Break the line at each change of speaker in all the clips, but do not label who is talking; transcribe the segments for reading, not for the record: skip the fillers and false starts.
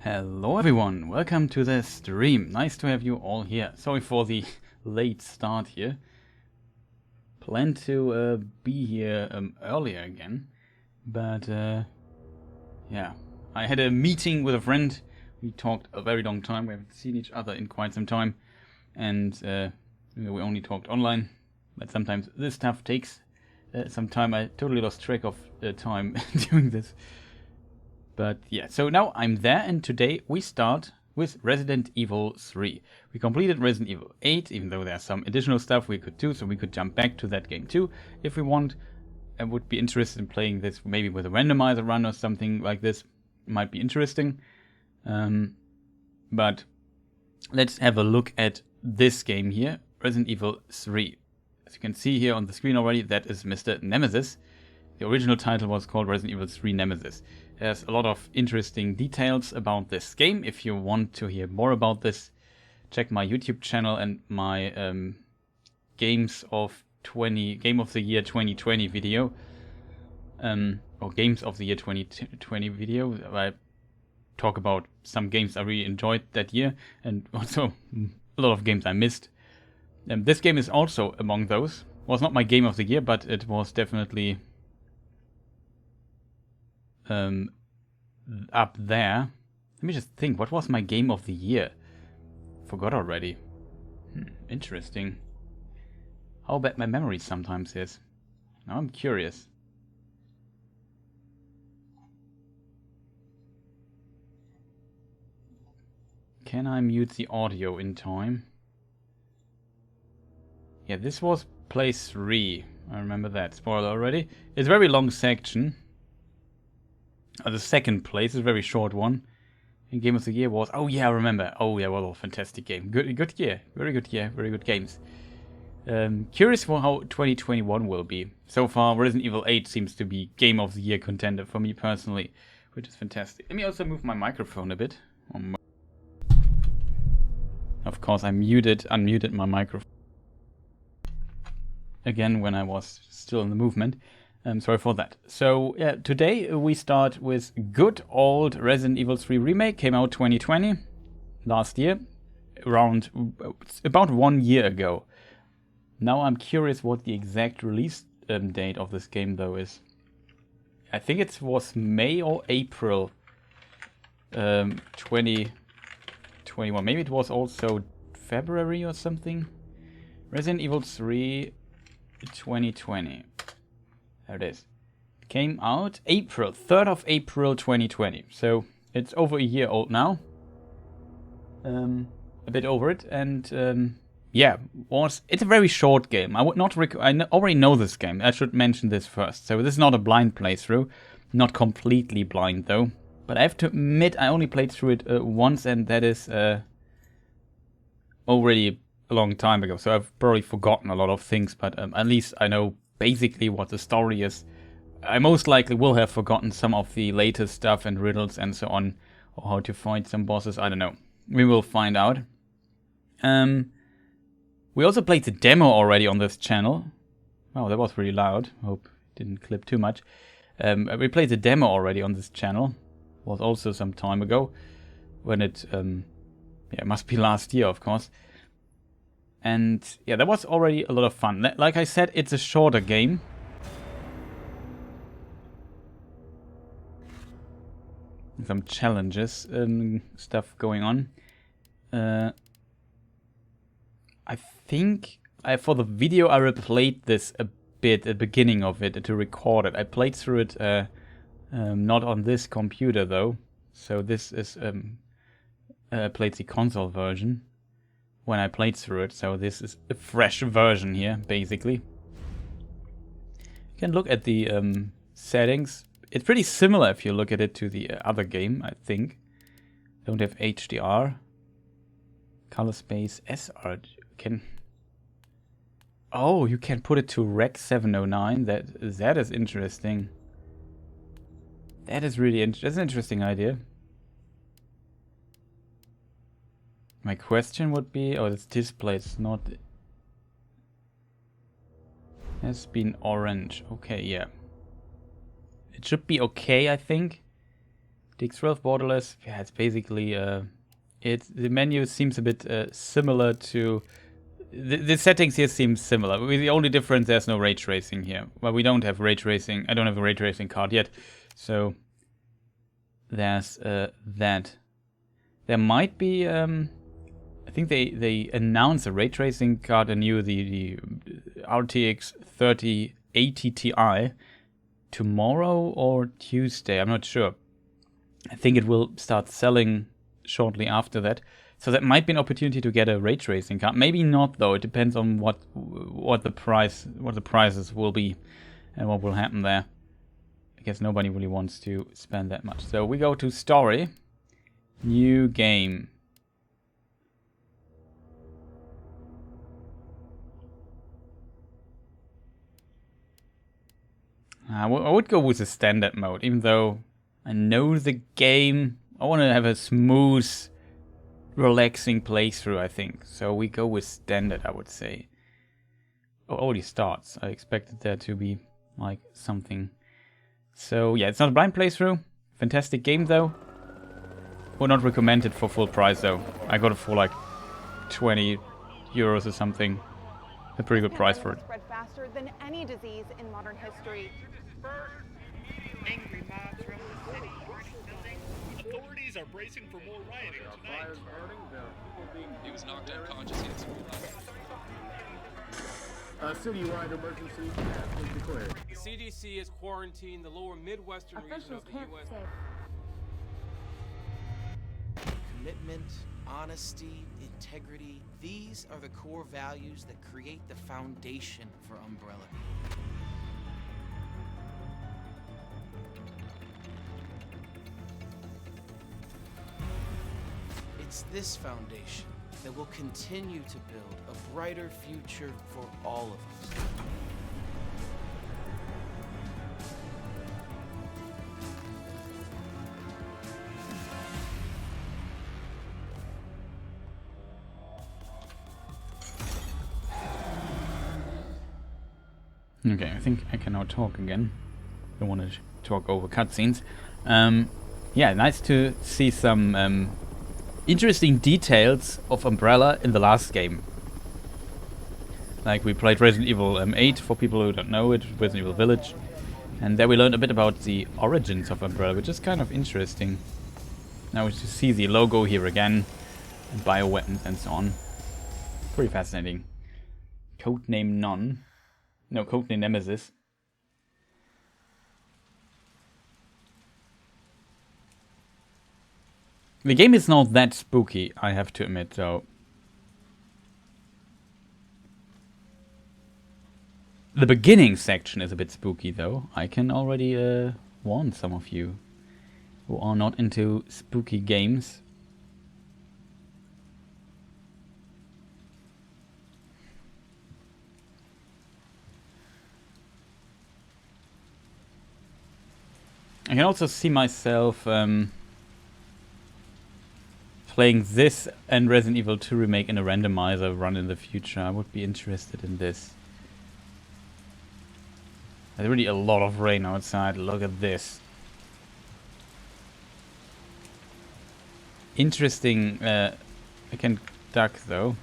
Hello everyone, welcome to the stream. Nice to have you all here. Sorry for the late start here. Planned to be here earlier again, but yeah, I had a meeting with a friend. We talked a very long time. We haven't seen each other in quite some time, and we only talked online. But sometimes this stuff takes some time. I totally lost track of time doing this. But yeah, so now I'm there, and today we start with Resident Evil 3. We completed Resident Evil 8, even though there's some additional stuff we could do, so we could jump back to that game too if we want. I would be interested in playing this maybe with a randomizer run or something like this. Might be interesting. But let's have a look at this game here, Resident Evil 3. As you can see here on the screen already, that is Mr. Nemesis. The original title was called Resident Evil 3 Nemesis. There's a lot of interesting details about this game. If you want to hear more about this, check my YouTube channel and my Game of the Year 2020 video. Or Games of the Year 2020 video. I talk about some games I really enjoyed that year, and also a lot of games I missed. This game is also among those. Was not my Game of the Year, but it was definitely up there. Let me just think, what was my Game of the Year? Forgot already. Interesting. How bad my memory sometimes is. Now I'm curious. Can I mute the audio in time? Yeah, this was play 3. I remember that. Spoiler already. It's a very long section. The second place is a very short one. And Game of the Year was... Oh yeah, I remember. Oh yeah, well, fantastic game. Good year. Very good year. Very good games. Curious for how 2021 will be. So far, Resident Evil 8 seems to be Game of the Year contender for me personally, which is fantastic. Let me also move my microphone a bit. Of course, I unmuted my microphone again when I was still in the movement. Sorry for that. So yeah, today we start with good old Resident Evil 3 Remake. Came out 2020, last year, about 1 year ago. Now I'm curious what the exact release date of this game though is. I think it was May or April 2021. Maybe it was also February or something. Resident Evil 3 2020. There it is. It came out April, 3rd of April 2020. So it's over a year old now. A bit over it. And yeah, it's a very short game. I would not I already know this game. I should mention this first. So this is not a blind playthrough. Not completely blind though. But I have to admit I only played through it once, and that is already a long time ago. So I've probably forgotten a lot of things, but at least I know basically what the story is. I most likely will have forgotten some of the latest stuff and riddles and so on, or how to fight some bosses. I don't know. We will find out. We also played the demo already on this channel. Oh, that was really loud. Hope it didn't clip too much. We played the demo already on this channel. Was also some time ago, when it it must be last year, of course. And yeah, that was already a lot of fun. Like I said, it's a shorter game. Some challenges, stuff going on. I think for the video I replayed this a bit at the beginning of it to record it. I played through it not on this computer though. So this is played the console version when I played through it, so this is a fresh version here, basically. You can look at the settings. It's pretty similar if you look at it to the other game, I think. Don't have HDR. Color space, SR. Oh, you can put it to Rec 709. That is interesting. That is really that's an interesting idea. My question would be, oh, this display is not... Has been orange. Okay, yeah. It should be okay, I think. DX12 borderless. Yeah, it's basically the menu seems a bit similar to the settings here seem similar. With the only difference, there's no ray tracing here. Well, we don't have ray tracing. I don't have a ray tracing card yet, so there's that. There might be. I think they announced a ray tracing card, the RTX 3080 Ti tomorrow or Tuesday. I'm not sure. I think it will start selling shortly after that. So that might be an opportunity to get a ray tracing card. Maybe not though. It depends on what the prices will be and what will happen there. I guess nobody really wants to spend that much. So we go to story. New game. I would go with the standard mode, even though I know the game. I want to have a smooth, relaxing playthrough, I think. So we go with standard, I would say. Oh, it already starts. I expected there to be like something. So yeah, it's not a blind playthrough. Fantastic game though. Would not recommend it for full price though. I got it for like 20 euros or something. A pretty good price for it.
Spread faster than any disease in modern history.
Angry mobs roam the city, burning buildings. Authorities are bracing for more rioting tonight.
He was knocked unconscious. He had some
Citywide emergency has been declared.
The CDC has quarantined the lower Midwestern region of the U.S.
Commitment, honesty, integrity, these are the core values that create the foundation for Umbrella. It's this foundation that will continue to build a brighter future for all of us.
Okay, I think I can now talk again. Don't want to talk over cutscenes. Yeah, nice to see some interesting details of Umbrella in the last game. Like we played Resident Evil 8, for people who don't know it, Resident Evil Village. And there we learned a bit about the origins of Umbrella, which is kind of interesting. Now we just see the logo here again, and bioweapons and so on. Pretty fascinating. Codename None. No, codename Nemesis. The game is not that spooky, I have to admit, though. The beginning section is a bit spooky, though. I can already warn some of you who are not into spooky games. I can also see myself playing this and Resident Evil 2 Remake in a randomizer run in the future. I would be interested in this. There's really a lot of rain outside. Look at this. Interesting. I can duck though.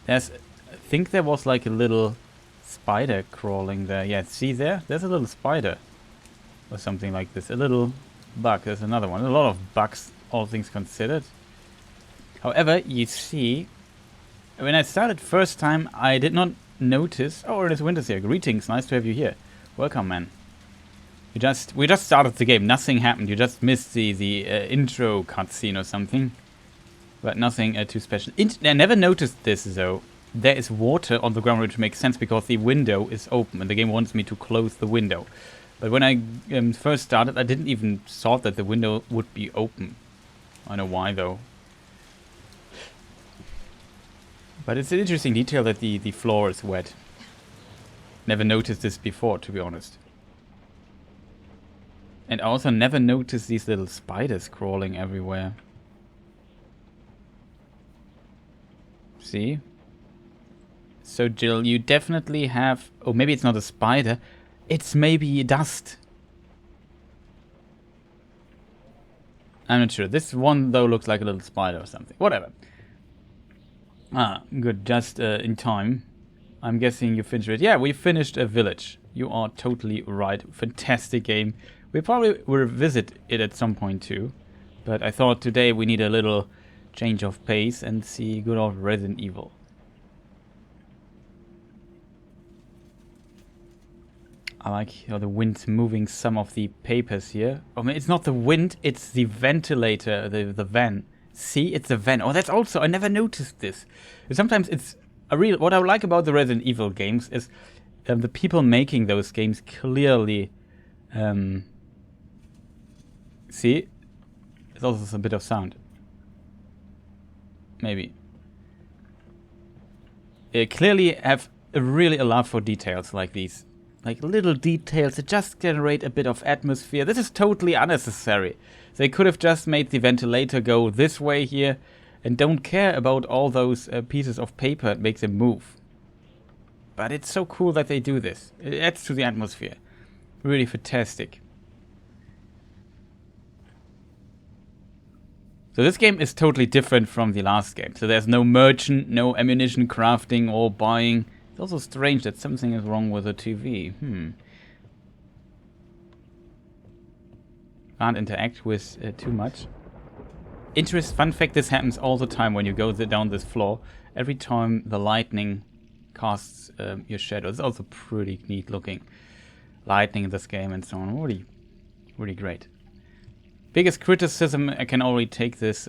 I think there was like a little spider crawling there. Yeah, see there? There's a little spider. Or something like this. A little bug. There's another one. A lot of bugs, all things considered. However, you see, when I started first time, I did not notice. Oh, it is Winters here. Greetings. Nice to have you here. Welcome, man. We just started the game. Nothing happened. You just missed the intro cutscene or something. But nothing too special. I never noticed this, though. There is water on the ground, which makes sense because the window is open and the game wants me to close the window. But when I first started, I didn't even thought that the window would be open. I don't know why, though. But it's an interesting detail that the floor is wet. Never noticed this before, to be honest. And I also never noticed these little spiders crawling everywhere. See? So, Jill, you definitely have... Oh, maybe it's not a spider. It's maybe dust. I'm not sure. This one, though, looks like a little spider or something. Whatever. Ah, good. Just in time. I'm guessing you finished it. Yeah, we finished a village. You are totally right. Fantastic game. We probably will revisit it at some point too. But I thought today we need a little change of pace and see good old Resident Evil. I like how the wind's moving some of the papers here. I mean, it's not the wind, it's the ventilator, the van. See, it's the van. Oh, that's also, I never noticed this. Sometimes it's a real, what I like about the Resident Evil games is the people making those games clearly, see, there's also a bit of sound. Maybe. Clearly have really a love for details like these. Like little details that just generate a bit of atmosphere. This is totally unnecessary. They could have just made the ventilator go this way here and don't care about all those pieces of paper that make them move. But it's so cool that they do this. It adds to the atmosphere. Really fantastic. So this game is totally different from the last game. So there's no merchant, no ammunition crafting or buying. It's also strange that something is wrong with the TV. Can't interact with too much. Fun fact, this happens all the time when you go down this floor. Every time the lightning casts your shadow. It's also pretty neat looking. Lightning in this game and so on. Really, really great. Biggest criticism, I can already take this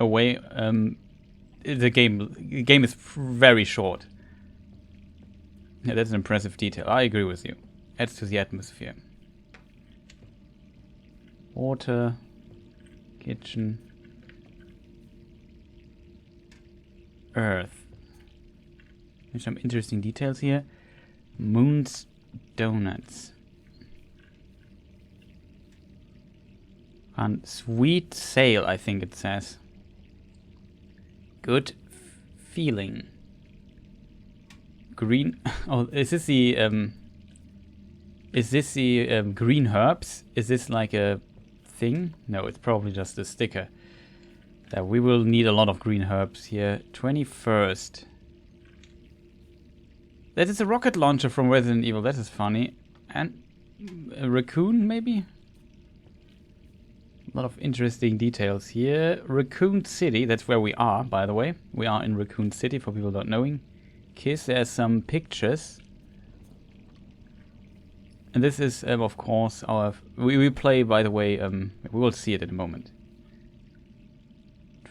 away. The game is very short. Yeah, that's an impressive detail. I agree with you. Adds to the atmosphere. Water. Kitchen. Earth. There's some interesting details here. Moon's Donuts. And sweet sail, I think it says. Good feeling. Green. Oh, is this the green herbs? Is this like a thing? No, it's probably just a sticker. We will need a lot of green herbs here. 21st. That is a rocket launcher from Resident Evil. That is funny. And a raccoon, maybe? A lot of interesting details here. Raccoon City. That's where we are, by the way. We are in Raccoon City, for people not knowing. Kiss, there's some pictures. And this is, of course, our... We play, by the way, we will see it in a moment.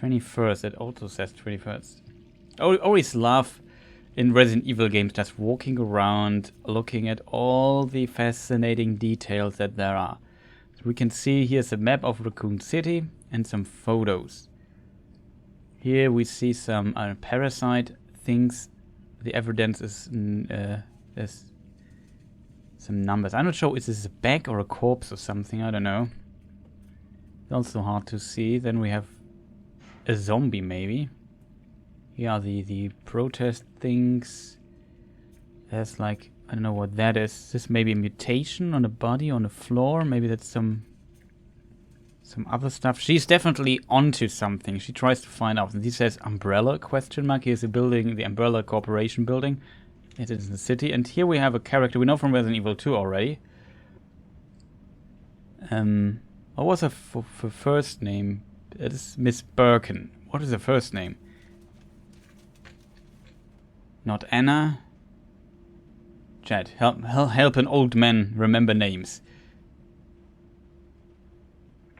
21st, it also says 21st. I always love in Resident Evil games just walking around, looking at all the fascinating details that there are. So we can see here's a map of Raccoon City and some photos. Here we see some parasite things. The evidence is there's some numbers. I'm not sure, is this a bag or a corpse or something? I don't know. It's also hard to see. Then we have a zombie, maybe. Here are the protest things. There's like, I don't know what that is. Is this maybe a mutation on the body, on the floor? Maybe that's some other stuff. She's definitely onto something. She tries to find out. And he says Umbrella, question mark. Here's a building, the Umbrella Corporation building. It is in the city. And here we have a character we know from Resident Evil 2 already. What was her first name? It is Miss Birkin. What is her first name? Not Anna. Chat, help an old man remember names.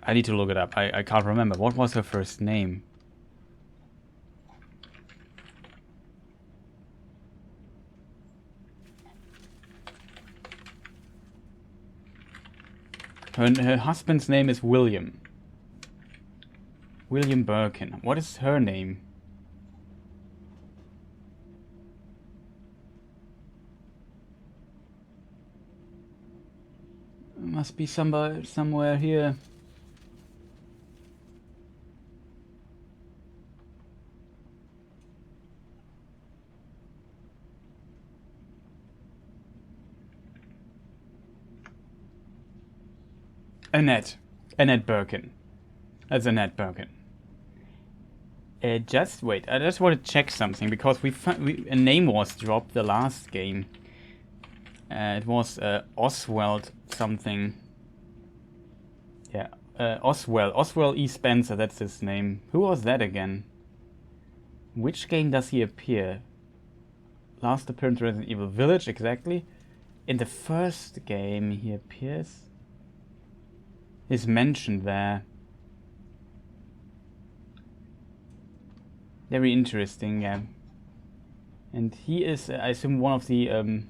I need to look it up. I can't remember. What was her first name? Her husband's name is William. William Birkin. What is her name? Must be somewhere here. Annette Birkin. That's a net Birkin. Just wait, I just want to check something, because a name was dropped the last game. It was Oswald something. Yeah, Oswald E. Spencer, that's his name. Who was that again? Which game does he appear? Last appearance, Resident Evil Village, exactly. In the first game he appears. He's mentioned there. Very interesting, yeah. And he is, I assume, one of the,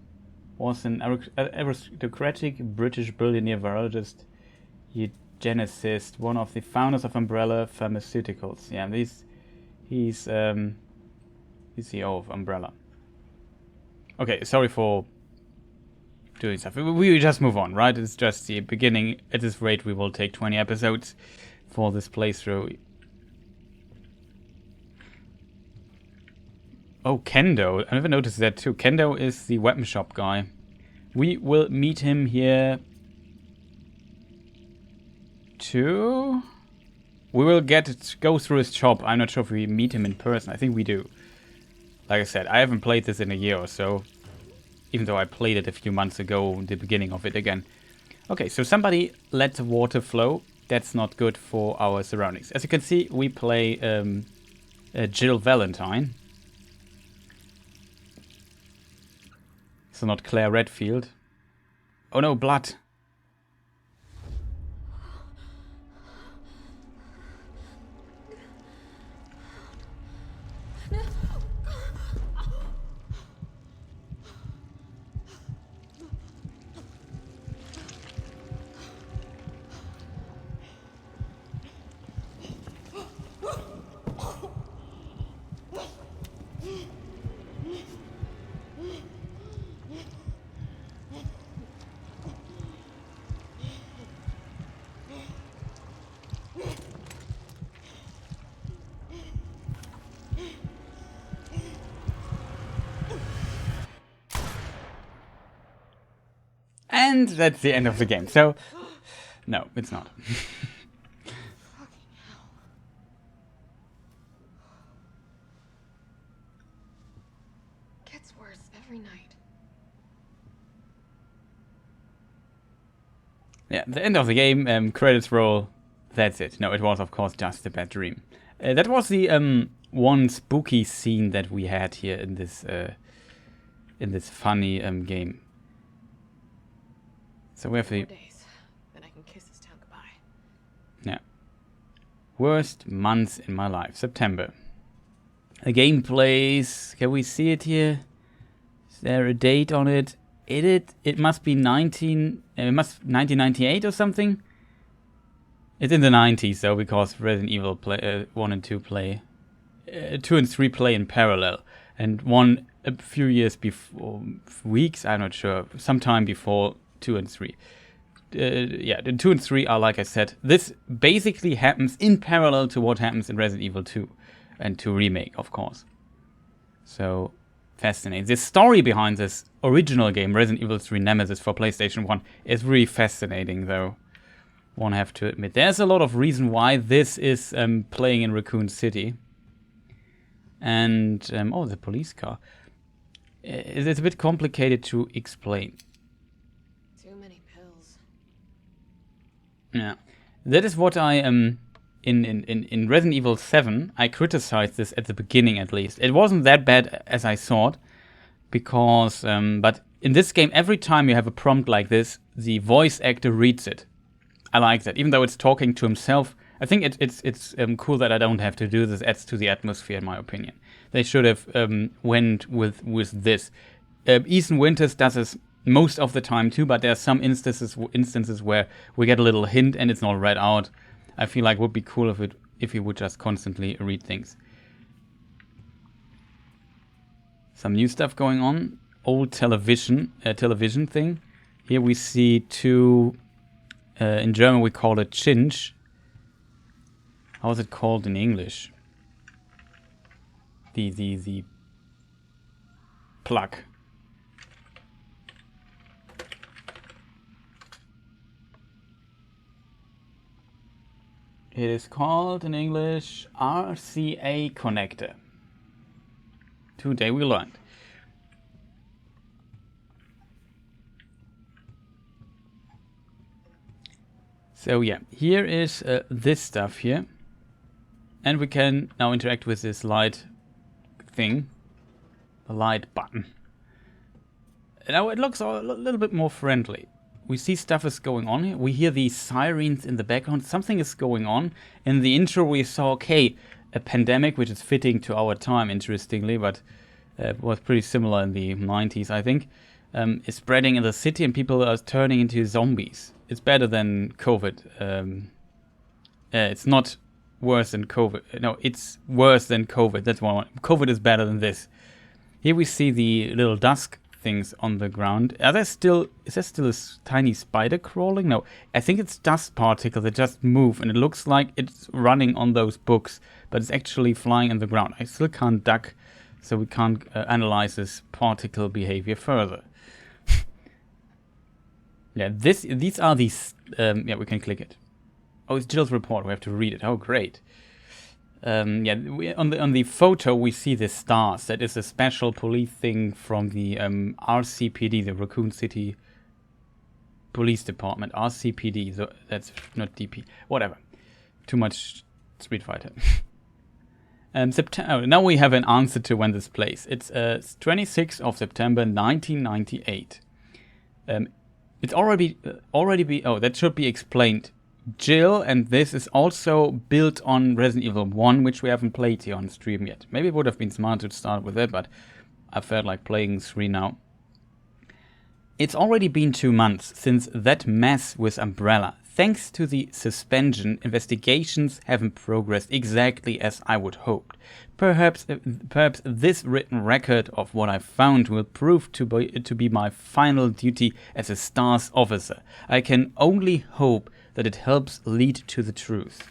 was an aristocratic British billionaire virologist, eugenicist, one of the founders of Umbrella Pharmaceuticals. Yeah, he's CEO of Umbrella. Okay, sorry for doing stuff. We just move on, right? It's just the beginning. At this rate, we will take 20 episodes for this playthrough. Oh, Kendo. I never noticed that too. Kendo is the weapon shop guy. We will meet him here too. We will go through his shop. I'm not sure if we meet him in person. I think we do. Like I said, I haven't played this in a year or so. Even though I played it a few months ago, the beginning of it again. Okay, so somebody let the water flow. That's not good for our surroundings. As you can see, we play Jill Valentine. So not Claire Redfield. Oh no, blood. And that's the end of the game. So, no, it's not.
Gets worse every night.
Yeah, the end of the game, credits roll, that's it. No, it was of course just a bad dream. That was the one spooky scene that we had here in this funny game. So we have the...
4 days, then I can kiss this town goodbye.
Yeah. Worst months in my life. September. A game plays... Can we see it here? Is there a date on it? It must be 1998 or something? It's in the 90s though, because Resident Evil 1 and 2 play... 2 and 3 play in parallel. And 1 a few years before... Weeks? I'm not sure. Sometime before 2 and 3. Yeah, the 2 and 3 are, like I said, this basically happens in parallel to what happens in Resident Evil 2 and 2 Remake, of course. So, fascinating. The story behind this original game, Resident Evil 3 Nemesis for PlayStation 1, is really fascinating, though. One have to admit. There's a lot of reason why this is playing in Raccoon City. And, oh, the police car. It's a bit complicated to explain. Yeah, that is what I in Resident Evil 7, I criticized this at the beginning at least. It wasn't that bad as I thought, because, but in this game, every time you have a prompt like this, the voice actor reads it. I like that, even though it's talking to himself. I think it's cool that I don't have to do this. Adds to the atmosphere, in my opinion. They should have went with this. Ethan Winters does this most of the time too, but there are some instances where we get a little hint and it's not read out. I feel like it would be cool if he would just constantly read things. Some new stuff going on. Old television thing. Here we see two. In German we call it Chinch. How is it called in English? The plug. It is called in English RCA connector. Today we learned. So yeah, here is this stuff here. And we can now interact with this light thing. The light button. Now it looks a little bit more friendly. We see stuff is going on here. We hear these sirens in the background. Something is going on. In the intro we saw, okay, a pandemic, which is fitting to our time, interestingly, but was pretty similar in the 90s, I think, is spreading in the city and people are turning into zombies. It's better than COVID. It's not worse than COVID. No, it's worse than COVID. That's one. COVID is better than this. Here we see the little dusk things on the ground. Is there still a tiny spider crawling? No, I think it's dust particles that just move, and it looks like it's running on those books, but it's actually flying on the ground. I still can't duck, so we can't analyze this particle behavior further. Yeah, these are these. Yeah, we can click it. Oh, it's Jill's report. We have to read it. Oh, great. Yeah, on the photo we see the stars. That is a special police thing from the RCPD, the Raccoon City Police Department. RCPD. So that's not DP. Whatever. Too much Street Fighter. September. Now we have an answer to when this plays. It's 26th of September 1998. It's already oh, that should be explained. Jill, and this is also built on Resident Evil 1, which we haven't played here on stream yet. Maybe it would have been smart to start with it, but I felt like playing 3 now. It's already been 2 months since that mess with Umbrella. Thanks to the suspension, investigations haven't progressed exactly as I would hoped. Perhaps this written record of what I found will prove to be my final duty as a STARS officer. I can only hope that it helps lead to the truth.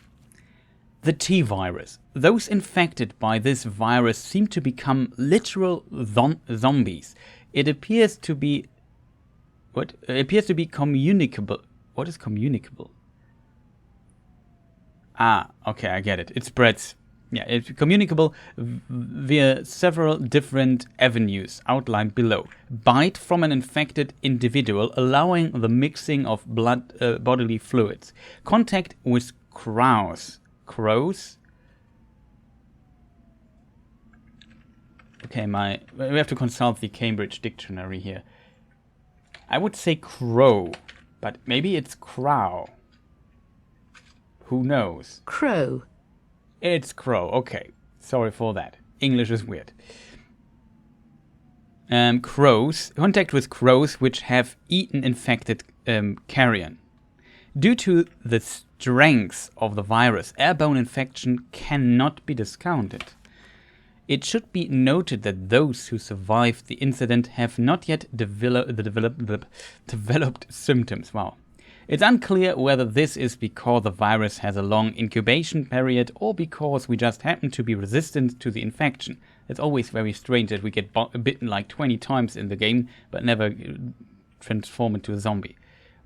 The T-virus. Those infected by this virus seem to become literal zombies. It appears to be communicable. What is communicable? Ah, okay, I get it. It spreads. Yeah, it's communicable via several different avenues outlined below. Bite from an infected individual, allowing the mixing of bodily fluids. Contact with crows. Crows? Okay, we have to consult the Cambridge Dictionary here. I would say crow, but maybe it's crow. Who knows?
Crow.
It's crow. Okay, sorry for that. English is weird. Crows. Contact with crows which have eaten infected carrion. Due to the strength of the virus, airborne infection cannot be discounted. It should be noted that those who survived the incident have not yet developed symptoms. Wow. It's unclear whether this is because the virus has a long incubation period or because we just happen to be resistant to the infection. It's always very strange that we get bitten like 20 times in the game but never transform into a zombie.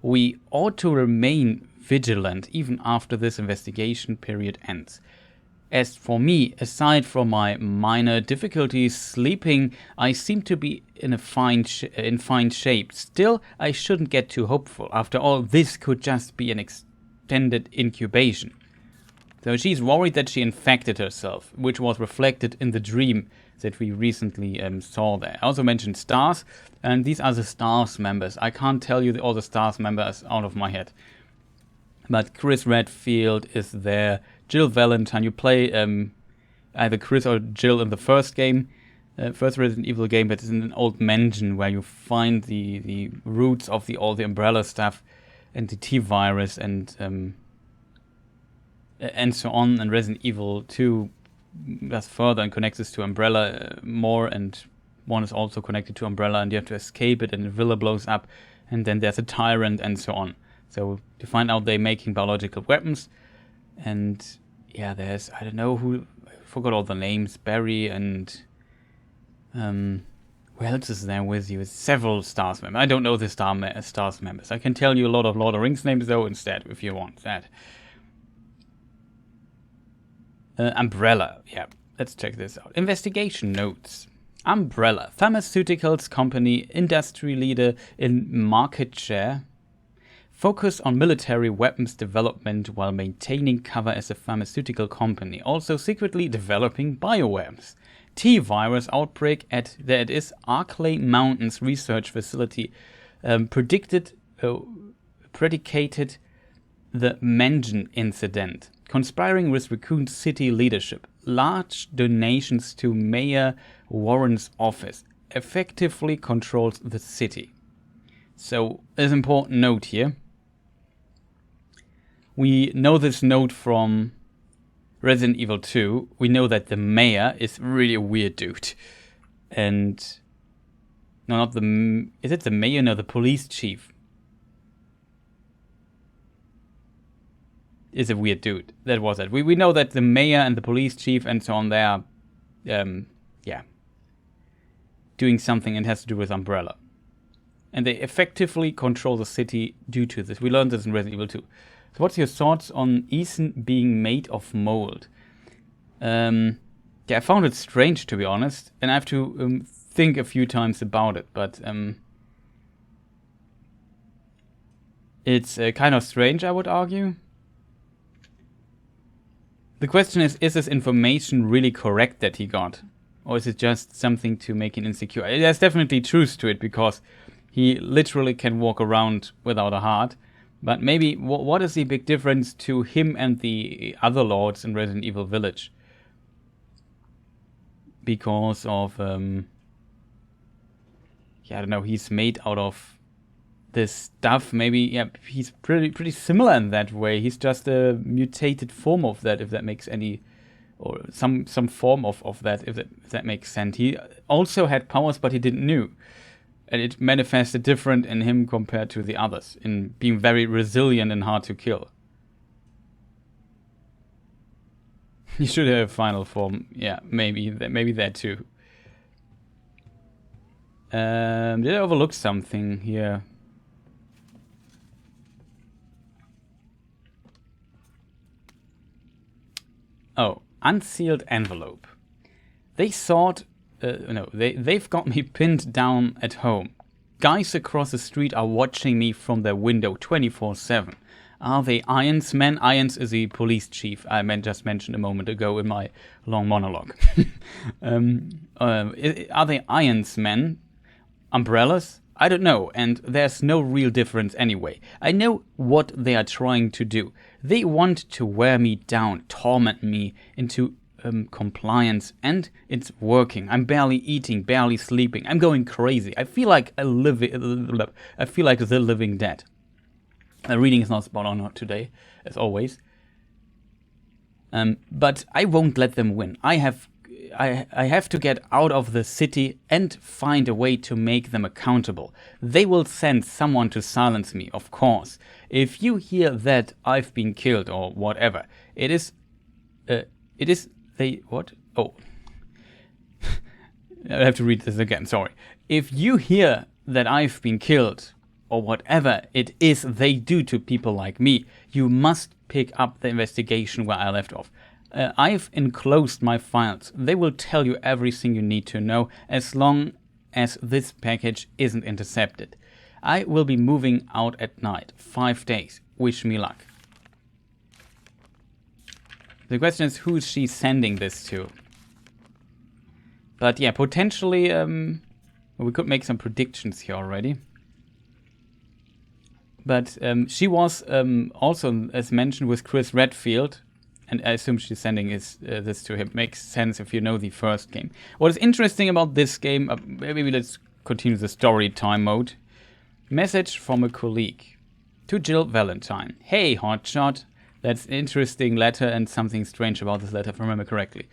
We ought to remain vigilant even after this investigation period ends. As for me, aside from my minor difficulties sleeping, I seem to be in fine shape. Still, I shouldn't get too hopeful. After all, this could just be an extended incubation. So she's worried that she infected herself, which was reflected in the dream that we recently saw there. I also mentioned STARS, and these are the STARS members. I can't tell you all the STARS members out of my head. But Chris Redfield is there. Jill Valentine. You play either Chris or Jill in the first game, first Resident Evil game, but it's in an old mansion where you find the roots of all the Umbrella stuff and the T-virus and so on. And Resident Evil 2 goes further and connects this to Umbrella more, and 1 is also connected to Umbrella, and you have to escape it, and the villa blows up, and then there's a tyrant and so on. So to find out they're making biological weapons. And yeah, there's, I don't know who, I forgot all the names, Barry and who else is there with you? It's several STARS members. I don't know the STARS members. I can tell you a lot of Lord of the Rings names though instead, if you want that. Umbrella. Yeah, let's check this out. Investigation notes. Umbrella, pharmaceuticals company, industry leader in market share. Focus on military weapons development while maintaining cover as a pharmaceutical company. Also secretly developing bioweapons. T-virus outbreak at that is Arklay Mountains research facility. Predicated the Mengen incident. Conspiring with Raccoon City leadership. Large donations to Mayor Warren's office. Effectively controls the city. So, there's an important note here. We know this note from Resident Evil 2. We know that the mayor is really a weird dude. And... no, not the... is it the mayor? No, the police chief. Is a weird dude. That was it. We know that the mayor and the police chief and so on, they are... yeah. doing something and has to do with Umbrella. And they effectively control the city due to this. We learned this in Resident Evil 2. So what's your thoughts on Ethan being made of mold? Yeah, I found it strange, to be honest. And I have to think a few times about it. But it's kind of strange, I would argue. The question is this information really correct that he got? Or is it just something to make him insecure? There's definitely truth to it, because he literally can walk around without a heart. But maybe, what is the big difference to him and the other lords in Resident Evil Village? Because of, yeah, I don't know, he's made out of this stuff. Maybe, yeah, he's pretty similar in that way. He's just a mutated form of that, if that makes any... or some form of that, if that makes sense. He also had powers, but he didn't know. And it manifested different in him compared to the others, in being very resilient and hard to kill. He should have a final form. Yeah, maybe that too. Did I overlook something here? Oh, unsealed envelope. They thought... no, they've got me pinned down at home. Guys across the street are watching me from their window 24/7. Are they Irons men? Irons is the police chief I just mentioned a moment ago in my long monologue. Are they Irons men? Umbrellas? I don't know, and there's no real difference anyway. I know what they are trying to do. They want to wear me down, torment me into compliance, and it's working. I'm barely eating, barely sleeping. I'm going crazy. I feel like the living dead. The reading is not spot on today, as always. But I won't let them win. I have to get out of the city and find a way to make them accountable. They will send someone to silence me, of course. If you hear that I've been killed or whatever, what? Oh. I have to read this again, sorry. If you hear that I've been killed, or whatever it is they do to people like me, you must pick up the investigation where I left off. I've enclosed my files. They will tell you everything you need to know, as long as this package isn't intercepted. I will be moving out at night. 5 days. Wish me luck. The question is, who is she sending this to? But yeah, potentially, we could make some predictions here already. But she was also, as mentioned, with Chris Redfield, and I assume she's sending this to him. Makes sense if you know the first game. What is interesting about this game, maybe let's continue the story time mode. Message from a colleague to Jill Valentine. Hey, hotshot. That's an interesting letter, and something strange about this letter, if I remember correctly.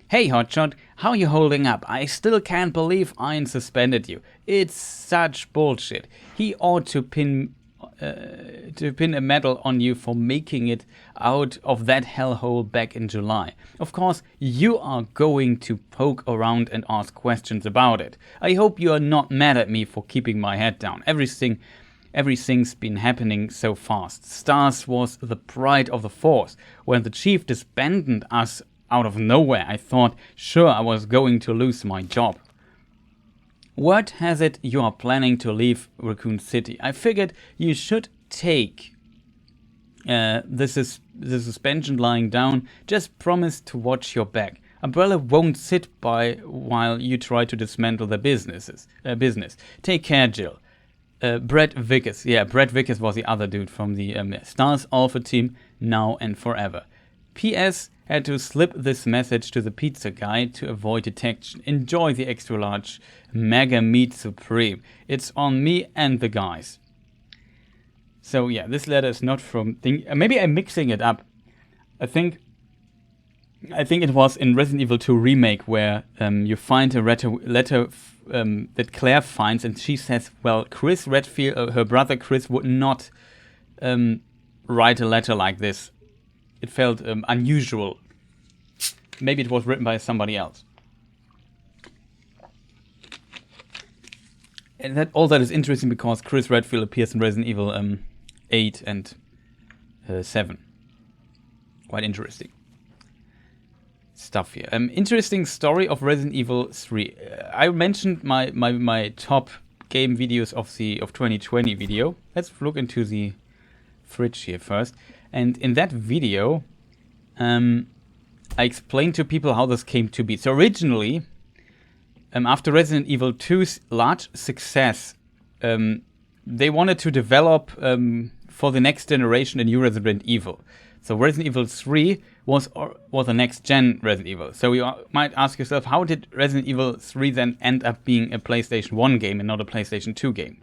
Hey, hotshot, how are you holding up? I still can't believe Iron suspended you. It's such bullshit. He ought to pin a medal on you for making it out of that hellhole back in July. Of course, you are going to poke around and ask questions about it. I hope you are not mad at me for keeping my head down. Everything's been happening so fast. Stars was the pride of the Force. When the chief disbanded us out of nowhere. I thought, sure, I was going to lose my job. Word has it you are planning to leave Raccoon City. I figured you should take the suspension lying down. Just promise to watch your back. Umbrella won't sit by while you try to dismantle the business. Take care, Jill. Brett Vickers. Yeah, Brett Vickers was the other dude from the Stars Alpha team, now and forever. P.S. Had to slip this message to the pizza guy to avoid detection. Enjoy the extra large Mega Meat Supreme. It's on me and the guys. So yeah, this letter is not from... maybe I'm mixing it up. I think it was in Resident Evil 2 Remake where you find a letter that Claire finds, and she says, well, Chris Redfield, her brother Chris, would not write a letter like this. It felt unusual. Maybe it was written by somebody else. And all that is interesting because Chris Redfield appears in Resident Evil 8 and 7. Quite interesting stuff here. Interesting story of Resident Evil 3. I mentioned my top game videos of 2020 video. Let's look into the fridge here first. And in that video, I explained to people how this came to be. So originally, after Resident Evil 2's large success, they wanted to develop for the next generation a new Resident Evil. So Resident Evil 3 was a next-gen Resident Evil. So you might ask yourself, how did Resident Evil 3 then end up being a PlayStation 1 game and not a PlayStation 2 game?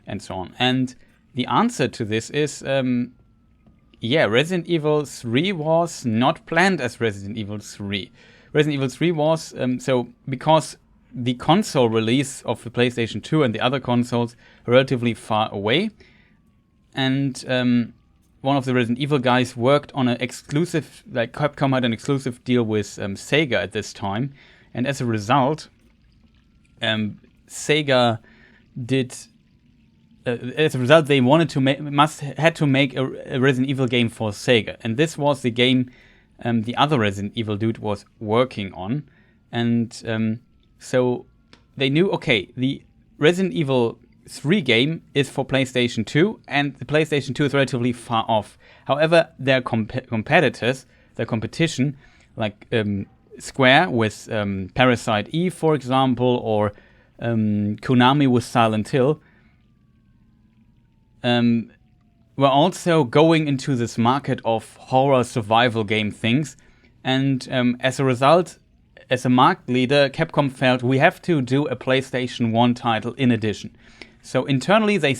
And so on. And the answer to this is... yeah, Resident Evil 3 was not planned as Resident Evil 3. Resident Evil 3 was, because the console release of the PlayStation 2 and the other consoles are relatively far away, and one of the Resident Evil guys worked on an exclusive, like Capcom had an exclusive deal with Sega at this time, and as a result, Sega did... as a result, they wanted to had to make a Resident Evil game for Sega, and this was the game the other Resident Evil dude was working on, and so they knew, okay, the Resident Evil 3 game is for PlayStation 2, and the PlayStation 2 is relatively far off. However, their competitors, their competition, like Square with Parasite Eve, for example, or Konami with Silent Hill, were also going into this market of horror survival game things, and as a result, as a market leader, Capcom felt we have to do a PlayStation 1 title in addition. So internally they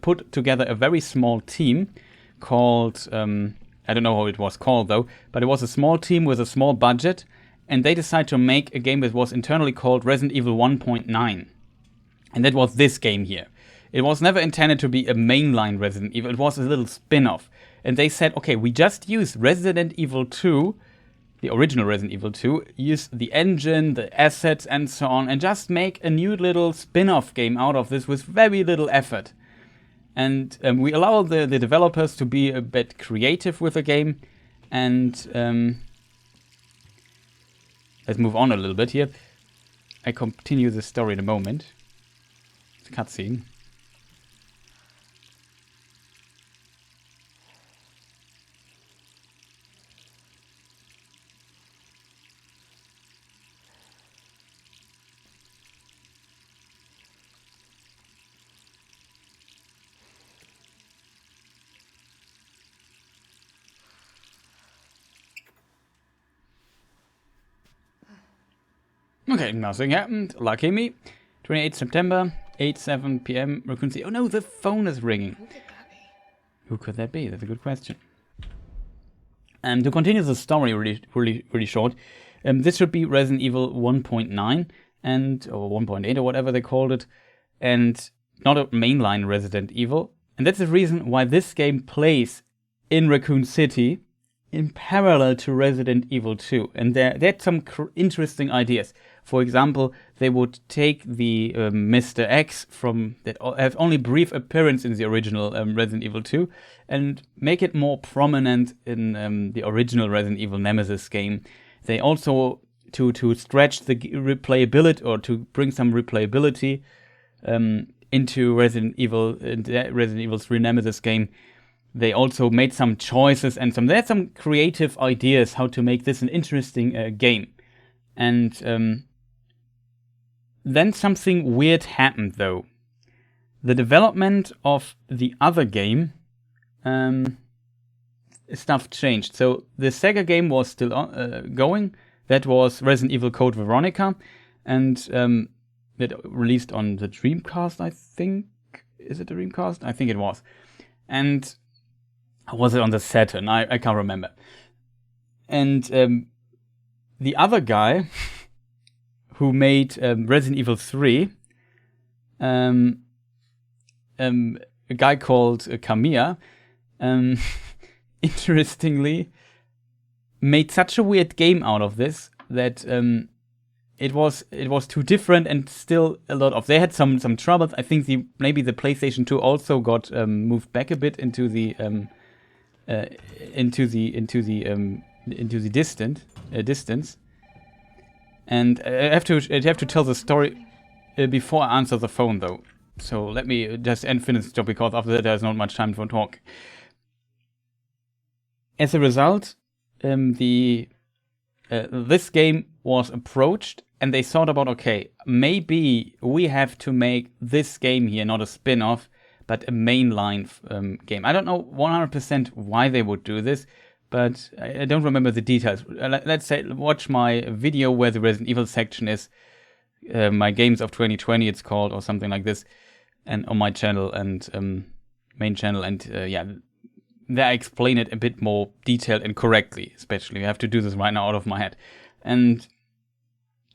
put together a very small team called, I don't know how it was called though, but it was a small team with a small budget, and they decided to make a game that was internally called Resident Evil 1.9. And that was this game here. It was never intended to be a mainline Resident Evil, it was a little spin-off. And they said, okay, we just use Resident Evil 2, the original Resident Evil 2, use the engine, the assets and so on, and just make a new little spin-off game out of this with very little effort. And we allow the developers to be a bit creative with the game, and let's move on a little bit here. I continue the story in a moment. It's a cutscene. Okay, nothing happened. Lucky me. 28th September, 8:07 p.m. Raccoon City. Oh no, the phone is ringing.
Who could that be?
Who could that be? That's a good question. To continue the story really short, this should be Resident Evil 1.9 or 1.8 or whatever they called it, and not a mainline Resident Evil. And that's the reason why this game plays in Raccoon City in parallel to Resident Evil 2. And they had some interesting ideas. For example, they would take the Mr. X from that have only brief appearance in the original Resident Evil 2 and make it more prominent in the original Resident Evil Nemesis game. They also to stretch the replayability or to bring some replayability into Resident Evil 3 Nemesis game. They also made some choices and they had some creative ideas how to make this an interesting game. And then something weird happened though. The development of the other game, stuff changed. So the Sega game was still going. That was Resident Evil Code Veronica, and it released on the Dreamcast, I think. Is it the Dreamcast? I think it was. And was it on the Saturn? I can't remember. And the other guy who made Resident Evil 3, a guy called Kamiya, interestingly, made such a weird game out of this that it was too different and still a lot of. They had some troubles. I think maybe the PlayStation 2 also got moved back a bit into the distance. And I have to tell the story before I answer the phone though. So let me just finish the job because after that there's not much time for talk. As a result, this game was approached and they thought about, okay, maybe we have to make this game here not a spin-off but a mainline game. I don't know 100% why they would do this, but I don't remember the details. Let's say watch my video where the Resident Evil section is, my games of 2020 it's called, or something like this, and on my channel and main channel, and yeah, there I explain it a bit more detailed and correctly. Especially I have to do this right now out of my head. And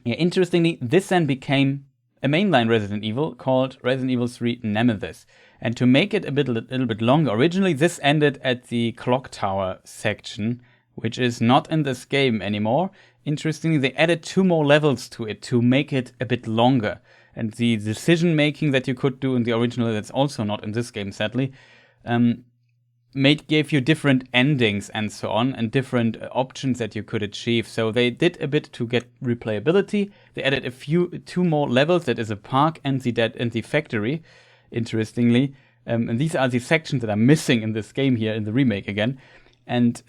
yeah, interestingly, this then became a mainline Resident Evil called Resident Evil 3 Nemesis. And to make it a little bit longer, originally this ended at the clock tower section, which is not in this game anymore. Interestingly, they added 2 more levels to it to make it a bit longer. And the decision making that you could do in the original, that's also not in this game, sadly, gave you different endings and so on, and different options that you could achieve. So they did a bit to get replayability. They added 2 more levels, that is a park and the factory, interestingly. And these are the sections that are missing in this game here in the remake again. And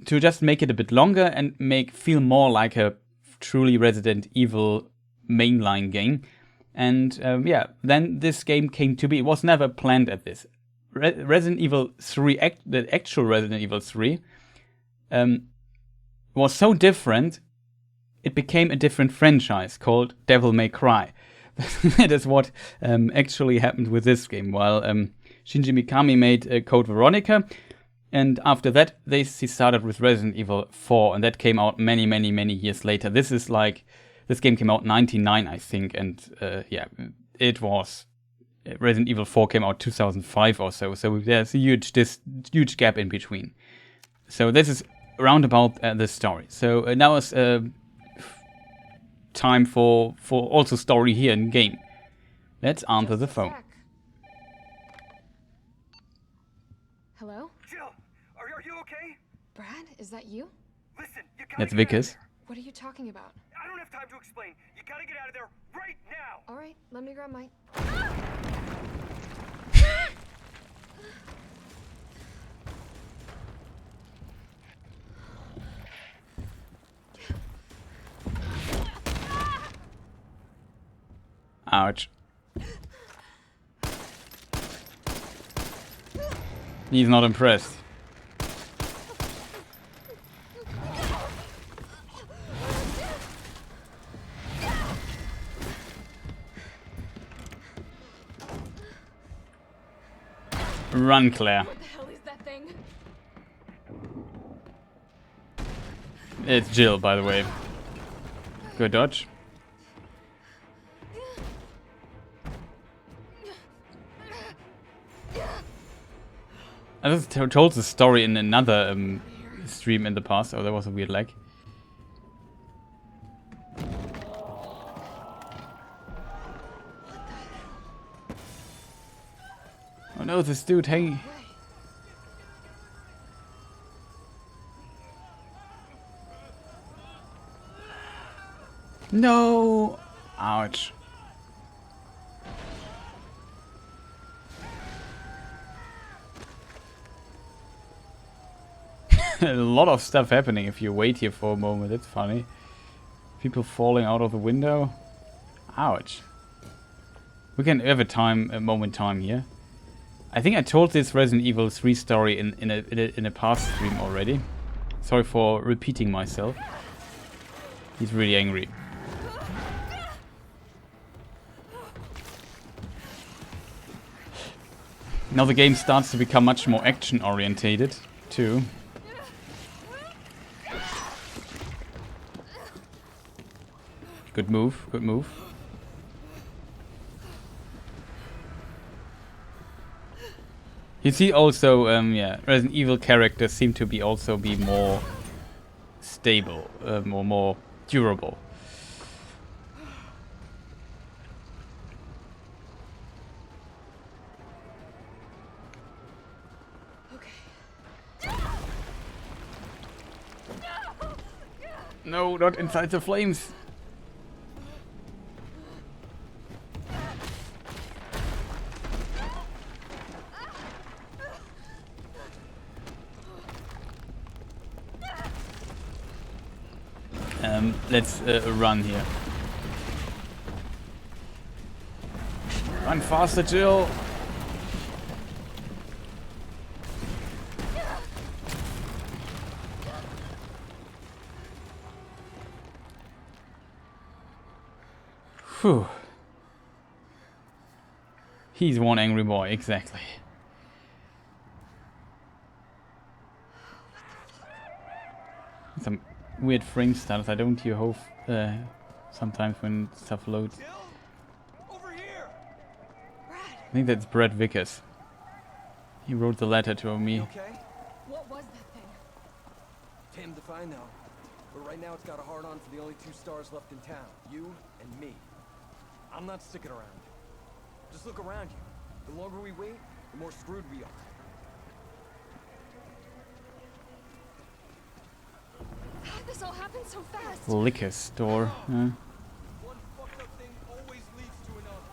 to just make it a bit longer and feel more like a truly Resident Evil mainline game. And yeah, then this game came to be. It was never planned at this. Resident Evil 3, the actual Resident Evil 3, was so different, it became a different franchise called Devil May Cry. That is what actually happened with this game. While Shinji Mikami made Code Veronica, and after that he started with Resident Evil 4, and that came out many years later. This game came out in 1999, I think, and yeah, it was. Resident Evil 4 came out 2005 or so there's a huge gap in between. So this is around about the story. So now is time for also story here in game. Let's answer the phone.
Hello?
Jill, are you okay?
Brad, is that you?
Listen, you gotta
That's
get out of
Vickers.
there.
What are you talking about?
I don't have time to explain. You gotta get out of there right now.
All right, let me grab my...
Ouch. He's not impressed. Run, Claire.
What the hell is that thing?
It's Jill, by the way. Good dodge. I just told the story in another stream in the past. Oh, there was a weird lag. Oh no, this dude hanging. No! Ouch. A lot of stuff happening if you wait here for a moment. That's funny. People falling out of the window. Ouch. We can have a moment time here. I think I told this Resident Evil 3 story in a past stream already. Sorry for repeating myself. He's really angry. Now the game starts to become much more action orientated too. Good move, good move. You see also, yeah, Resident Evil characters seem to be more stable, more durable. No, not inside the flames. Let's run here. Run faster, Jill. Whew. He's one angry boy, exactly. Some weird frame stuff. I don't hear hope sometimes when stuff loads. I think that's Brad Vickers. He wrote the letter to me.
Okay?
What was that thing?
Damned if I know. But right now it's got a hard on for the only 2 stars left in town. You and me. I'm not sticking around. Just look around you. The longer we wait, the more screwed we are.
How'd this all happen so fast?
Liquor store. Huh?
One fucked up thing always leads to another.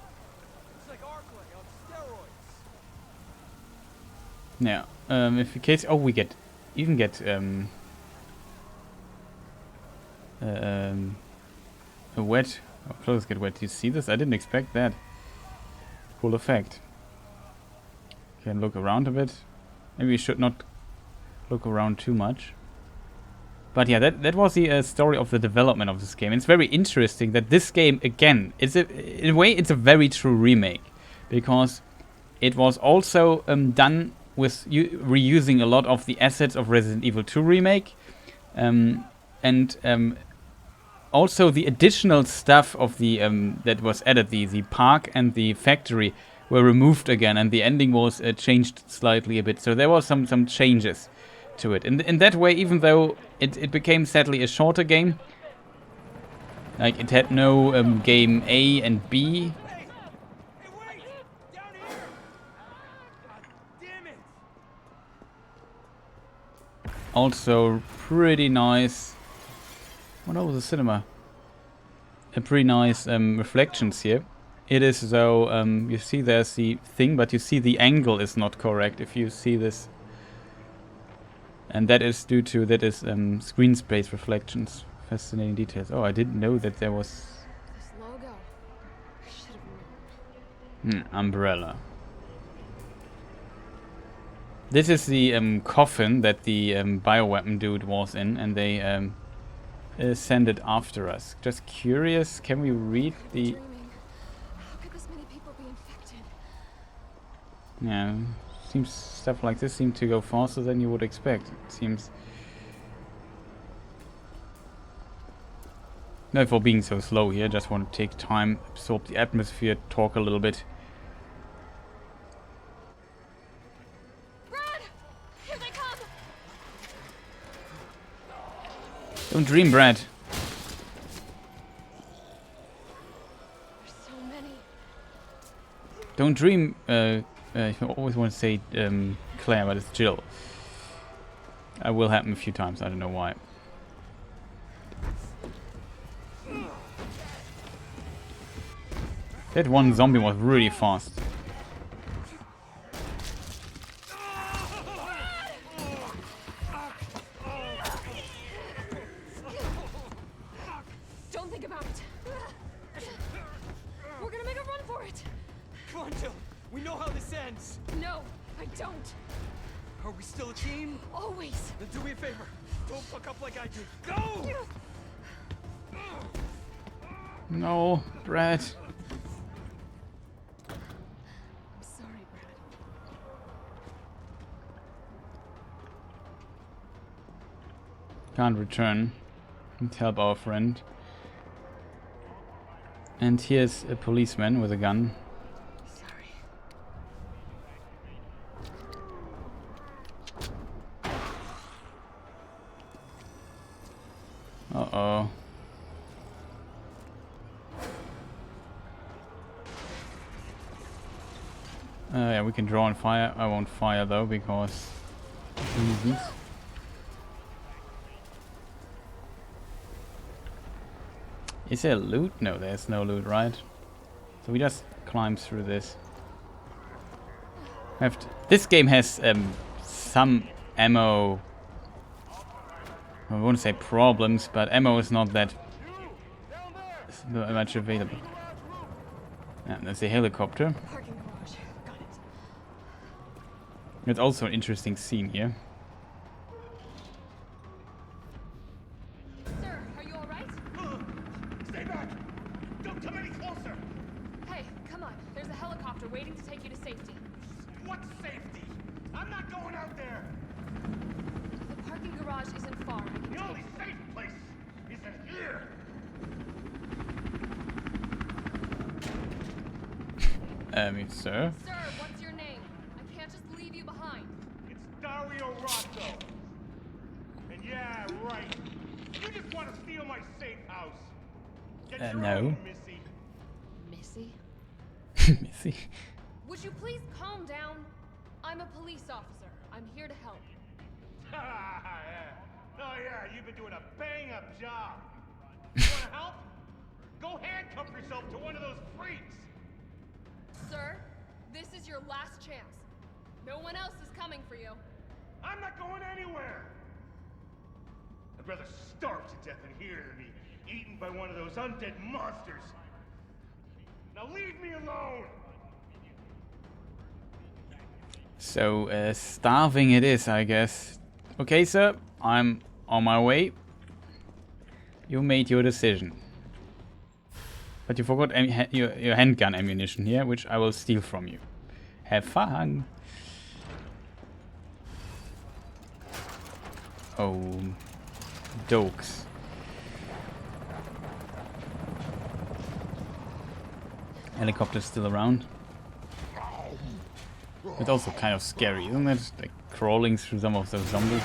It's like Arclay on steroids.
Now, if in case, we even get a wet. Clothes get wet. Do you see this? I didn't expect that. Cool effect. Can look around a bit. Maybe we should not look around too much. But yeah, that was the story of the development of this game. It's very interesting that this game, again, in a way, it's a very true remake. Because it was also done with reusing a lot of the assets of Resident Evil 2 Remake. Also the additional stuff of the that was added, the park and the factory were removed again, and the ending was changed slightly a bit. So there was some changes to it. In that way, even though it became sadly a shorter game, like it had no game A and B.
Hey, wait! Down here! God damn it!
Also pretty nice. Oh no, the cinema. A pretty nice reflections here. It is though, you see there's the thing, but you see the angle is not correct if you see this. And that is due to, screen space reflections. Fascinating details. Oh, I didn't know that there was...
This logo. I should have known.
Umbrella. This is the coffin that the bioweapon dude was in, and they send it after us. Just curious, can we read the...
How could this many people be infected?
Yeah, seems stuff like this seem to go faster than you would expect. It seems... No, for being so slow here, just want to take time, absorb the atmosphere, talk a little bit.
Brad! Here they come!
Don't dream, Brad.
There's so many.
Don't dream, I always want to say Claire, but it's Jill. It will happen a few times, I don't know why. That one zombie was really fast.
Don't think about it. We're gonna make a run for it.
Come on, Jill. We know how this ends.
No, I don't.
Are we still a team?
Always.
Then do me a favor. Don't fuck up like I did. Go!
No, Brad.
I'm sorry, Brad.
Can't return. Let's help our friend. And here's a policeman with a gun.
Sorry.
Uh-oh. Yeah, we can draw and fire. I won't fire though, because reasons. Is there loot? No, there's no loot, right? So we just climb through this. This game has some ammo. I wouldn't say problems, but ammo is not that much available. Yeah, there's a helicopter.
Parking garage. Got it.
It's also an interesting scene here.
Sir, are you alright?
Stay back! Don't come any closer!
Hey, come on. There's a helicopter waiting to take you to safety.
What safety? I'm not going out there!
The parking garage isn't far. I can
The
take
only
you.
safe place is in here!
Sir?
Sir, what's your name? I can't just leave you behind.
It's Dario Rosso. And yeah, right. You just want to steal my safe house. Get your
no.
own, Missy.
Missy?
Missy.
Would you please calm down? I'm a police officer. I'm here to help.
Oh yeah, you've been doing a bang-up job. You want to help? Go handcuff yourself to one of those freaks.
Sir, this is your last chance. No one else is coming for you.
I'm not going anywhere. I'd rather starve to death in here than be eaten by one of those undead monsters. Now leave me alone.
So, starving it is, I guess. Okay, sir, I'm on my way. You made your decision. But you forgot your handgun ammunition here, which I will steal from you. Have fun! Oh, dokes. Helicopter's still around. It's also kind of scary, isn't it? Like crawling through some of those zombies.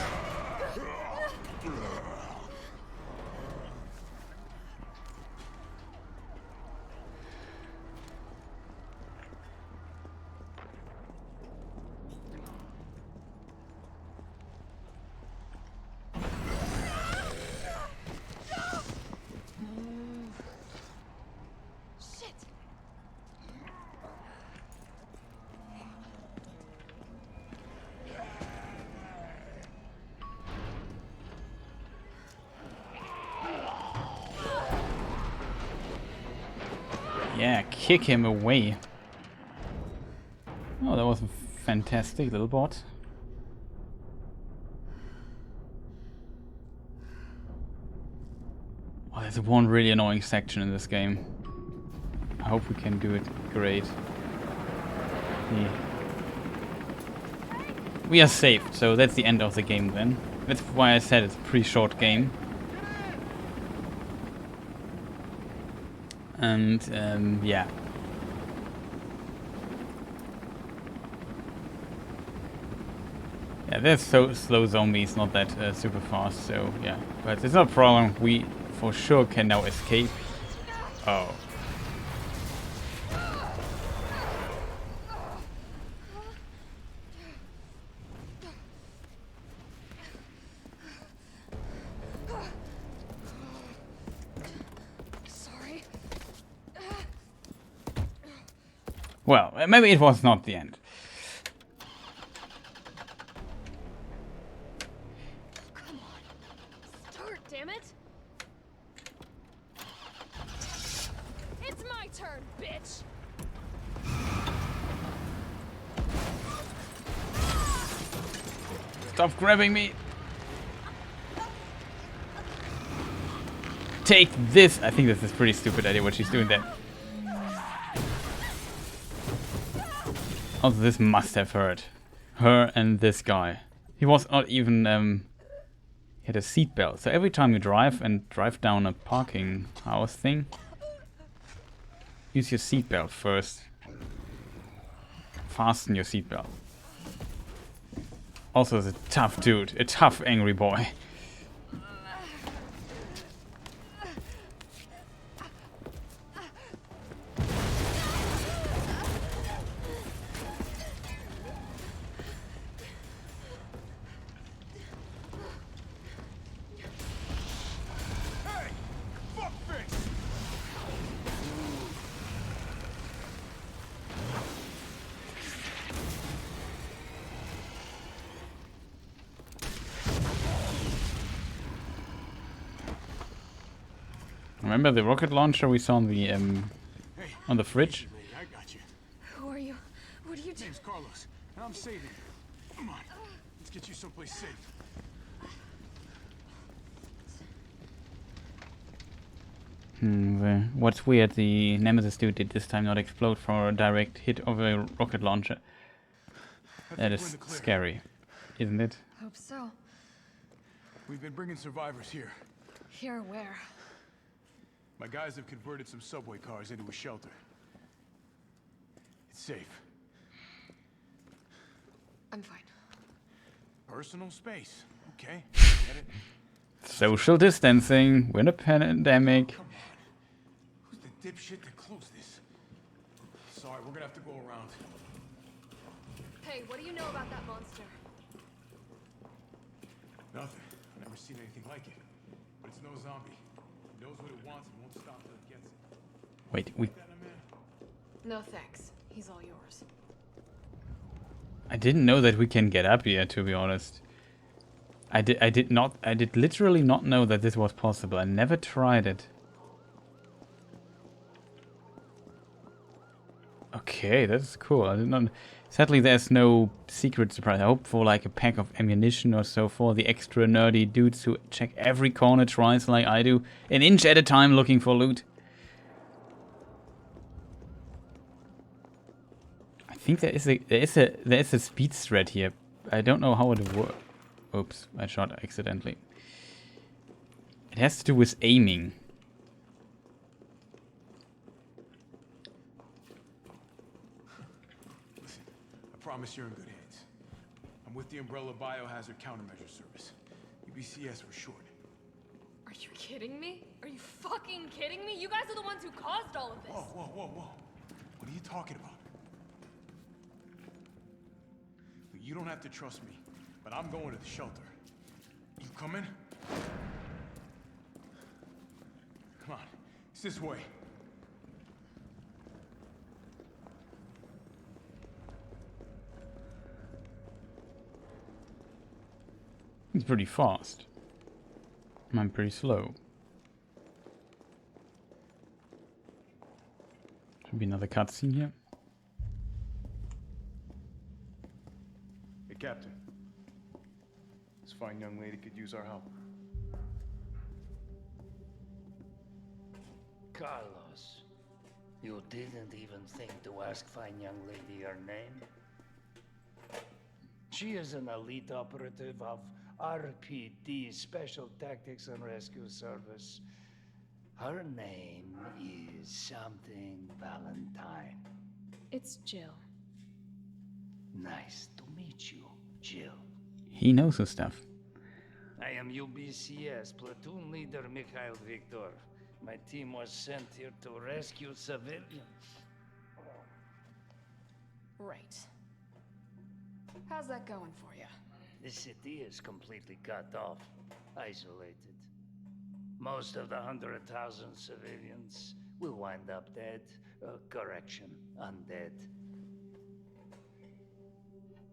Shit!
Yeah, kick him away. Oh, that was a fantastic little bot. Oh, there's one really annoying section in this game. I hope we can do it great. Yeah. We are safe, so that's the end of the game then. That's why I said it's a pretty short game. And yeah. Yeah, there's so slow zombies, not that super fast, so yeah. But it's not a problem, we for sure can now escape. Oh.
Sorry.
Well, maybe it was not the end.
Come on. Start, damn it. It's my turn, bitch.
Stop grabbing me. Take this. I think this is a pretty stupid idea what she's doing there. Also, this must have hurt her and this guy. He was not even he had a seatbelt. So every time you drive down a parking house thing, use your seatbelt first. Fasten your seatbelt. Also, is a tough dude, a tough angry boy. Remember the rocket launcher we saw on the fridge?
I got you.
Who are you? What are you doing?
Name's Carlos, and I'm saving you. Come on, let's get you someplace safe.
What's weird, the Nemesis dude did this time not explode for a direct hit of a rocket launcher. That is scary, isn't it?
Hope so.
We've been bringing survivors here.
Here where?
My guys have converted some subway cars into a shelter. It's safe.
I'm fine.
Personal space, okay? Get it?
Social distancing. We're in a pandemic.
Come on. Who's the dipshit that closed this? Sorry, we're gonna have to go around.
Hey, what do you know about that monster?
Nothing. I've never seen anything like it. But it's no zombie. It knows what it wants and won't stop till it gets it.
Wait, we...
No thanks. He's all yours.
I didn't know that we can get up here, to be honest. I did literally not know that this was possible. I never tried it. Okay, that's cool. I did not... Sadly, there's no secret surprise. I hope for like a pack of ammunition or so for the extra nerdy dudes who check every corner twice like I do. An inch at a time looking for loot. I think there is a speed thread here. I don't know how it works. Oops, I shot accidentally. It has to do with aiming.
Listen, I promise you're in good hands. I'm with the Umbrella Biohazard Countermeasure Service. UBCS for short.
Are you kidding me? Are you fucking kidding me? You guys are the ones who caused all of this.
Whoa, whoa, whoa, whoa. What are you talking about? Look, you don't have to trust me, but I'm going to the shelter. You coming? Come on, it's this way.
It's pretty fast. I'm pretty slow. Should be another cutscene here.
Hey, Captain. This fine young lady could use our help.
Carlos, you didn't even think to ask fine young lady her name? She is an elite operative of RPD, Special Tactics and Rescue Service. Her name is something Valentine.
It's Jill.
Nice to meet you, Jill.
He knows his stuff.
I am UBCS Platoon Leader Mikhail Victor. My team was sent here to rescue civilians.
Right. How's that going for you?
The city is completely cut off, isolated. Most of the 100,000 civilians will wind up dead. Correction, undead.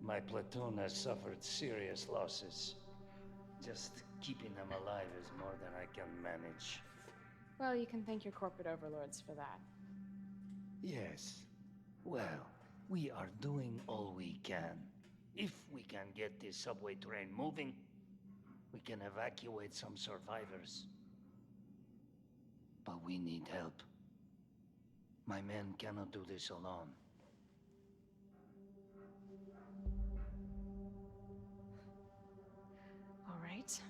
My platoon has suffered serious losses. Just keeping them alive is more than I can manage.
Well, you can thank your corporate overlords for that.
Yes. Well, we are doing all we can. If we can get this subway train moving, we can evacuate some survivors. But we need help. My men cannot do this alone.
All right.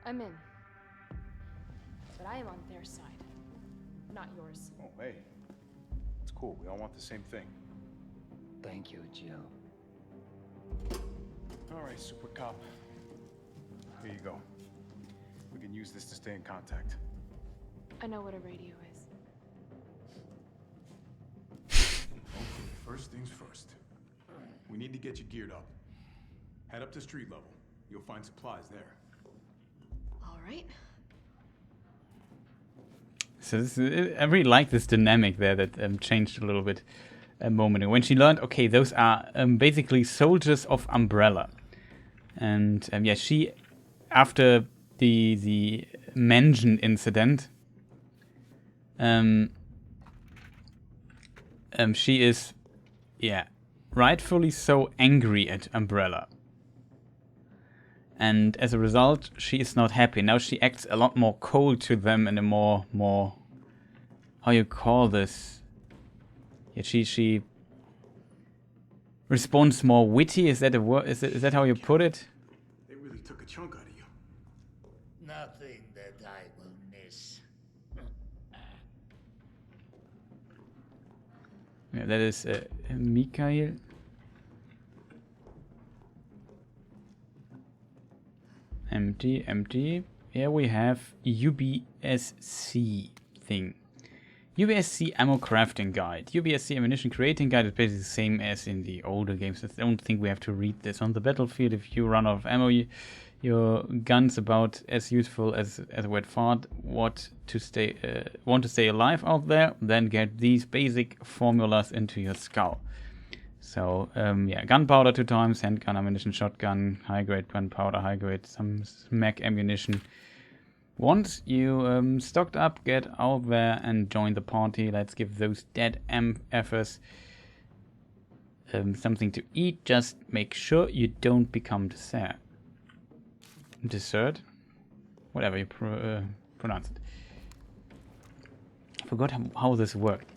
I'm in. But I am on their side, not yours.
Oh, hey. It's cool. We all want the same thing.
Thank you, Jill.
All right, Super Cop. Here you go. We can use this to stay in contact.
I know what a radio is.
Okay, first things first. We need to get you geared up. Head up to street level. You'll find supplies there.
All right.
So this is, I really like this dynamic there that changed a little bit a moment ago. When she learned, okay, those are basically soldiers of Umbrella. And yeah, she, after the mansion incident, she is, yeah, rightfully so angry at Umbrella. And as a result, she is not happy. Now she acts a lot more cold to them and a more, how you call this? Yeah, she responds more witty. Is that a word? Is that how you put it?
They really took a chunk out of you.
Nothing that I will miss.
Yeah, that is Mikhail. Empty. Here we have UBSC thing. UBSC ammo crafting guide. UBSC ammunition creating guide is basically the same as in the older games. I don't think we have to read this on the battlefield. If you run out of ammo, your gun's about as useful as a wet fart. Want to stay alive out there? Then get these basic formulas into your skull. So, yeah, gunpowder 2 times, handgun, ammunition, shotgun, high-grade gunpowder, high-grade, some mag ammunition. Once you stocked up, get out there and join the party. Let's give those dead MFers something to eat. Just make sure you don't become dessert? Whatever you pronounce it. I forgot how this worked.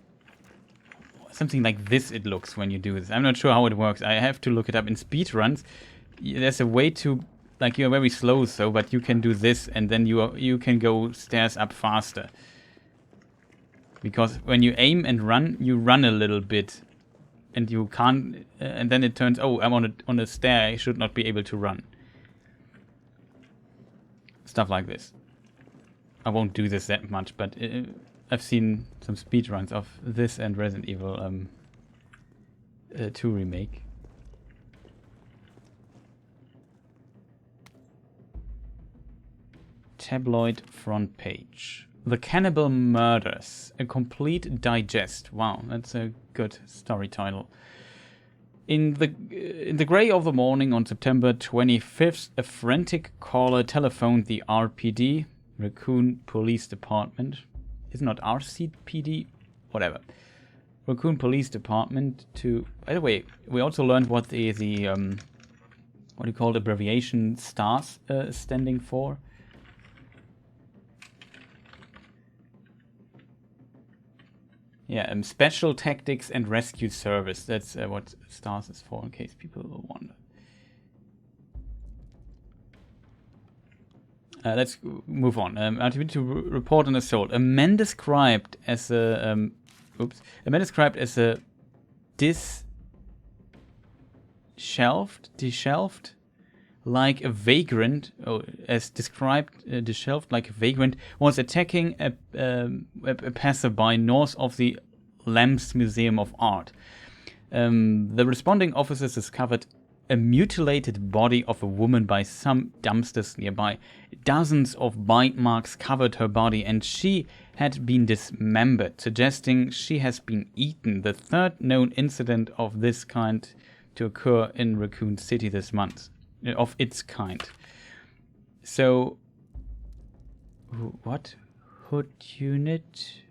Something like this it looks when you do this. I'm not sure how it works. I have to look it up. In speedruns, there's a way to, like, you're very slow, so, but you can do this and then you can go stairs up faster. Because when you aim and run, you run a little bit and you can't, and then it turns, oh, I'm on a stair, I should not be able to run. Stuff like this. I won't do this that much, but I've seen some speedruns of this and Resident Evil 2 Remake. Tabloid front page. The Cannibal Murders. A complete digest. Wow, that's a good story title. In the grey of the morning on September 25th, a frantic caller telephoned the RPD, Raccoon Police Department. It's not RCPD, whatever. Raccoon Police Department to. By the way, we also learned what the what do you call the abbreviation STARS standing for. Yeah, Special Tactics and Rescue Service. That's what STARS is for, in case people will wonder. Let's move on. RTB to report an assault. A man described as a dishelved, like a vagrant. As described, dishelved like a vagrant was attacking a passerby north of the Lambs Museum of Art. The responding officers discovered a mutilated body of a woman by some dumpsters nearby. dozens of bite marks covered her body and she had been dismembered, suggesting she has been eaten. The third known incident of this kind to occur in Raccoon City this month. Of its kind. So, what? Hood unit?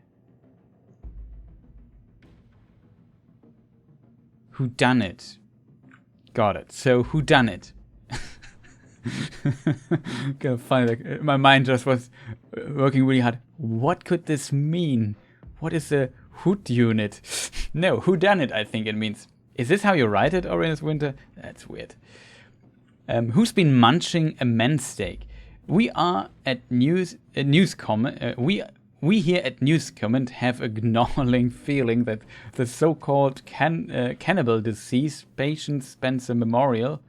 Who done it? Got it. So, who done it? Kind of funny, like, my mind just was working really hard. What could this mean? What is a hood unit? No, who done it, I think it means. Is this how you write it, Orange Winter? That's weird. Who's been munching a men's steak? We are at Newscom. We here at Newscom have a gnawing feeling that the so-called cannibal disease Patience Spencer Memorial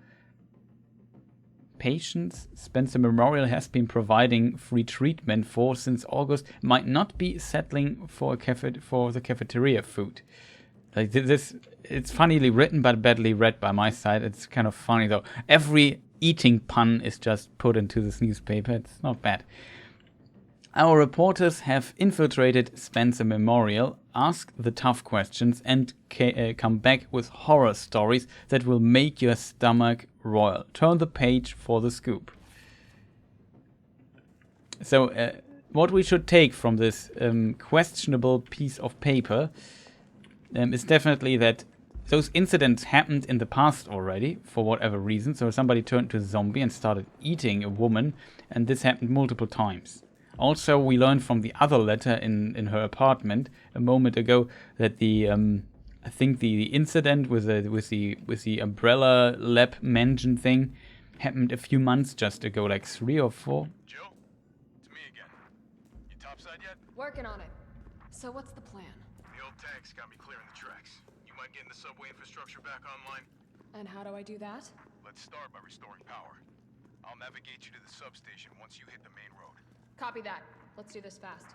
has been providing free treatment for since August might not be settling for the cafeteria food. Like this, it's funnily written but badly read by my side. It's kind of funny though. Every eating pun is just put into this newspaper. It's not bad. Our reporters have infiltrated Spencer Memorial, asked the tough questions, and come back with horror stories that will make your stomach roil. Turn the page for the scoop. So, what we should take from this questionable piece of paper is definitely that those incidents happened in the past already, for whatever reason. So somebody turned to a zombie and started eating a woman, and this happened multiple times. Also, we learned from the other letter in her apartment a moment ago that the I think the incident with the umbrella lab mansion thing happened a few months just ago, like 3 or 4.
Joe, it's me again. You topside yet?
Working on it. So what's the plan?
The old tanks got me clearing the tracks. You mind getting the subway infrastructure back online?
And how do I do that?
Let's start by restoring power. I'll navigate you to the substation once you hit the main road.
Copy that. Let's do this fast.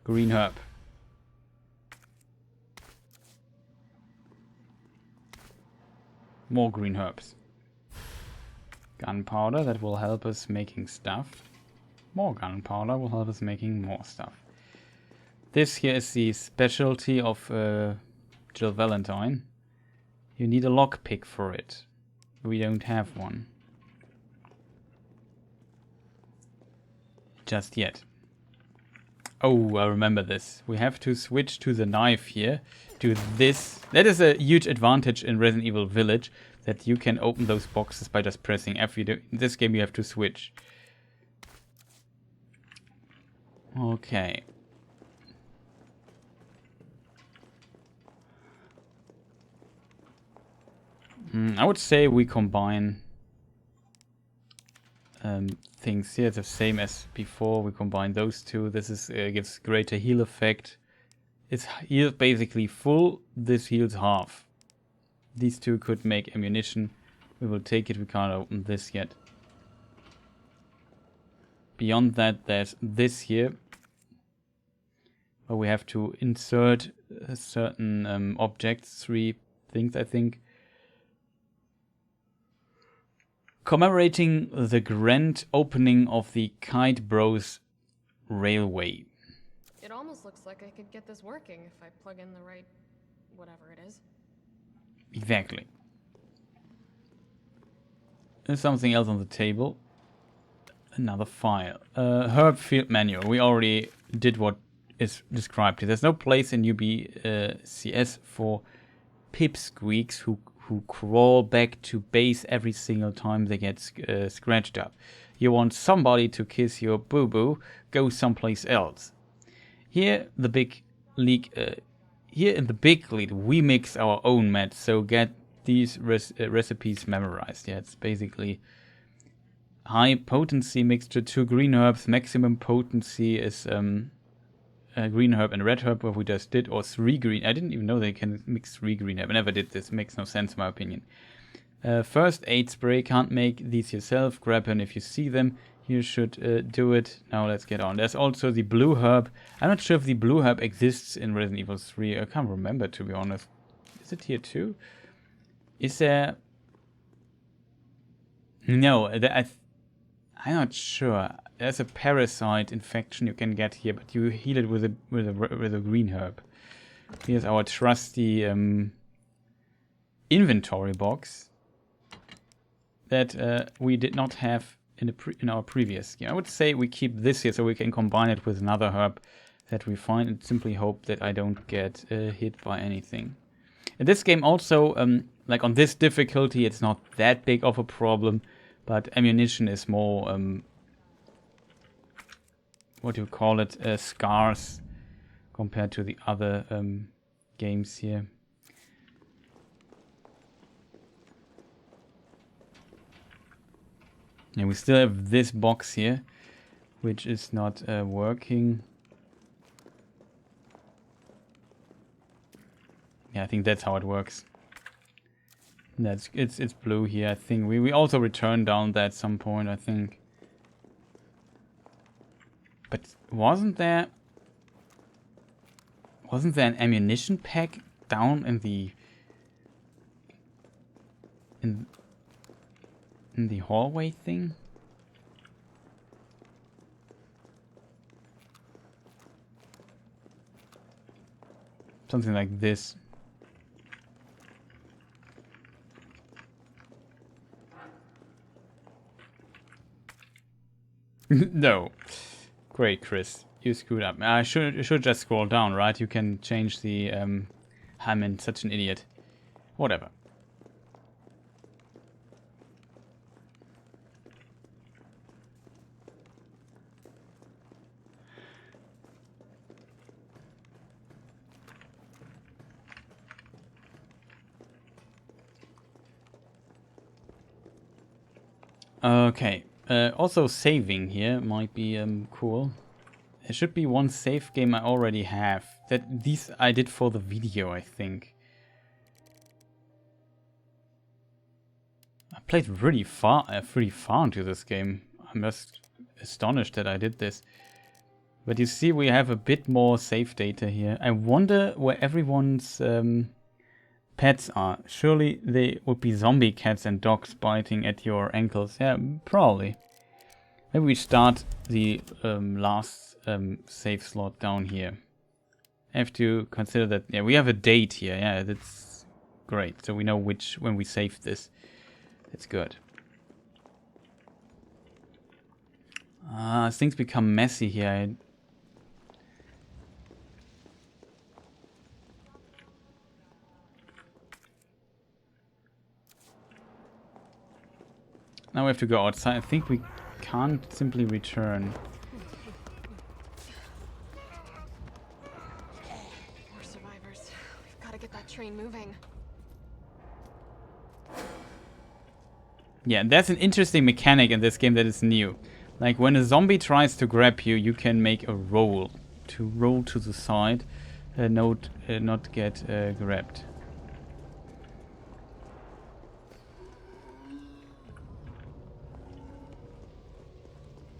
Green herb. More green herbs. Gunpowder, that will help us making stuff. More gunpowder will help us making more stuff. This here is the specialty of Jill Valentine. You need a lockpick for it. We don't have one. Just yet. Oh, I remember this. We have to switch to the knife here. To this. That is a huge advantage in Resident Evil Village. That you can open those boxes by just pressing F. In this game you have to switch. Okay. I would say we combine things here the same as before. We combine those two. This is gives greater heal effect. It's healed basically full. This heals half. These two could make ammunition. We will take it. We can't open this yet. Beyond that, there's this here, where we have to insert certain objects. 3 things, I think. Commemorating the grand opening of the Kite Bros Railway.
It almost looks like I could get this working if I plug in the right whatever it is.
Exactly. There's something else on the table. Another file. Herb Field Manual. We already did what is described here. There's no place in UBCS for pipsqueaks who crawl back to base every single time they get scratched up. You want somebody to kiss your boo-boo, go someplace else. Here in the big league, we mix our own meds, so get these recipes memorized. Yeah, it's basically high potency mixture, 2 green herbs, maximum potency is green herb and red herb, what we just did, or 3 green. I didn't even know they can mix 3 green herb. I never did this. Makes no sense in my opinion. First aid spray. Can't make these yourself. Grab them if you see them. You should do it. Now let's get on. There's also the blue herb. I'm not sure if the blue herb exists in Resident Evil 3. I can't remember, to be honest. Is it here too? Is there... No, I'm not sure. There's a parasite infection you can get here, but you heal it with a green herb. Here's our trusty inventory box that we did not have in our previous game. I would say we keep this here so we can combine it with another herb that we find, and simply hope that I don't get hit by anything. In this game also, like on this difficulty, it's not that big of a problem, but ammunition is more, what do you call it, scarce compared to the other games here. And we still have this box here, which is not working. Yeah, I think that's how it works. It's blue here. I think we also returned down that at some point, I think. But wasn't there an ammunition pack down in the hallway thing? Something like this. No. Great, Chris. You screwed up. I should just scroll down, right? You can change the I'm such an idiot. Whatever. Okay. Also saving here might be cool. There should be one save game I already have. These I did for the video, I think. I played really far into this game. I'm just astonished that I did this. But you see, we have a bit more save data here. I wonder where everyone's pets are. Surely they would be zombie cats and dogs biting at your ankles. Yeah, probably. Maybe we start the last save slot down here. I have to consider that. Yeah, we have a date here. Yeah, that's great. So we know when we saved this. That's good. Things become messy here. Now we have to go outside. I think we can't simply return.
We're survivors. We've got to get that train moving.
Yeah, that's an interesting mechanic in this game that is new. Like when a zombie tries to grab you, you can make a roll to the side, not get grabbed.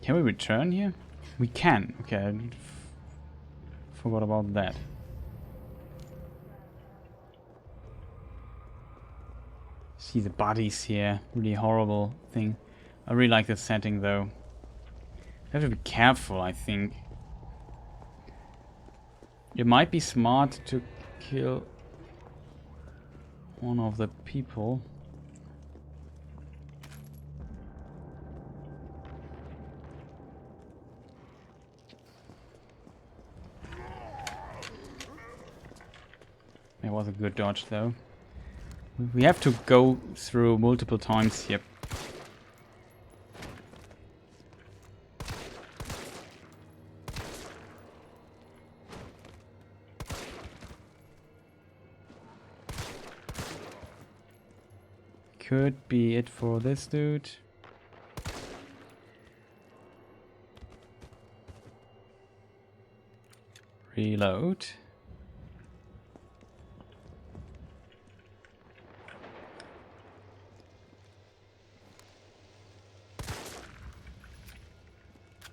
Can we return here? We can. Okay, I forgot about that. See the bodies here. Really horrible thing. I really like the setting though. I have to be careful, I think. It might be smart to kill one of the people. It was a good dodge though. We have to go through multiple times here. Could be it for this dude. Reload.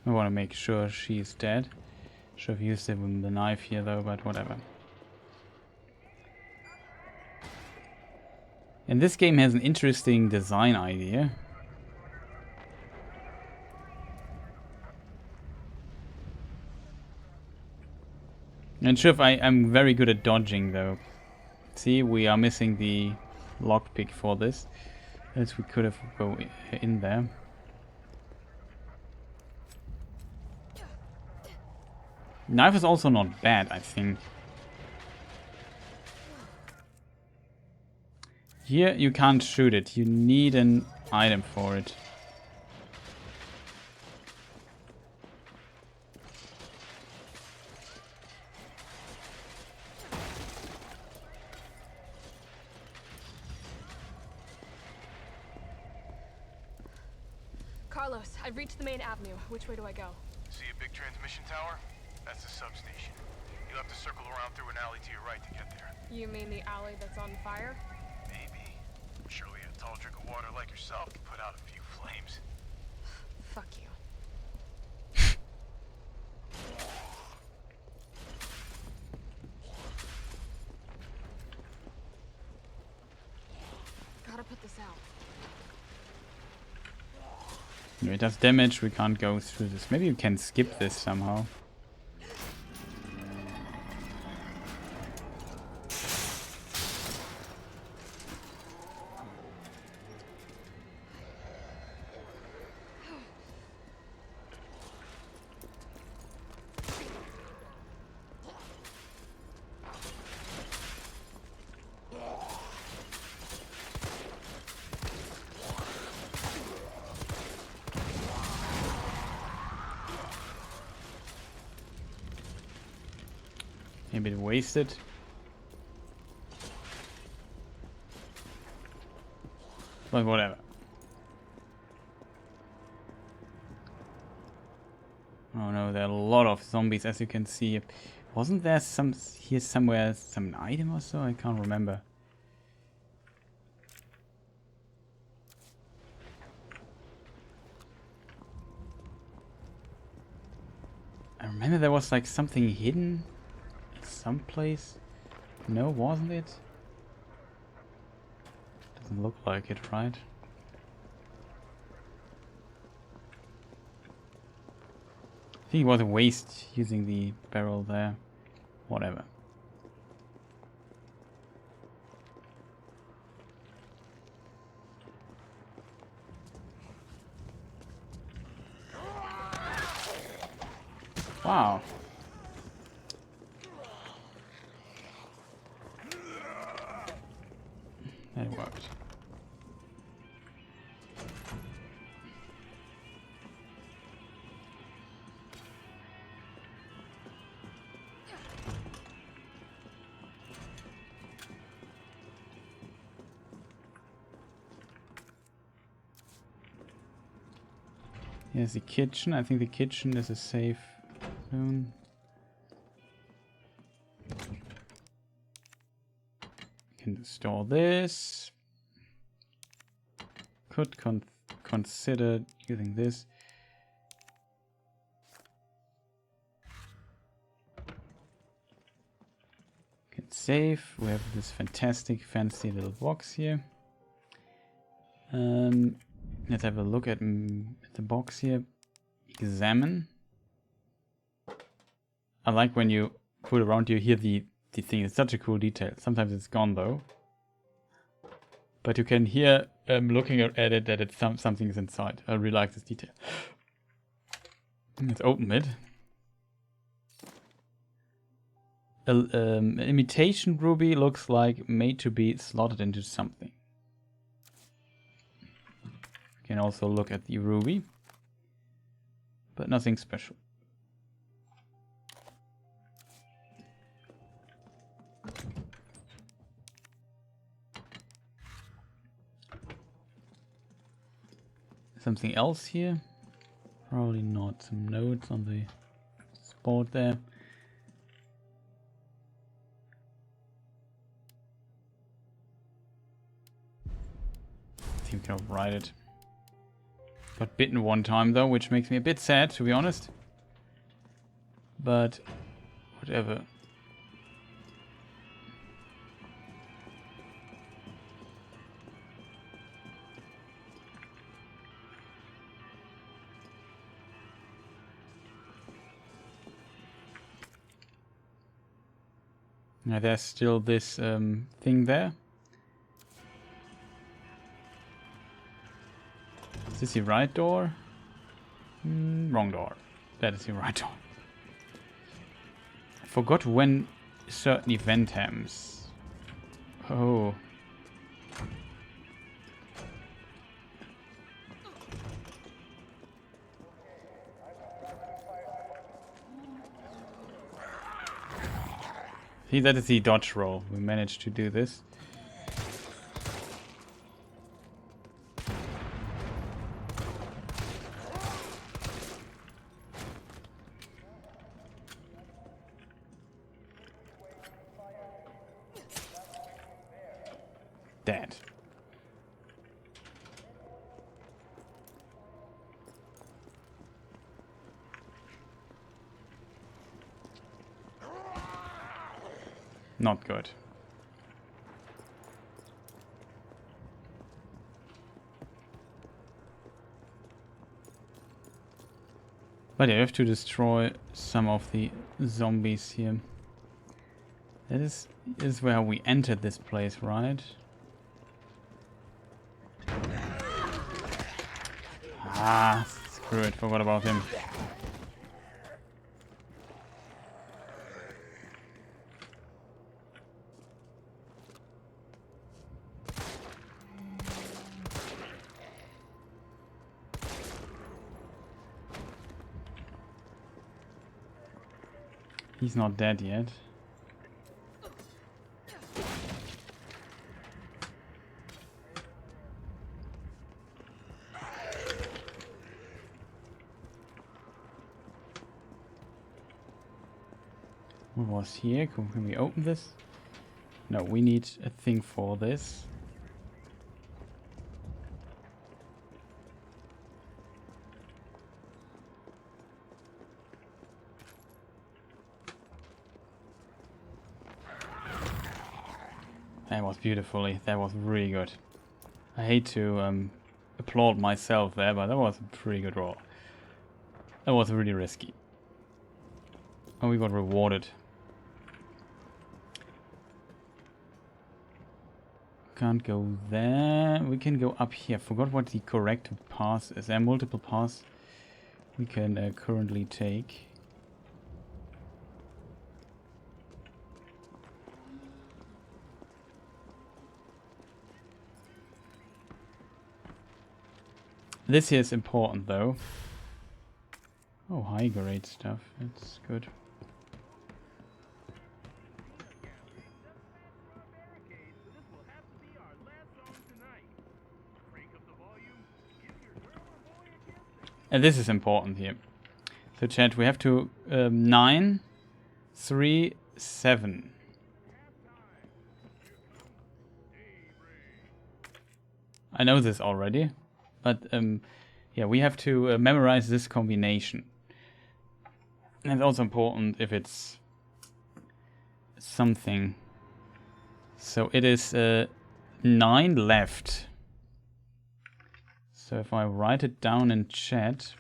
I want to make sure she's dead. Should have used it with the knife here though, but whatever. And this game has an interesting design idea. And sure, I'm very good at dodging though. See, we are missing the lockpick for this, as we could have go in there. Knife is also not bad, I think. Here you can't shoot it, you need an item for it.
Carlos, I've reached the main avenue. Which way do I go?
See a big transmission tower? That's the substation. You'll have to circle around through an alley to your right to get there.
You mean the alley that's on fire?
Maybe. Surely a tall drink of water like yourself can put out a few flames.
Fuck you. Gotta put this out.
It does damage, we can't go through this. Maybe you can skip this somehow. Maybe it wasted. But whatever. Oh no, there are a lot of zombies, as you can see. Wasn't there some here somewhere some item or so? I can't remember. I remember there was like something hidden someplace. No, wasn't it? Doesn't look like it, right? I think it was a waste using the barrel there. Whatever. Wow. That worked. Here's the kitchen. I think the kitchen is a safe zone. Can store this. Could consider using this. Can save. We have this fantastic, fancy little box here. Let's have a look at the box here. Examine. I like when you put around you hear the thing. It's such a cool detail. Sometimes it's gone though. But you can hear looking at it that it's something is inside. I really like this detail. Let's open it. An imitation ruby looks like made to be slotted into something. You can also look at the ruby, but nothing special. Something else here? Probably not. Some notes on the board there. I think we can write it. Got bitten one time though, which makes me a bit sad, to be honest. But whatever. Now there's still this thing there. Is this the right door? Wrong door. That is the right door. I forgot when a certain event happens. Oh. See, that is the dodge roll. We managed to do this. Dead. Not good. But yeah, you have to destroy some of the zombies here. That is where we entered this place, right? Ah, screw it, forgot about him. He's not dead yet. What was here? Can we open this? No, we need a thing for this. That was beautifully. That was really good. I hate to applaud myself there, but that was a pretty good roll. That was really risky. Oh, we got rewarded. Can't go there. We can go up here. Forgot what the correct path is. There are multiple paths we can currently take. This here is important though. Oh, high grade stuff. That's good. And this is important here. So chat, we have to 9, 3, 7. I know this already, but yeah, we have to memorize this combination. And it's also important if it's something. So it is 9 left. So if I write it down in chat,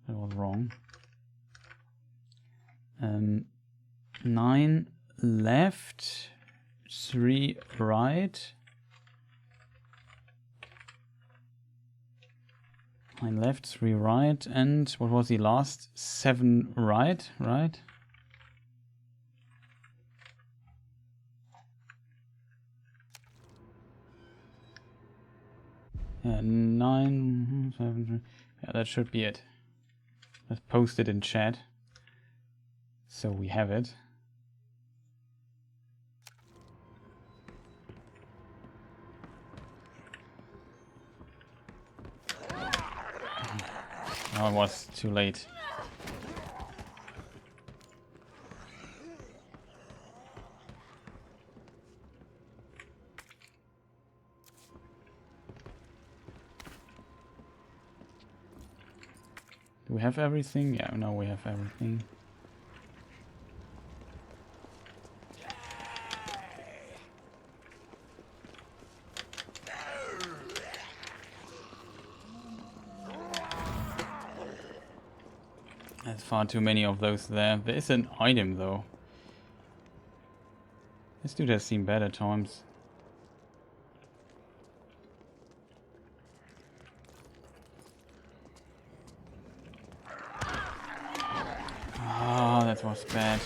that was wrong. 9 left, 3 right. 9 left, 3 right, and what was the last? 7 right, right? Yeah, 9, 7, yeah, that should be it. Let's post it in chat, so we have it. Oh, it was too late. Do we have everything? Yeah, no, we have everything. There's far too many of those there. There is an item though. This dude has seen better times. Oh, that was bad.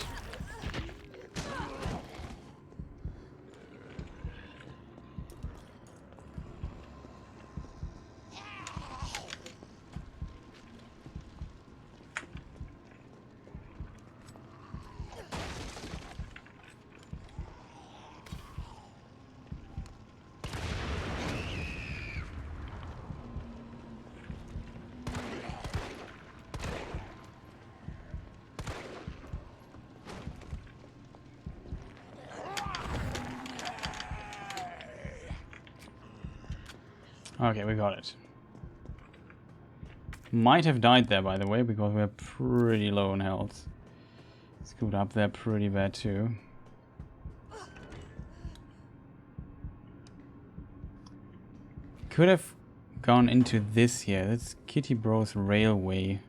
Okay, we got it. Might have died there, by the way, because we're pretty low on health. Screwed up there pretty bad too. Could have gone into this here. That's Kitty Bro's Railway.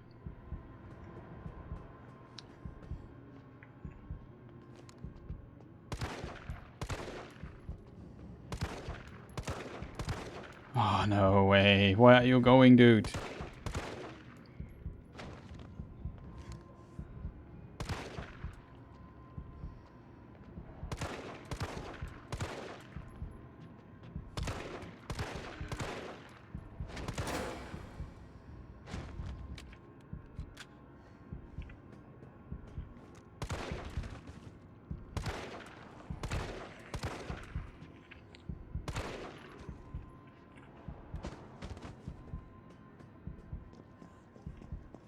Oh, no way. Where are you going, dude?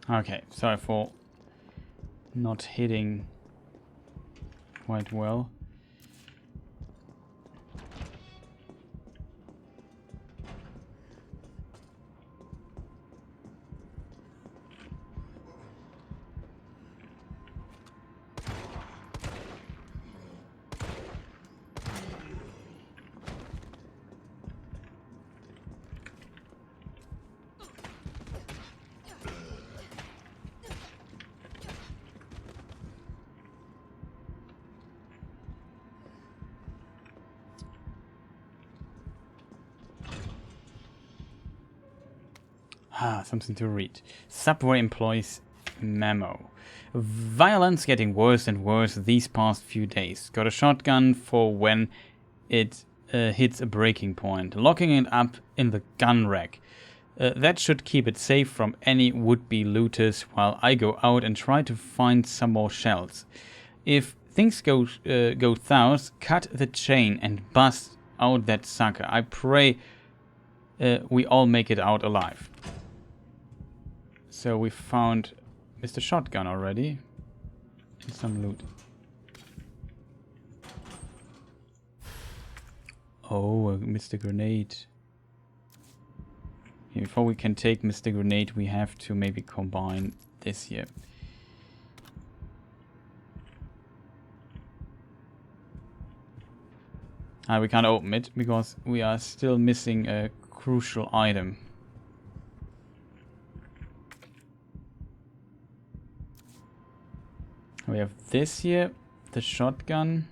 Okay, sorry for not hitting quite well. Ah, something to read. Subway employees memo. Violence getting worse and worse these past few days. Got a shotgun for when it hits a breaking point. Locking it up in the gun rack. That should keep it safe from any would-be looters while I go out and try to find some more shells. If things go south, cut the chain and bust out that sucker. I pray we all make it out alive. So we found Mr. Shotgun already. And some loot. Oh, Mr. Grenade. Okay, before we can take Mr. Grenade, we have to maybe combine this here. We can't open it because we are still missing a crucial item. We have this here, the shotgun.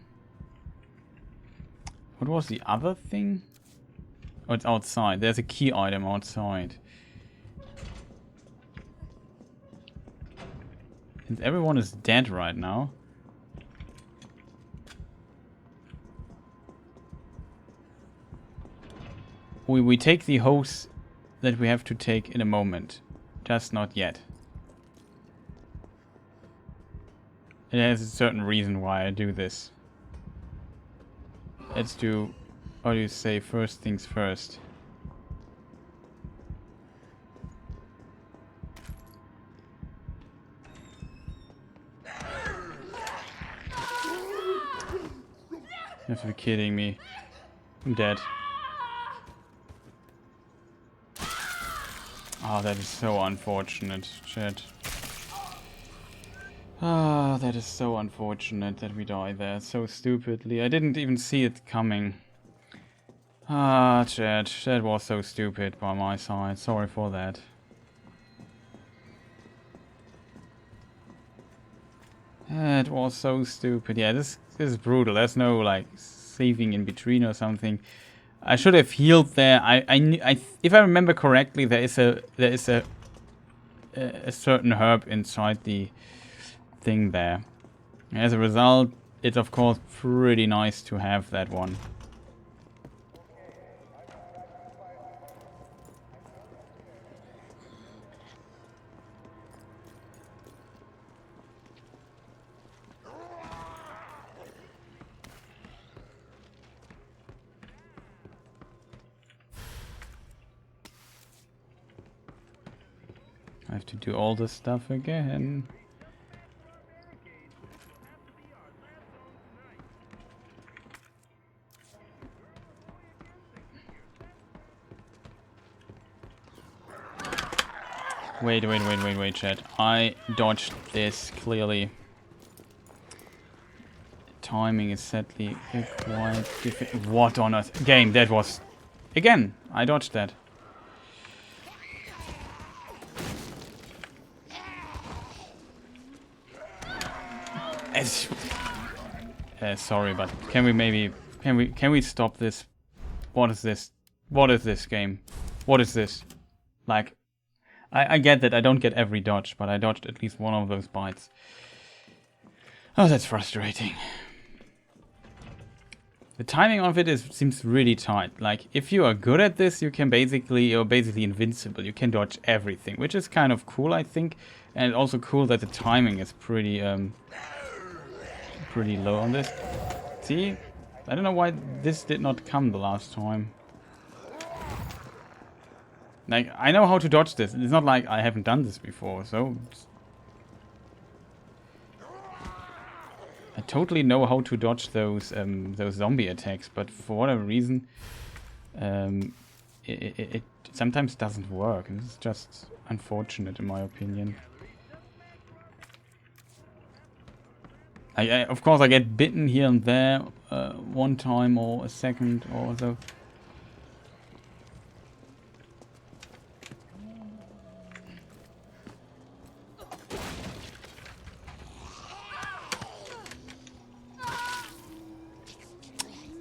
What was the other thing? Oh, it's outside. There's a key item outside. And everyone is dead right now. We take the hose that we have to take in a moment. Just not yet. It has a certain reason why I do this. Let's do, how do you say, first things first. You have to be kidding me. I'm dead. Oh, that is so unfortunate, chat. Ah, that is so unfortunate that we die there so stupidly. I didn't even see it coming. Ah, chat, that was so stupid by my side. Sorry for that. It was so stupid. Yeah, this is brutal. There's no like saving in between or something. I should have healed there. If I remember correctly, there is a certain herb inside the thing there. As a result, it's of course pretty nice to have that one. I have to do all this stuff again. Wait, chat. I dodged this clearly. Timing is sadly quite difficult. What on earth? Game, that was... Again, I dodged that. Sorry, but can we stop this? What is this? What is this game? What is this? Like, I get that I don't get every dodge, but I dodged at least one of those bites. Oh, that's frustrating. The timing of it seems really tight. Like, if you are good at this, you're basically invincible. You can dodge everything, which is kind of cool, I think. And also cool that the timing is pretty low on this. See? I don't know why this did not come the last time. Like, I know how to dodge this. It's not like I haven't done this before, so... I totally know how to dodge those zombie attacks, but for whatever reason, it sometimes doesn't work. And it's just unfortunate, in my opinion. Of course, I get bitten here and there, one time or a second or so.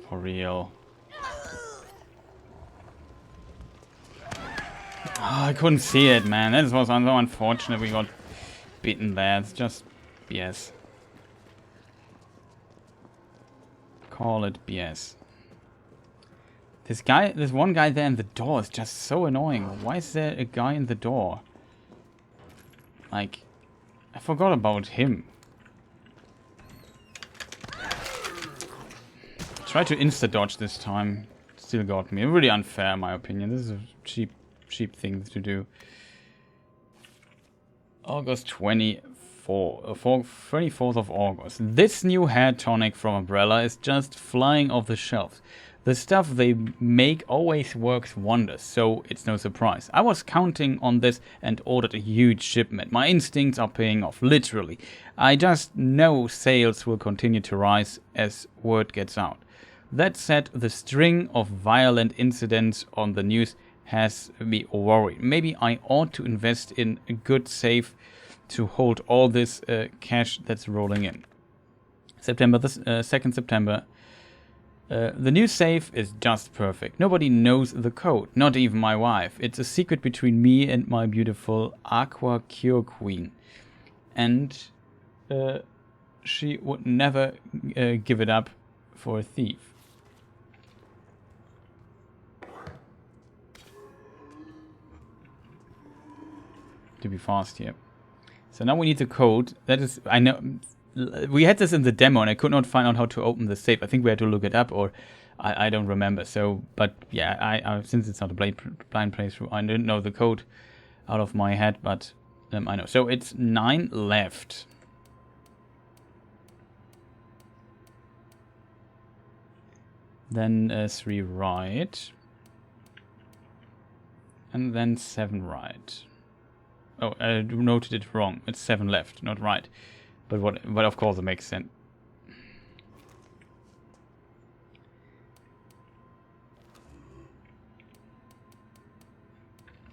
For real. Oh, I couldn't see it, man. That was so unfortunate we got bitten there. It's just BS. Call it BS. This one guy there in the door is just so annoying. Why is there a guy in the door? Like, I forgot about him. Try to insta-dodge this time. Still got me. Really unfair, in my opinion. This is a cheap thing to do. August 24th of August. This new hair tonic from Umbrella is just flying off the shelves. The stuff they make always works wonders, so it's no surprise. I was counting on this and ordered a huge shipment. My instincts are paying off, literally. I just know sales will continue to rise as word gets out. That said, the string of violent incidents on the news has me worried. Maybe I ought to invest in a good safe to hold all this cash that's rolling in. September, 2nd September. The new safe is just perfect. Nobody knows the code, not even my wife. It's a secret between me and my beautiful Aqua Cure Queen. And she would never give it up for a thief. To be fast here. So now we need the code. That is, I know, we had this in the demo and I could not find out how to open the safe. I think we had to look it up, or I don't remember. So, but yeah, I since it's not a blind playthrough, I didn't know the code out of my head, but I know. So it's 9 left. Then 3 right. And then 7 right. Oh, I noted it wrong. It's 7 left, not right. But of course it makes sense.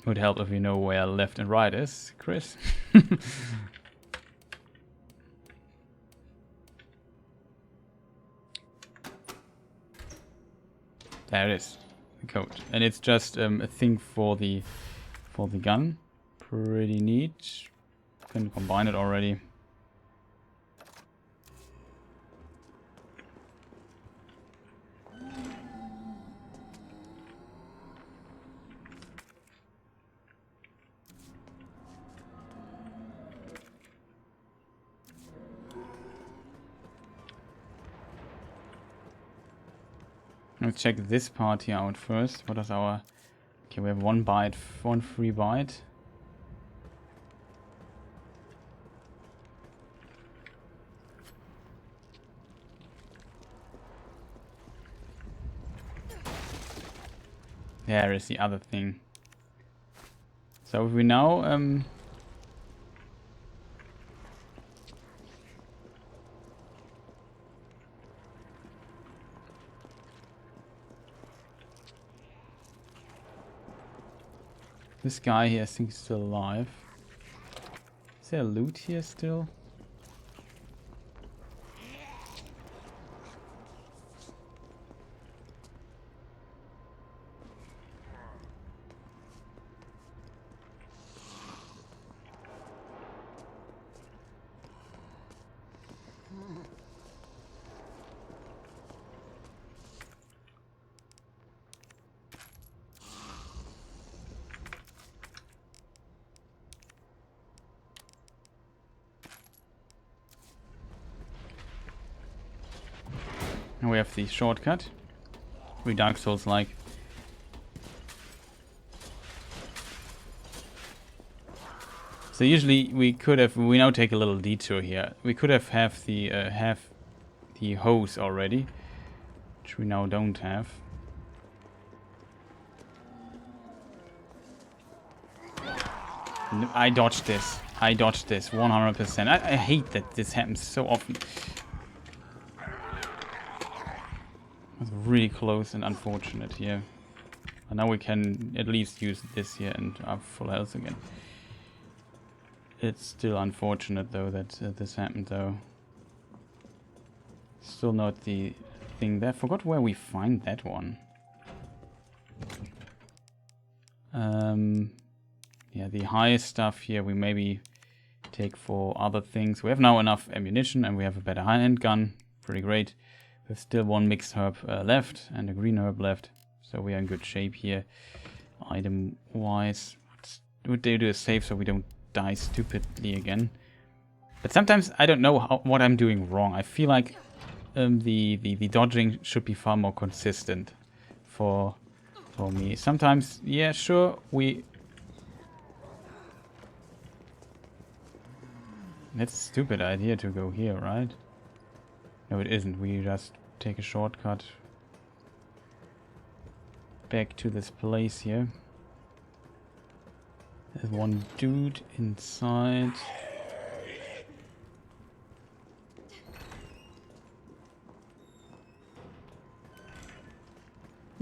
Would help if you know where left and right is, Chris. There it is, the code, and it's just a thing for the gun. Pretty neat. Can combine it already. Let's check this part here out first. What is our... Okay, we have one free bite. There is the other thing. So if we now... This guy here, I think, is still alive. Is there loot here still? And we have the shortcut. We Dark Souls like. So usually we could have, we now take a little detour here. We could have the hose already, which we now don't have. No, I dodged this. I dodged this 100%. I hate that this happens so often. It's really close and unfortunate here. But now we can at least use this here and have full health again. It's still unfortunate though that this happened though. Still not the thing there. I forgot where we find that one. Yeah, the highest stuff here we maybe take for other things. We have now enough ammunition and we have a better high-end gun. Pretty great. There's still one mixed herb left and a green herb left, so we are in good shape here. Item wise, would they do a save so we don't die stupidly again? But sometimes I don't know what I'm doing wrong. I feel like the dodging should be far more consistent for me. Sometimes, yeah, sure, that's a stupid idea to go here, right? No, it isn't. We just take a shortcut back to this place here. There's one dude inside.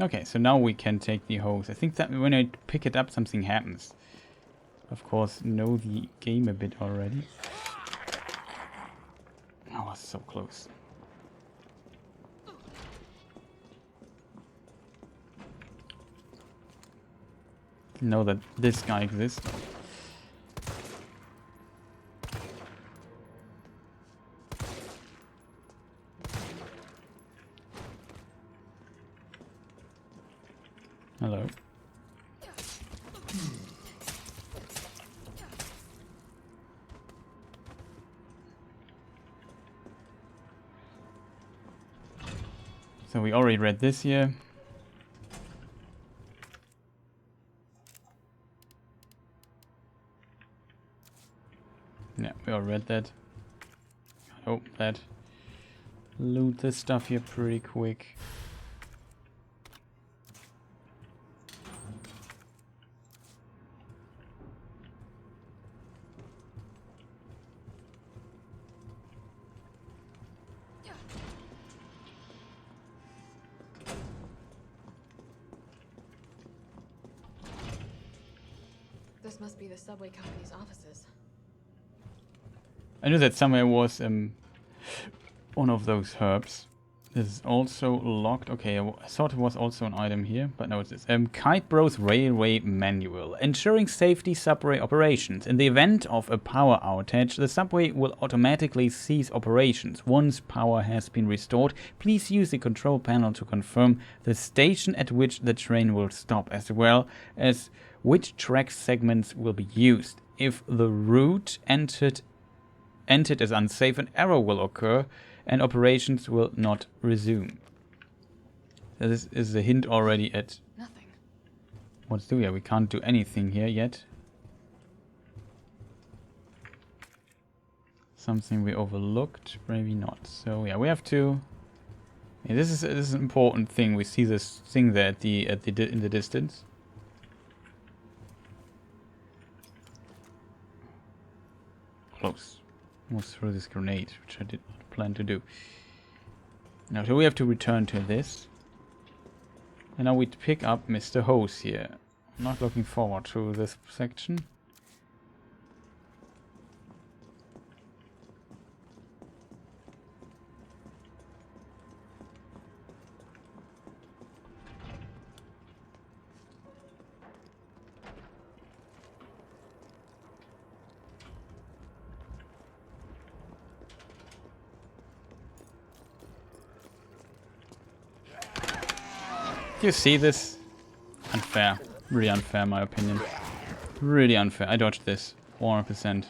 Okay, so now we can take the hose. I think that when I pick it up, something happens. Of course, know the game a bit already. Oh, so close. Know that this guy exists. Hello. So we already read this here. Yeah, we all read that. I hope that. Loot this stuff here pretty quick.
This must be the subway company's offices.
I knew that somewhere was one of those herbs. This is also locked. Okay, I thought it was also an item here, but no, it is. Kite Bros Railway Manual. Ensuring safety subway operations. In the event of a power outage, the subway will automatically cease operations. Once power has been restored, please use the control panel to confirm the station at which the train will stop, as well as which track segments will be used. If the route entered is unsafe, an error will occur and operations will not resume. This is a hint already at
Nothing.
what to do here. We can't do anything here yet. Something we overlooked, maybe not. So yeah, we have to. Yeah, this is an important thing. We see this thing there in the distance. Close. Almost threw this grenade, which I did not plan to do. Now, so we have to return to this. And now we pick up Mr. Hose here. I'm not looking forward to this section. Do you see this? Unfair. Really unfair, in my opinion. Really unfair. I dodged this. 100%.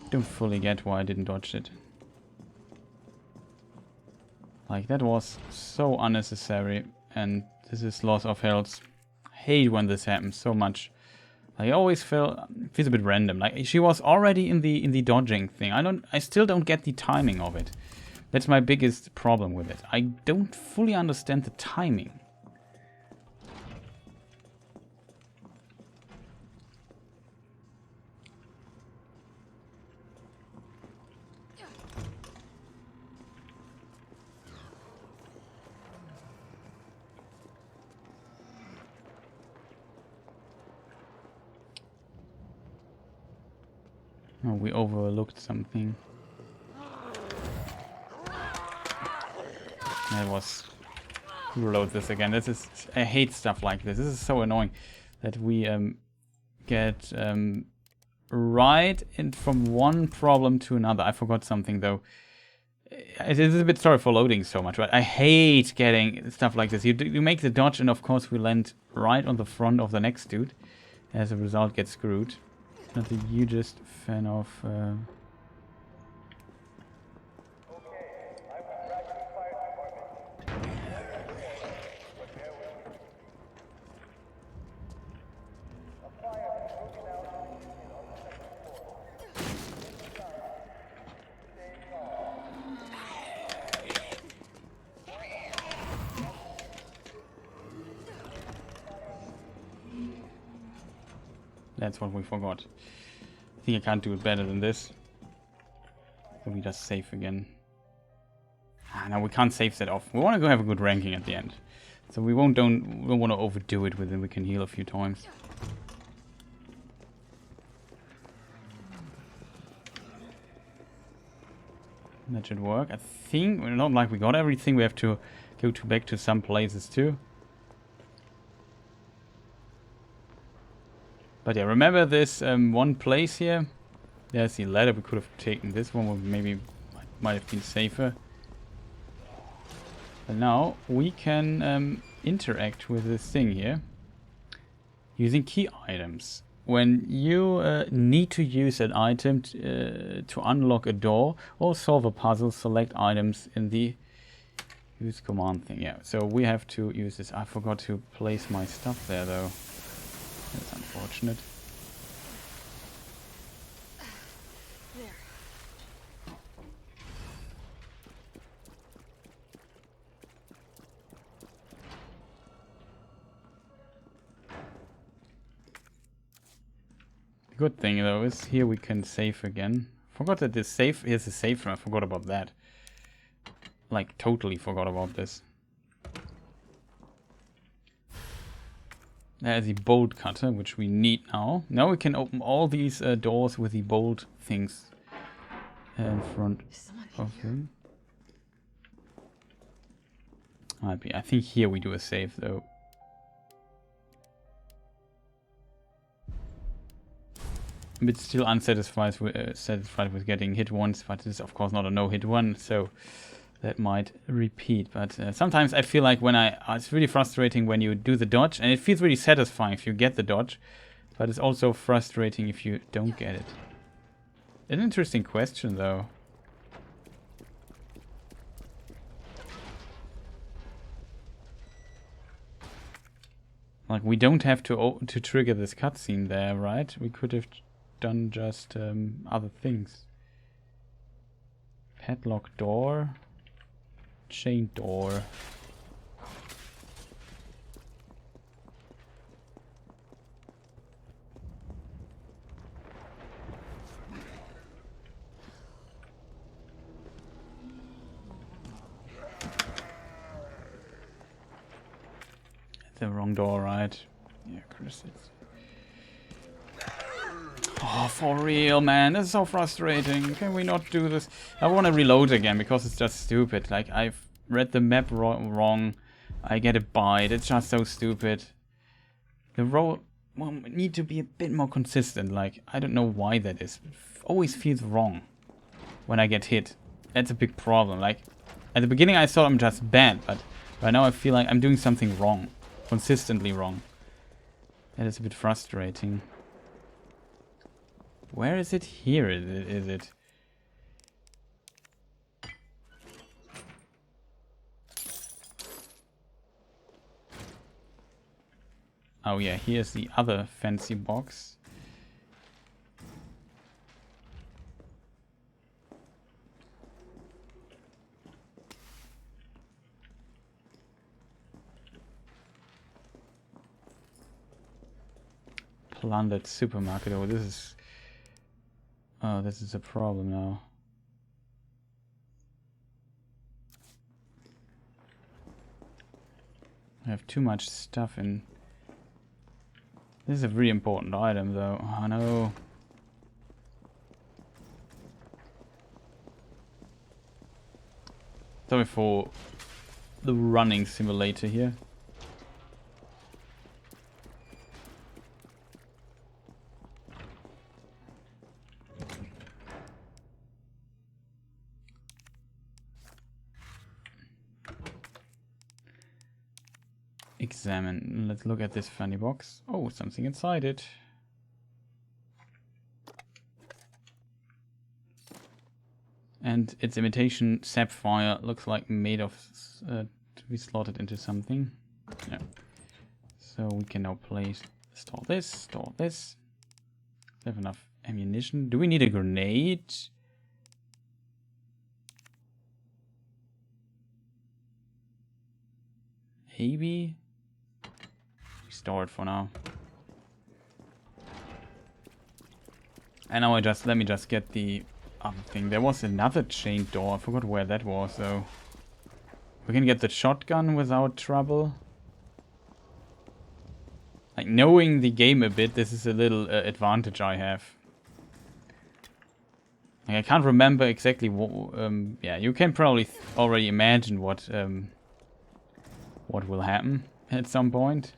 Don't fully get why I didn't dodge it. Like, that was so unnecessary. And this is loss of health. I hate when this happens so much. I always feels a bit random. Like, she was already in the dodging thing. I still don't get the timing of it. That's my biggest problem with it. I don't fully understand the timing. Oh, we overlooked something. That was... Reload this again. This is... I hate stuff like this. This is so annoying. That we get right in from one problem to another. I forgot something though. It is a bit sorry for loading so much, but I hate getting stuff like this. You make the dodge and of course we land right on the front of the next dude. As a result get screwed. Not the hugest fan of... That's what we forgot. I think I can't do it better than this. So we just save again. No, we can't save that off. We want to go have a good ranking at the end. So we don't want to overdo it with it. We can heal a few times. That should work. I think, not like we got everything. We have to go back to some places too. But yeah, remember this one place here? There's the ladder. We could have taken this one. Maybe might have been safer. But now we can interact with this thing here using key items. When you need to use an item to unlock a door or solve a puzzle, select items in the use command thing. Yeah, so we have to use this. I forgot to place my stuff there though. That's unfortunate. The good thing though is here we can save again. Forgot that this save here's a save room. I forgot about that. Like totally forgot about this. There's the bolt cutter, which we need now. Now we can open all these doors with the bolt things in front of him. Might be. I think here we do a save though. A bit still unsatisfied with, satisfied with getting hit once, but this is of course not a no-hit one, so that might repeat. But sometimes I feel like when it's really frustrating when you do the dodge, and it feels really satisfying if you get the dodge, but it's also frustrating if you don't get it. An interesting question though. Like, we don't have to trigger this cutscene there, right? We could have done just other things. Padlock door. Chain door. The wrong door, right? Yeah, Chris, it's... Oh, for real, man. This is so frustrating. Can we not do this? I want to reload again because it's just stupid. Like, I've read the map wrong. I get a bite. It's just so stupid. The roll need to be a bit more consistent. Like, I don't know why that is. It always feels wrong when I get hit. That's a big problem. Like, at the beginning I thought I'm just bad, but right now I feel like I'm doing something wrong. Consistently wrong. That is a bit frustrating. Where is it? Here is it. Oh yeah, here's the other fancy box. Plundered supermarket. Oh, this is... Oh, this is a problem now. I have too much stuff in... This is a really important item though. Oh no. Sorry for the running simulator here. Examine. Let's look at this funny box. Oh, something inside it. And its imitation sapphire looks like made of to be slotted into something. Yeah. So we can now place store this, store this. Have enough ammunition. Do we need a grenade? Maybe. Store it for now. And now let me just get the other thing. There was another chain door. I forgot where that was though. We can get the shotgun without trouble. Like, knowing the game a bit, this is a little advantage I have. Like, I can't remember exactly what. Yeah, you can probably already imagine what will happen at some point.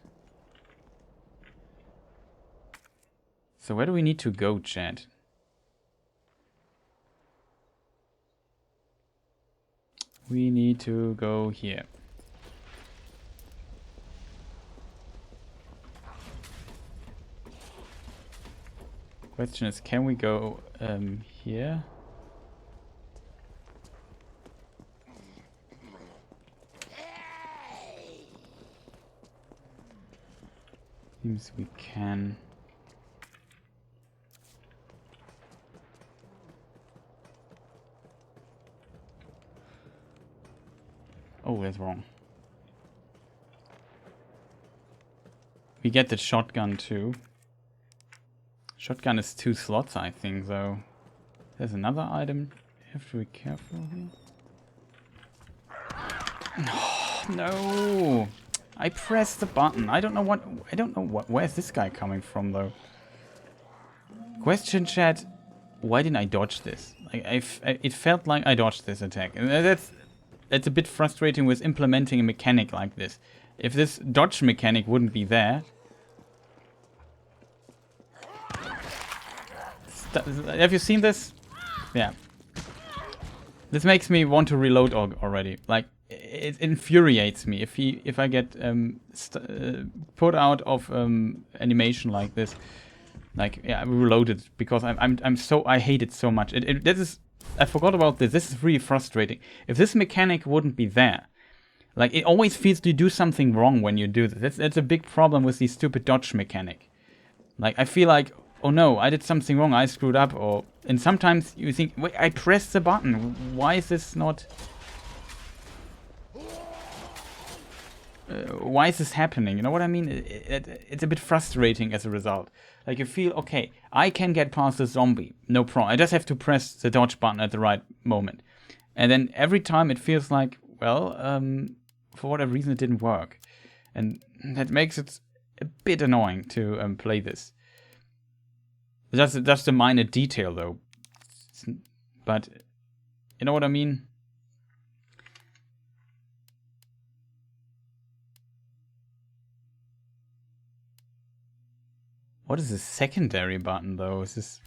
So where do we need to go, chat? We need to go here. Question is, can we go here? Seems we can. Oh, that's wrong. We get the shotgun too. Shotgun is 2 slots, I think, though. There's another item. You have to be careful here. Oh, no! I pressed the button. I don't know what. Where's this guy coming from, though? Question, chat. Why didn't I dodge this? Like, it felt like I dodged this attack, and it's a bit frustrating with implementing a mechanic like this. If this dodge mechanic wouldn't be there... Have you seen this? Yeah. This makes me want to reload already. Like, it infuriates me if I get put out of animation like this. Like, yeah, I reloaded because I hate it so much. This is, I forgot about this. This is really frustrating. If this mechanic wouldn't be there, like, it always feels you do something wrong when you do this. That's a big problem with the stupid dodge mechanic. Like, I feel like, oh no, I did something wrong, I screwed up, or... And sometimes you think, wait, I pressed the button, why is this not... why is this happening? You know what I mean? It's a bit frustrating as a result. Like, you feel, okay, I can get past the zombie, no problem. I just have to press the dodge button at the right moment. And then every time it feels like, well, for whatever reason it didn't work. And that makes it a bit annoying to play this. That's a minor detail, though. But, you know what I mean? What is the secondary button, though? Is this...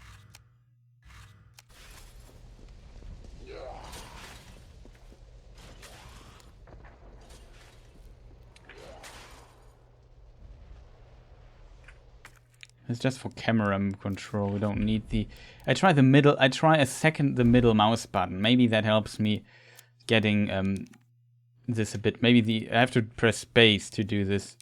It's just for camera control. We don't need the... I try the middle mouse button. Maybe that helps me getting this a bit. Maybe I have to press space to do this.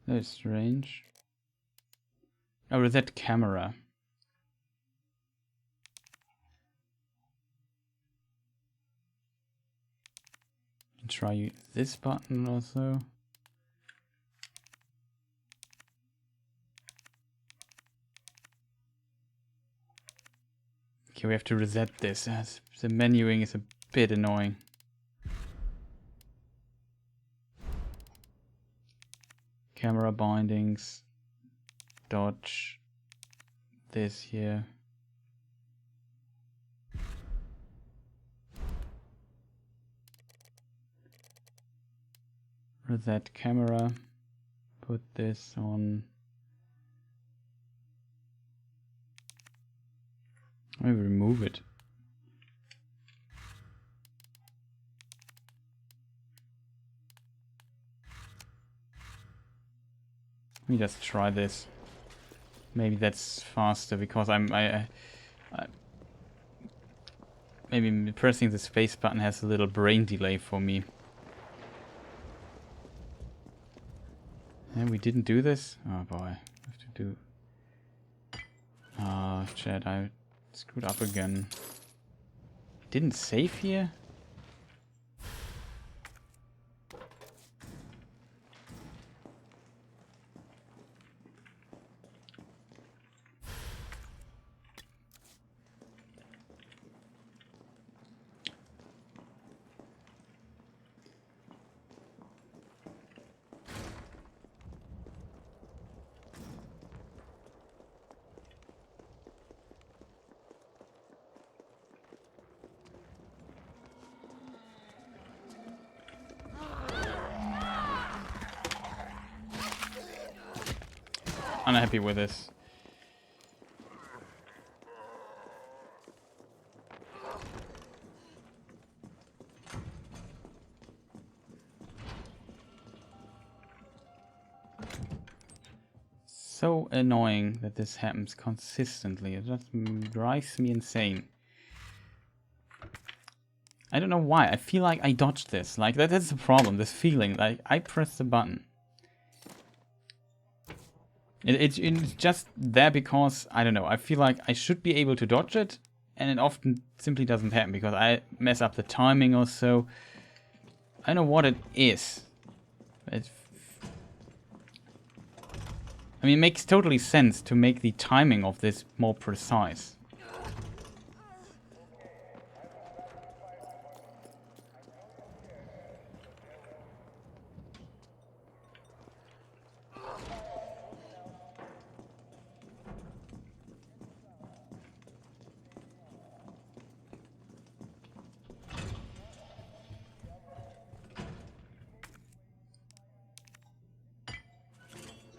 That's strange. Oh, that camera. Try this button also. Okay, we have to reset this. The menuing is a bit annoying. Camera bindings. Dodge. This here. Reset camera. Put this on. Maybe remove it. Let me just try this. Maybe that's faster because maybe pressing the space button has a little brain delay for me. And we didn't do this? Oh boy, I have to do... Ah, chat, I screwed up again. Didn't save here? Unhappy with this. so annoying that this happens consistently. It just drives me insane. I don't know why. I feel like I dodged this. Like, that's the problem. This feeling. Like, I pressed the button. It's just there because, I don't know, I feel like I should be able to dodge it, and it often simply doesn't happen because I mess up the timing or so. I don't know what it is. I mean, it makes totally sense to make the timing of this more precise.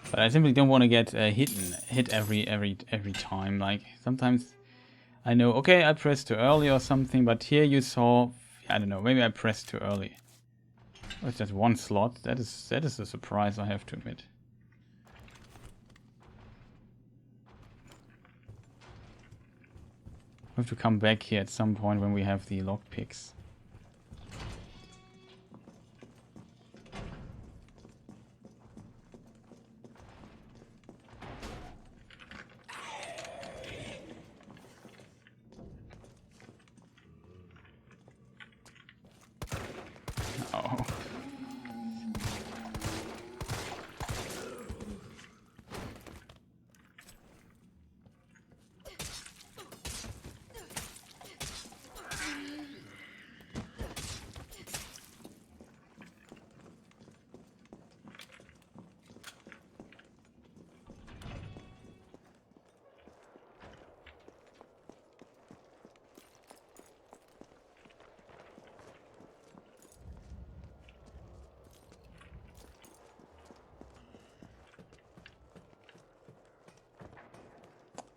But I simply don't want to get hit every time. Like, sometimes I know, okay, I pressed too early or something, but here you saw, I don't know, maybe I pressed too early. Oh, it's just one slot. That is a surprise, I have to admit. We have to come back here at some point when we have the lockpicks. Oh.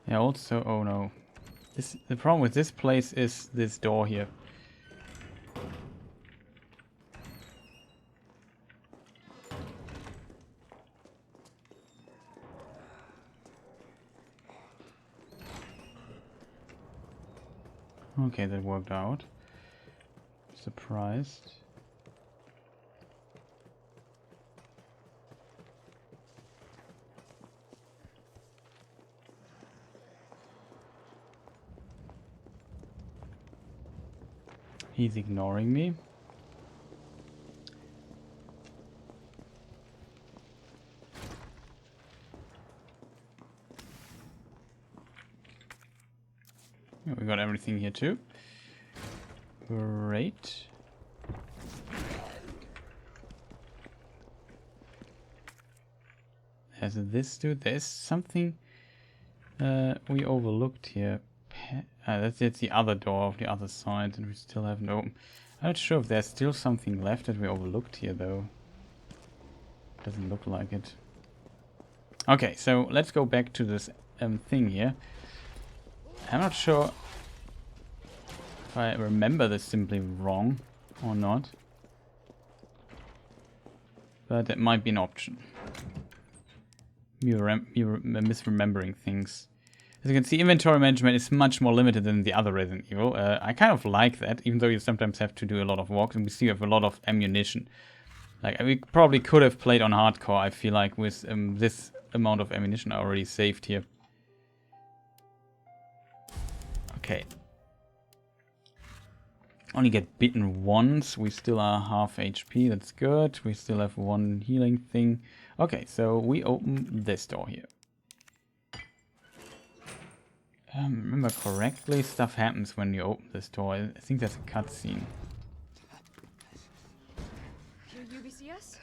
Yeah, also, oh no. The problem with this place is this door here. Okay, that worked out. Surprised. He's ignoring me. Oh, we got everything here too. Great. As this dude, there's something we overlooked here. That's the other door of the other side, and we still haven't opened. I'm not sure if there's still something left that we overlooked here, though. Doesn't look like it. Okay, so let's go back to this thing here. I'm not sure if I remember this simply wrong or not, but it might be an option. Misremembering things. As you can see, inventory management is much more limited than the other Resident Evil. I kind of like that, even though you sometimes have to do a lot of walks, and we see you have a lot of ammunition. Like, we probably could have played on hardcore, I feel like, with this amount of ammunition I already saved here. Okay. Only get bitten once. We still are half HP. That's good. We still have one healing thing. Okay, so we open this door here. Remember correctly, stuff happens when you open this door. I think that's a cutscene.
Your UBCS?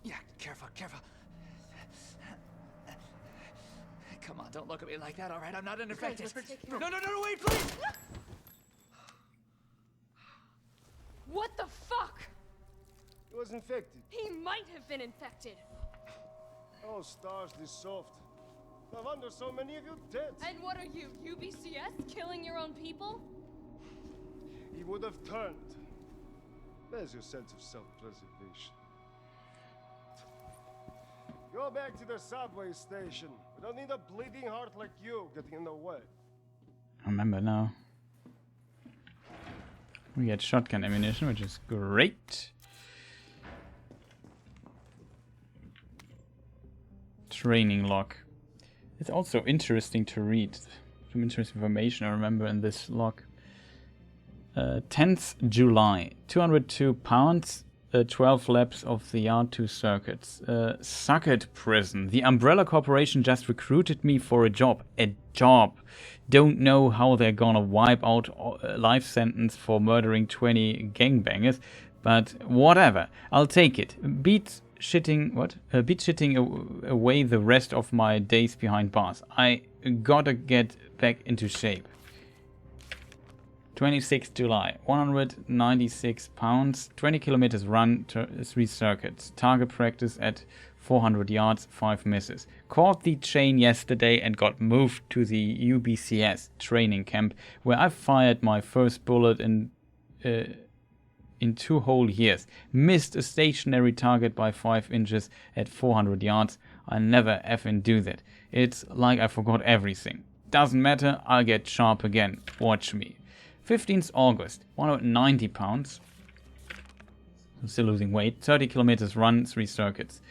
Yeah, careful, careful. Come on, don't look at me like that, all right? I'm not an infected. No, wait, please!
What the fuck?
He was infected.
He might have been infected.
Oh, stars, this soft. No wonder so many of you dead.
And what are you, UBCS? Killing your own people?
He would have turned. Where's your sense of self-preservation? Go back to the subway station. We don't need a bleeding heart like you getting in the way.
I remember now. We get shotgun ammunition, which is great. Training log. It's also interesting to read. Some interesting information I remember in this log. 10th July, 202 pounds, 12 laps of the yard, 2 circuits. Sucket prison. The Umbrella Corporation just recruited me for a job. A job. Don't know how they're gonna wipe out a life sentence for murdering 20 gangbangers, but whatever. I'll take it. Beat shitting away the rest of my days behind bars. I gotta get back into shape. 26th July, 196 pounds, 20 kilometers run, 3 circuits. Target practice at 400 yards, 5 misses. Caught the chain yesterday and got moved to the UBCS training camp, where I fired my first bullet in 2 whole years. Missed a stationary target by 5 inches at 400 yards. I never effing do that. It's like I forgot everything. Doesn't matter, I'll get sharp again. Watch me. 15th August, 190 pounds. I'm still losing weight. 30 kilometers run, 3 circuits.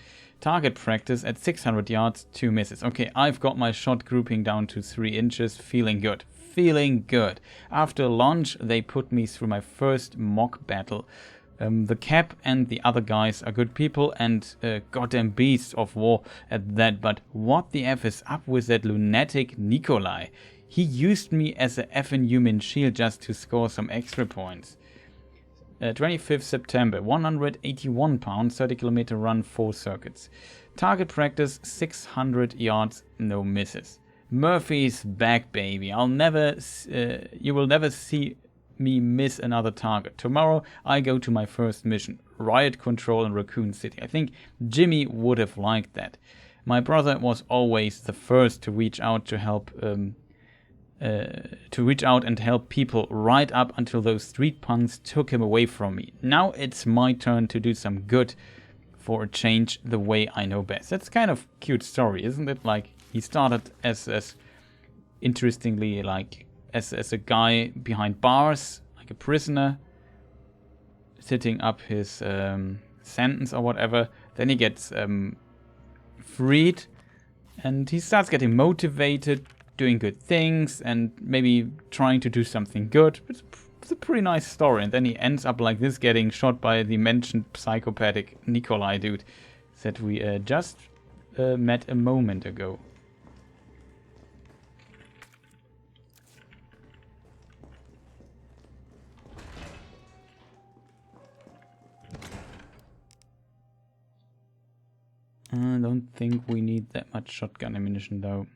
Target practice at 600 yards, 2 misses. Okay, I've got my shot grouping down to 3 inches. Feeling good. Feeling good. After lunch, they put me through my first mock battle. The Cap and the other guys are good people and goddamn beasts of war at that. But what the F is up with that lunatic Nikolai? He used me as a effing human shield just to score some extra points. 25th September, 181 pounds, 30 kilometer run, 4 circuits. Target practice, 600 yards, no misses. Murphy's back, baby. You will never see me miss another target. Tomorrow I go to my first mission, riot control in Raccoon City. I think Jimmy would have liked that. My brother was always the first to reach out to help. And help people right up until those street punks took him away from me. Now it's my turn to do some good for a change the way I know best. That's kind of cute story, isn't it? Like he started as interestingly like as a guy behind bars, like a prisoner, sitting up his sentence or whatever. Then he gets freed, and he starts getting motivated, doing good things and maybe trying to do something good. It's a pretty nice story. And then he ends up like this, getting shot by the mentioned psychopathic Nikolai dude that we just met a moment ago. I don't think we need that much shotgun ammunition though.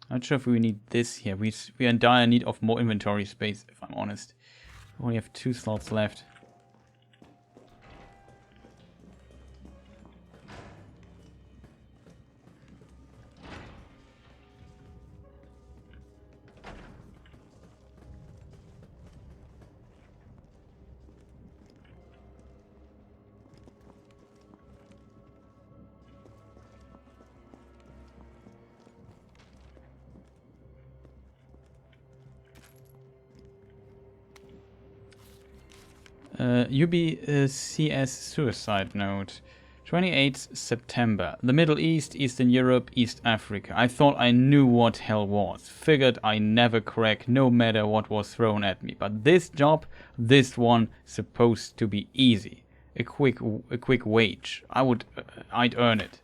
Not sure if we need this here. We are in dire need of more inventory space, if I'm honest. We only have 2 slots left. UBCS suicide note. 28th September. The Middle East, Eastern Europe, East Africa. I thought I knew what hell was. Figured I never crack no matter what was thrown at me. But this job, this one, supposed to be easy. A quick wage. I'd earn it.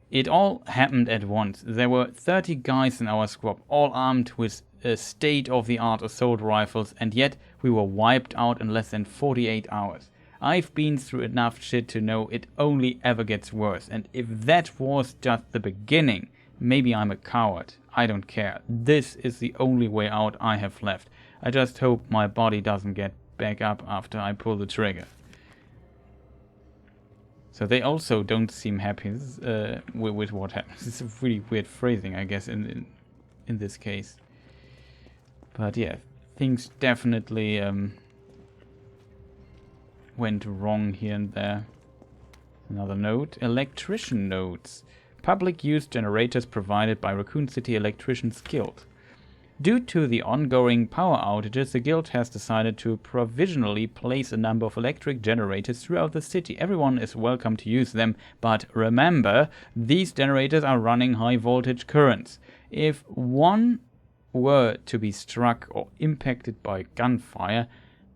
It all happened at once. There were 30 guys in our squad, all armed with state-of-the-art assault rifles, and yet we were wiped out in less than 48 hours. I've been through enough shit to know it only ever gets worse, and if that was just the beginning, maybe I'm a coward. I don't care. This is the only way out I have left. I just hope my body doesn't get back up after I pull the trigger. So they also don't seem happy with what happens. It's a really weird phrasing, I guess, in this case. But yeah, things definitely went wrong here and there. Another note. Electrician notes. Public use generators provided by Raccoon City Electricians Guild. Due to the ongoing power outages, the guild has decided to provisionally place a number of electric generators throughout the city. Everyone is welcome to use them, but remember, these generators are running high voltage currents. If one were to be struck or impacted by gunfire,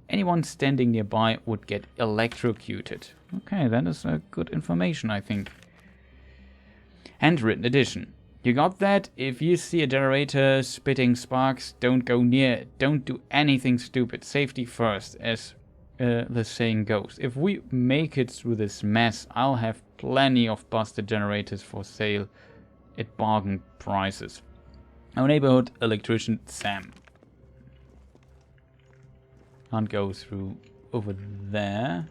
anyone standing nearby would get electrocuted. Okay, that is good information, I think. Handwritten edition. You got that? If you see a generator spitting sparks, don't go near it. Don't do anything stupid. Safety first, as the saying goes. If we make it through this mess, I'll have plenty of busted generators for sale at bargain prices. Our neighborhood electrician, Sam. Can't go through over there.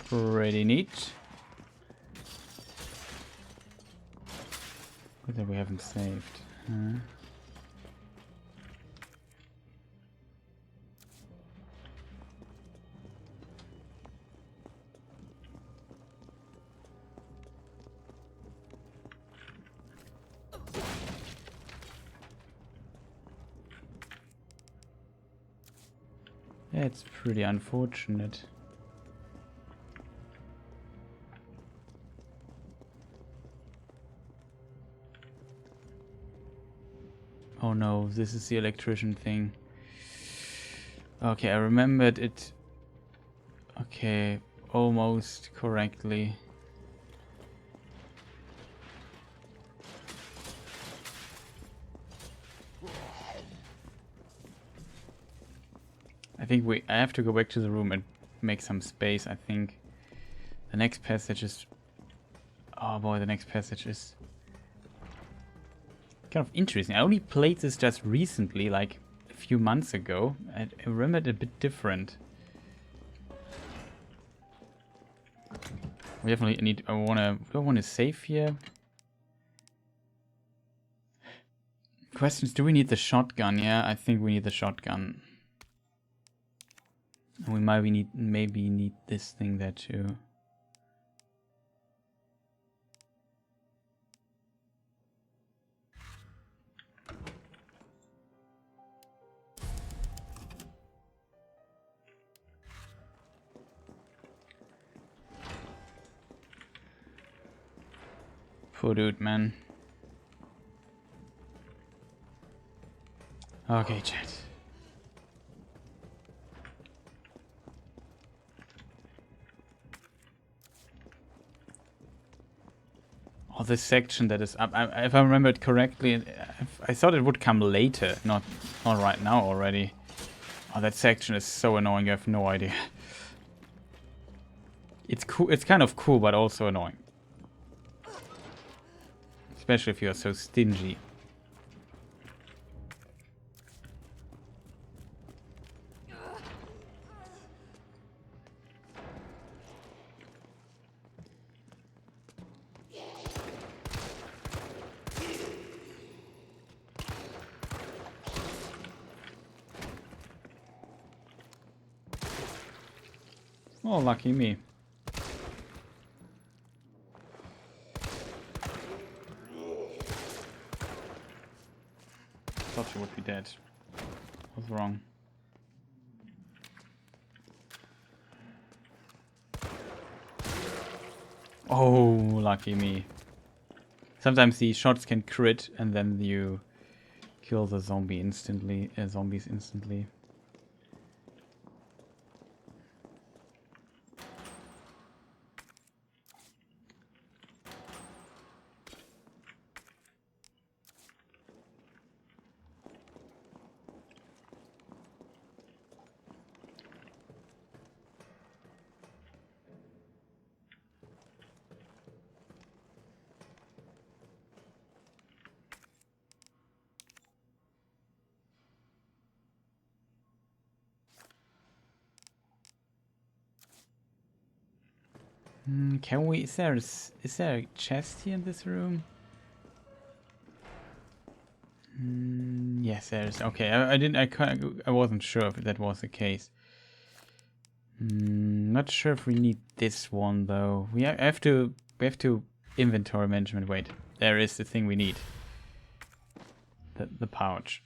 Pretty neat. Good that we haven't saved. Huh? That's pretty unfortunate. Oh no, this is the electrician thing. Okay, I remembered it. Okay, almost correctly. I think I have to go back to the room and make some space, I think. The next passage is... Oh boy, the next passage is... kind of interesting. I only played this just recently, like a few months ago. I remember it a bit different. We definitely need... do I want to save here? Questions, do we need the shotgun? Yeah, I think we need the shotgun. And we maybe need this thing there too. Poor dude, man. Okay, chat. Oh, this section that is up. If I remember it correctly, I thought it would come later, not right now already. Oh, that section is so annoying. I have no idea. It's cool. It's kind of cool, but also annoying. Especially if you are so stingy. Oh, lucky me. Thought she would be dead. I was wrong. Oh, lucky me. Sometimes the shots can crit and then you kill the zombie instantly, zombies instantly. Can we? Is there a chest here in this room? Yes, there is. Okay, I wasn't sure if that was the case. Not sure if we need this one though. We have to inventory management. Wait, there is the thing we need. The pouch.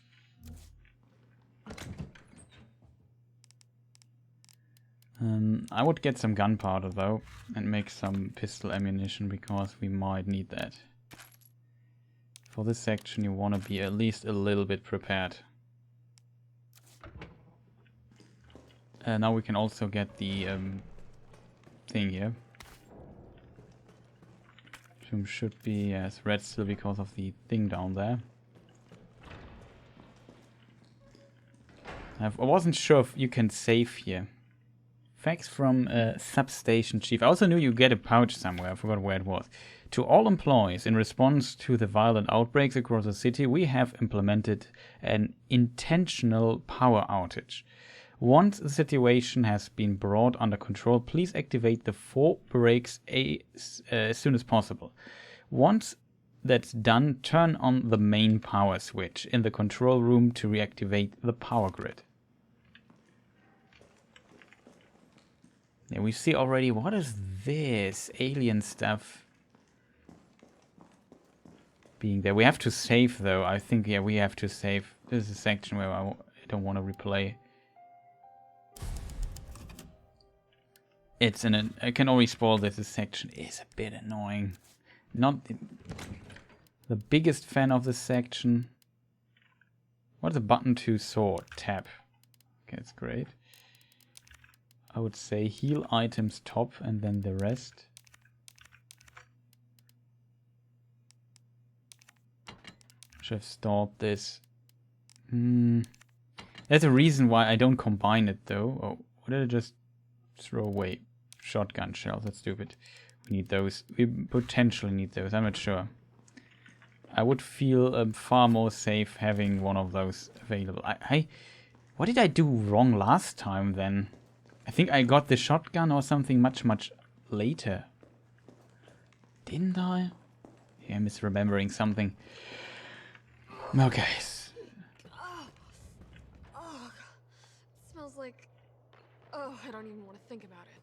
I would get some gunpowder though and make some pistol ammunition because we might need that. For this section you want to be at least a little bit prepared. Now we can also get the thing here. Should be yes, red still because of the thing down there. I wasn't sure if you can save here. Facts from Substation Chief. I also knew you get a pouch somewhere. I forgot where it was. To all employees, in response to the violent outbreaks across the city, we have implemented an intentional power outage. Once the situation has been brought under control, please activate the 4 brakes as soon as possible. Once that's done, turn on the main power switch in the control room to reactivate the power grid. Yeah, we see already, what is this? Alien stuff being there. We have to save though. I think, yeah, we have to save. This is a section where I don't want to replay. I can already spoil this. This section is a bit annoying. Not the biggest fan of this section. What's a button to sword? Tab. Okay, that's great. I would say heal items top and then the rest. Should have stopped this. There's a reason why I don't combine it though. Oh, what did I just throw away? Shotgun shells, that's stupid. We need those. We potentially need those, I'm not sure. I would feel far more safe having one of those available. What did I do wrong last time then? I think I got the shotgun or something much later. Didn't I? Yeah, I'm misremembering something. Okay.
Oh, it smells like... Oh, I don't even want to think about it.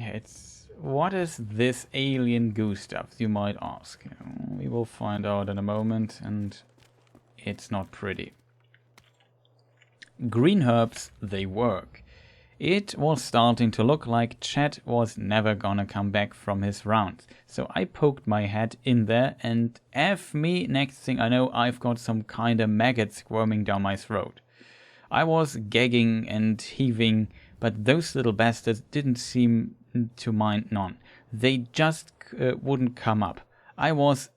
Yeah, it's... What is this alien goo stuff, you might ask? We will find out in a moment, and it's not pretty. Green herbs, they work. It was starting to look like Chad was never gonna come back from his rounds. So I poked my head in there and F me, next thing I know I've got some kinda maggot squirming down my throat. I was gagging and heaving, but those little bastards didn't seem to mind none. They just wouldn't come up. I was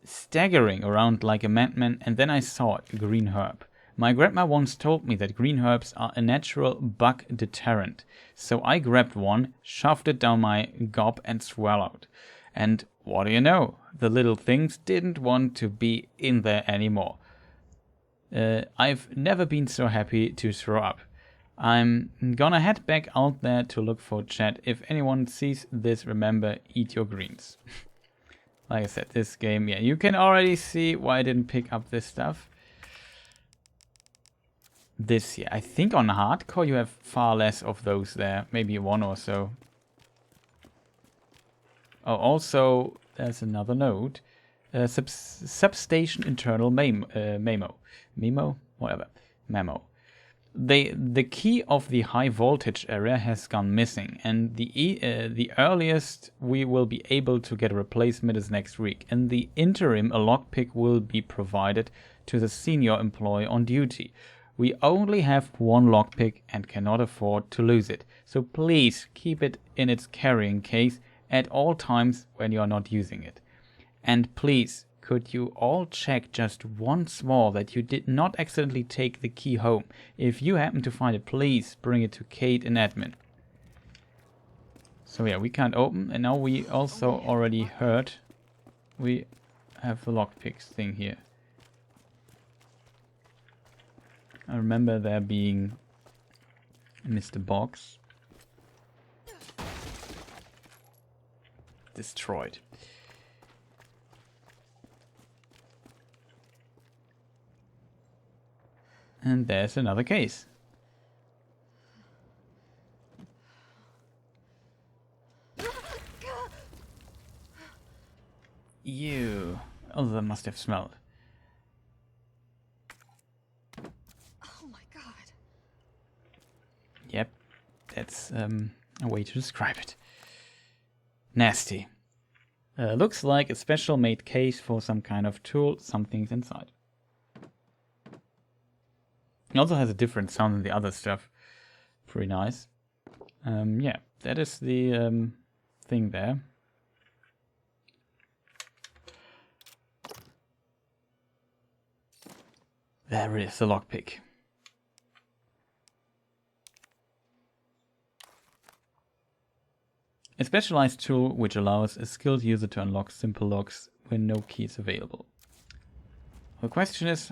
staggering around like a madman and then I saw a green herb. My grandma once told me that green herbs are a natural bug deterrent. So I grabbed one, shoved it down my gob and swallowed. And what do you know? The little things didn't want to be in there anymore. I've never been so happy to throw up. I'm gonna head back out there to look for Chad. If anyone sees this, remember, eat your greens. Like I said, this game, yeah, you can already see why I didn't pick up this stuff. This here, I think on hardcore you have far less of those there, maybe one or so. Oh, also, there's another note. Substation internal memo. Memo? Whatever. Memo. The key of the high voltage area has gone missing, and the earliest we will be able to get a replacement is next week. In the interim, a lockpick will be provided to the senior employee on duty. We only have one lockpick and cannot afford to lose it, so please keep it in its carrying case at all times when you are not using it. And please, could you all check just once more that you did not accidentally take the key home? If you happen to find it, please bring it to Kate in admin. So yeah, we can't open, and now we also already heard we have the lockpicks thing here. I remember there being Mr. Box. destroyed. And there's another case. Ew. Oh, that must have smelled.
Oh my god.
Yep, that's a way to describe it. Nasty. Looks like a special made case for some kind of tool. Something's inside. It also has a different sound than the other stuff. Pretty nice. Yeah, that is the thing there. There is the lockpick. A specialized tool which allows a skilled user to unlock simple locks when no key is available. The question is,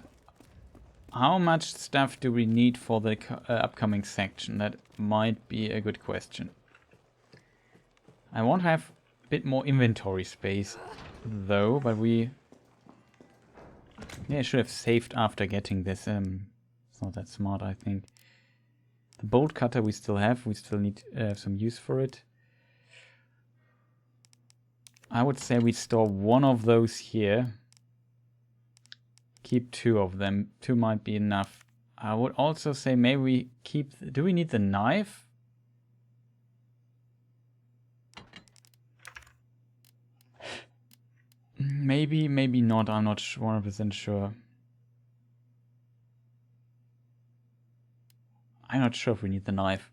how much stuff do we need for the upcoming section? That might be a good question. I want to have a bit more inventory space though, but we... Yeah, I should have saved after getting this. It's not that smart, I think. The bolt cutter we still have. We still need some use for it. I would say we store one of those here. Keep two of them. Two might be enough. I would also say maybe we keep... Do we need the knife? Maybe, maybe not. I'm not 100% sure. I'm not sure if we need the knife.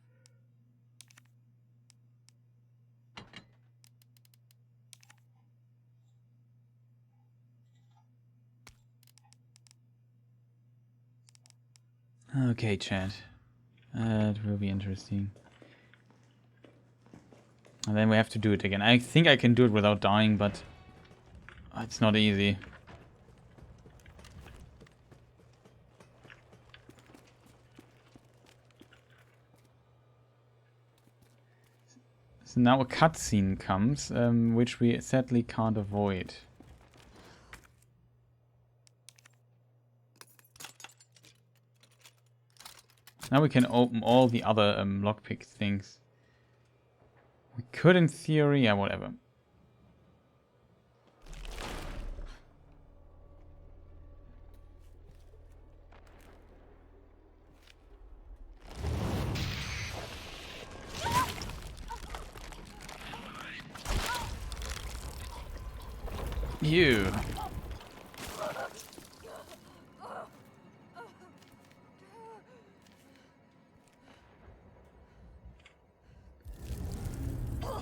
Okay, chat. It will be interesting. And then we have to do it again. I think I can do it without dying, but it's not easy. So now a cutscene comes, which we sadly can't avoid. Now we can open all the other lockpick things. We could in theory, yeah, whatever. You.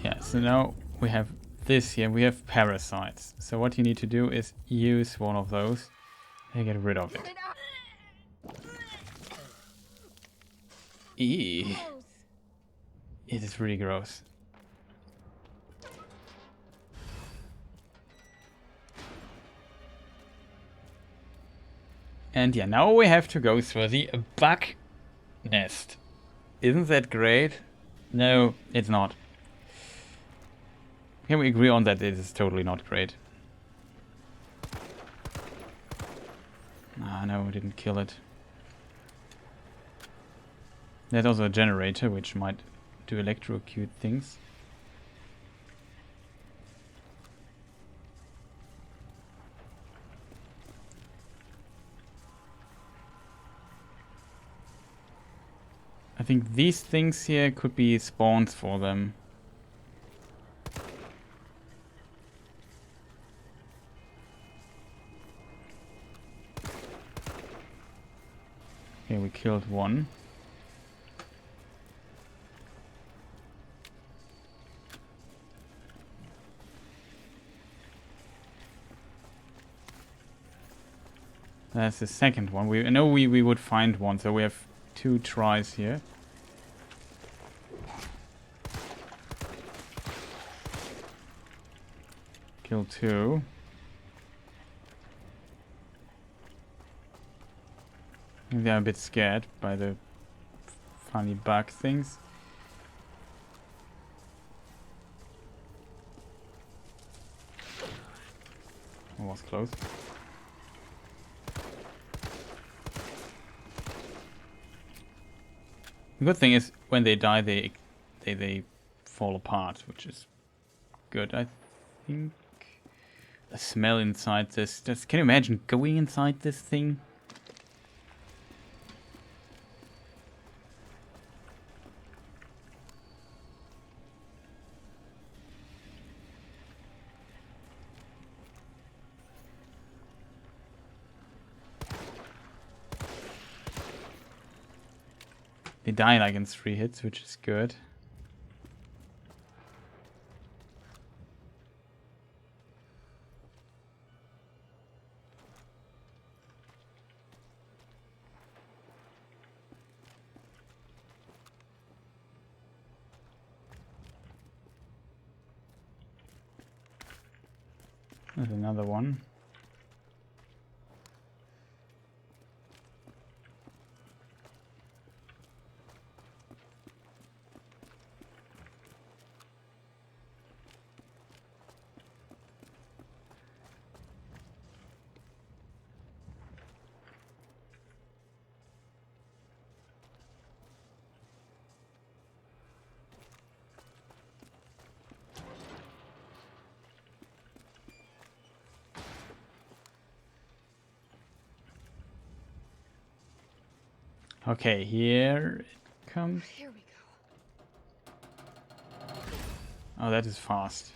Yeah, so now we have this here. We have parasites. So what you need to do is use one of those and get rid of it. Eee. It is really gross. And yeah, now we have to go through the bug nest. Isn't that great? No, it's not. Can we agree on that it is totally not great? Ah, no, we didn't kill it. There's also a generator which might do electrocute things. I think these things here could be spawns for them. Okay, we killed one. That's the second one. I know we would find one, so we have 2 tries here. Kill 2. Maybe I'm a bit scared by the funny bug things. was close. The good thing is when they die, they fall apart, which is good. I think the smell inside this. Can you imagine going inside this thing? They die like in 3 hits, which is good. There's another one. Okay, here it comes.
Here we go.
Oh, that is fast.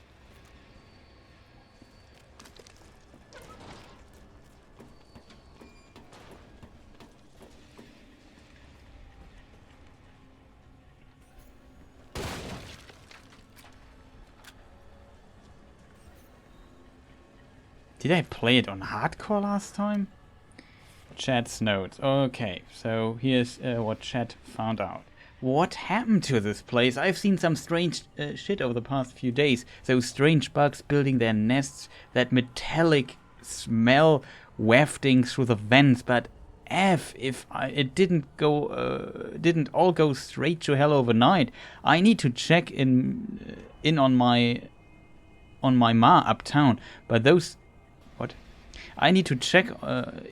Did I play it on hardcore last time? Chat's notes. Okay, so here's what chat found out. What happened to this place? I've seen some strange shit over the past few days. Those strange bugs building their nests, that metallic smell wafting through the vents, but it didn't all go straight to hell overnight. I need to check in on my ma uptown, but those... What? I need to check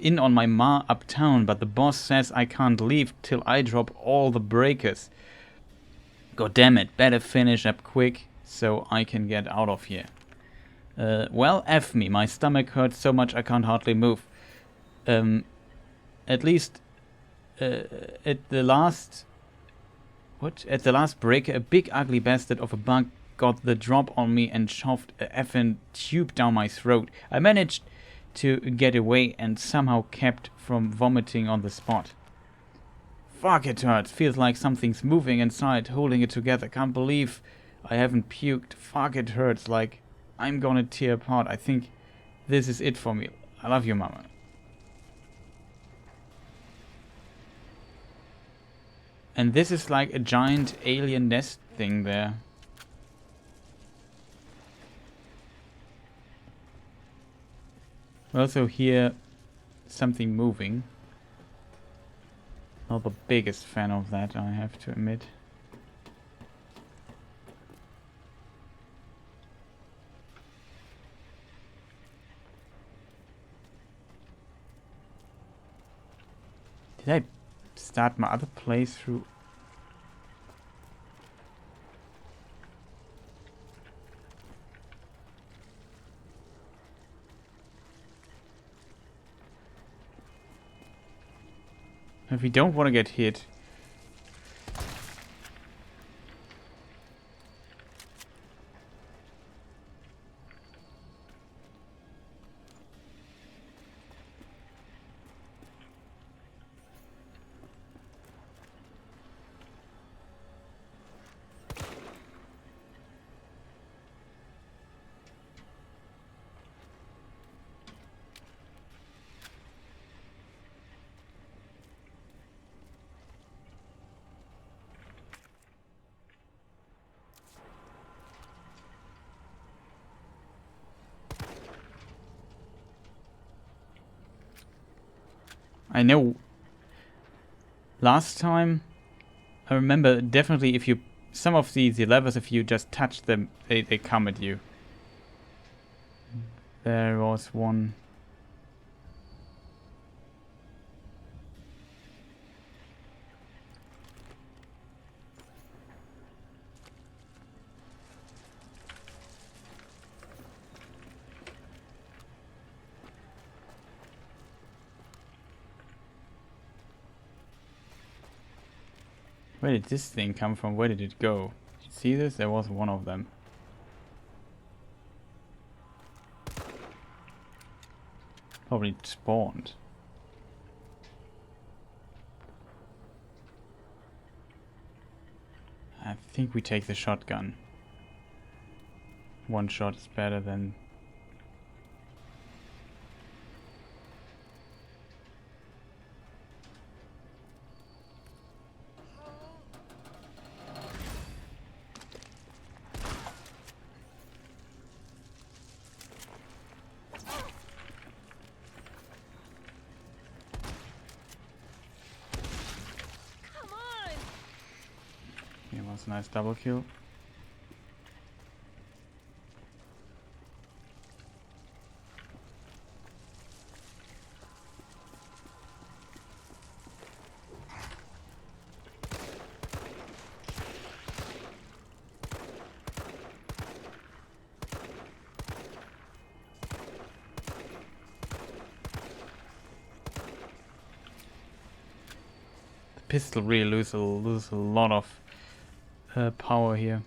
in on my ma uptown, but the boss says I can't leave till I drop all the breakers. God damn it, better finish up quick so I can get out of here. Well, F me, my stomach hurts so much I can't hardly move. At least at the last breaker, a big ugly bastard of a bug got the drop on me and shoved a effing tube down my throat. I managed to get away and somehow kept from vomiting on the spot. Fuck, it hurts. Feels like something's moving inside, holding it together. Can't believe I haven't puked. Fuck, it hurts. Like I'm gonna tear apart. I think this is it for me. I love you, mama. And this is like a giant alien nest thing there. We also hear something moving. Not the biggest fan of that, I have to admit. Did I start my other playthrough? If we don't want to get hit. I know last time, I remember definitely if you, some of the levers, if you just touch them, they come at you. There was one. Where did this thing come from? Where did it go? Did you see this? There was one of them. Probably spawned. I think we take the shotgun. One shot is better than... It was a nice double kill. The pistol really loses a lot of power here.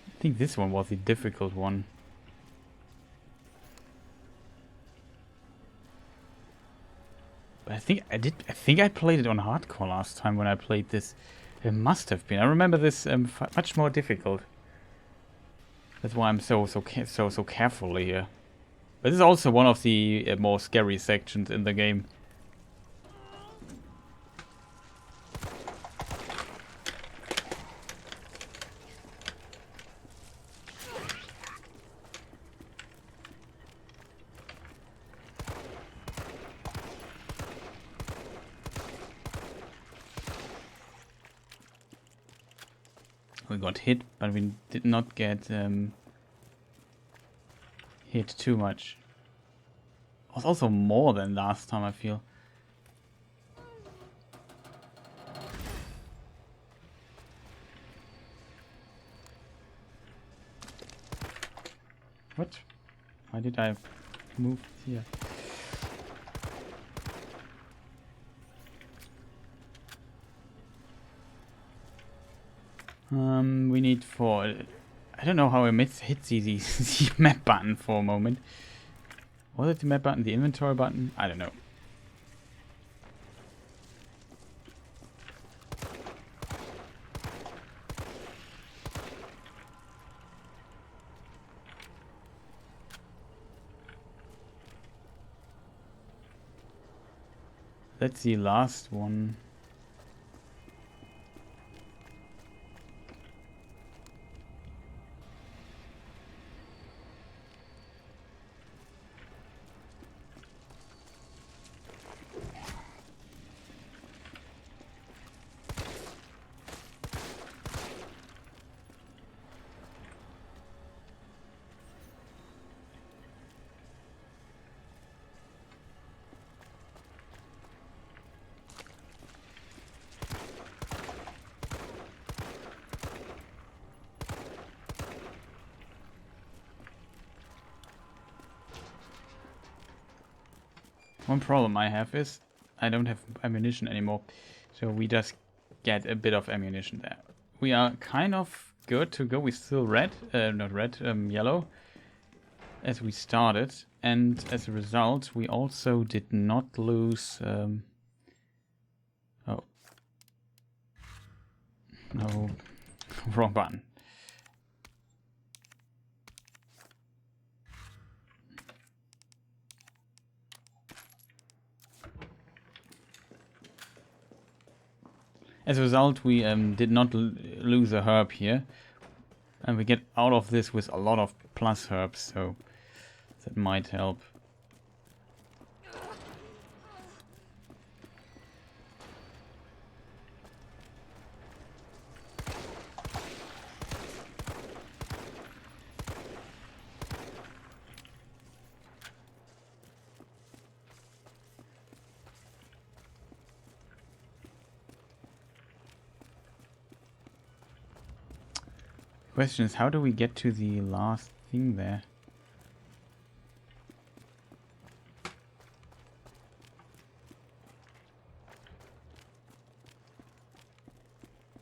I think this one was the difficult one. But I think I played it on hardcore last time when I played this. It must have been. I remember this much more difficult. That's why I'm so careful here. But this is also one of the more scary sections in the game. We got hit, but we did not get hit too much. It was also more than last time, I feel. What? Why did I move here? We need 4. I don't know how I hit the map button for a moment. Was it the map button? The inventory button? I don't know. That's the last one. One problem I have is I don't have ammunition anymore, so we just get a bit of ammunition there. We are kind of good to go. We're still red, not red, yellow, as we started, and as a result, we also did not lose. Oh, no, wrong button. As a result, we did not lose a herb here, and we get out of this with a lot of plus herbs, so that might help. Question is, how do we get to the last thing there?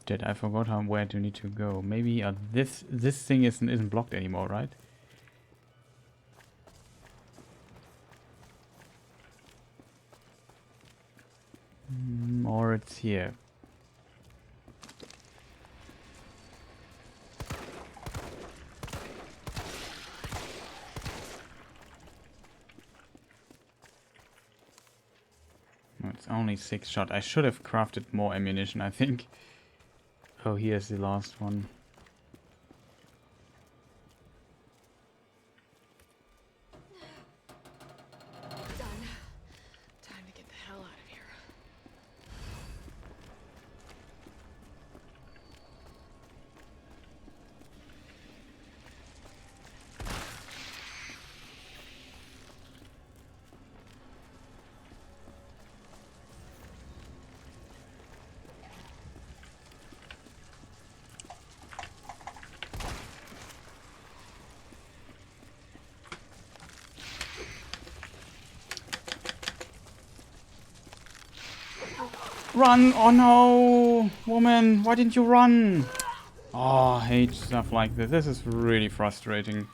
Shit, I forgot where do you need to go. Maybe this thing isn't blocked anymore, right? Or it's here. No, it's only 6 shot. I should have crafted more ammunition, I think. Oh, here's the last one.
Done. Time to get the hell out of here.
Run! Oh no! Woman, why didn't you run? Oh, I hate stuff like this. This is really frustrating.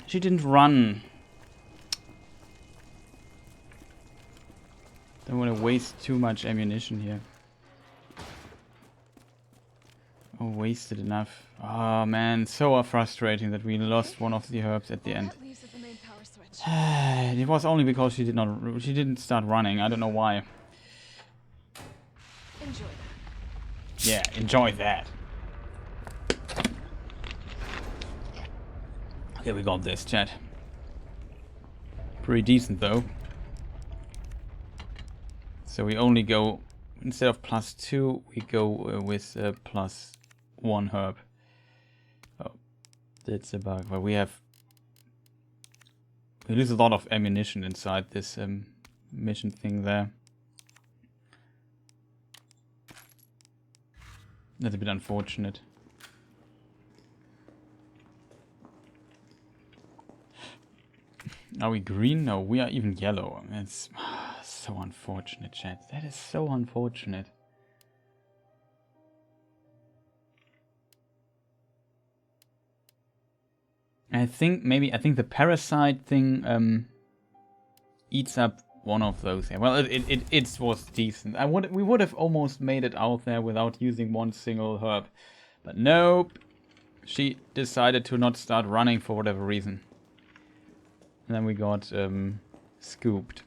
She didn't run. Don't want to waste too much ammunition here. Oh, wasted enough. Oh man, so frustrating that we lost one of the herbs at the end.
That leaves at the main power switch.
It was only because she didn't start running. I don't know why.
Enjoy that.
Yeah, enjoy that. Okay, we got this, chat. Pretty decent though. So we only go, instead of +2, we go with +1 herb. Oh, that's a bug. But we lose a lot of ammunition inside this mission thing there. That's a bit unfortunate. Are we green? No, we are even yellow. I mean, it's so unfortunate, chat. That is so unfortunate. I think the parasite thing eats up one of those here. Well, it was decent. We would have almost made it out there without using one single herb, but nope. She decided to not start running for whatever reason. And then we got scooped.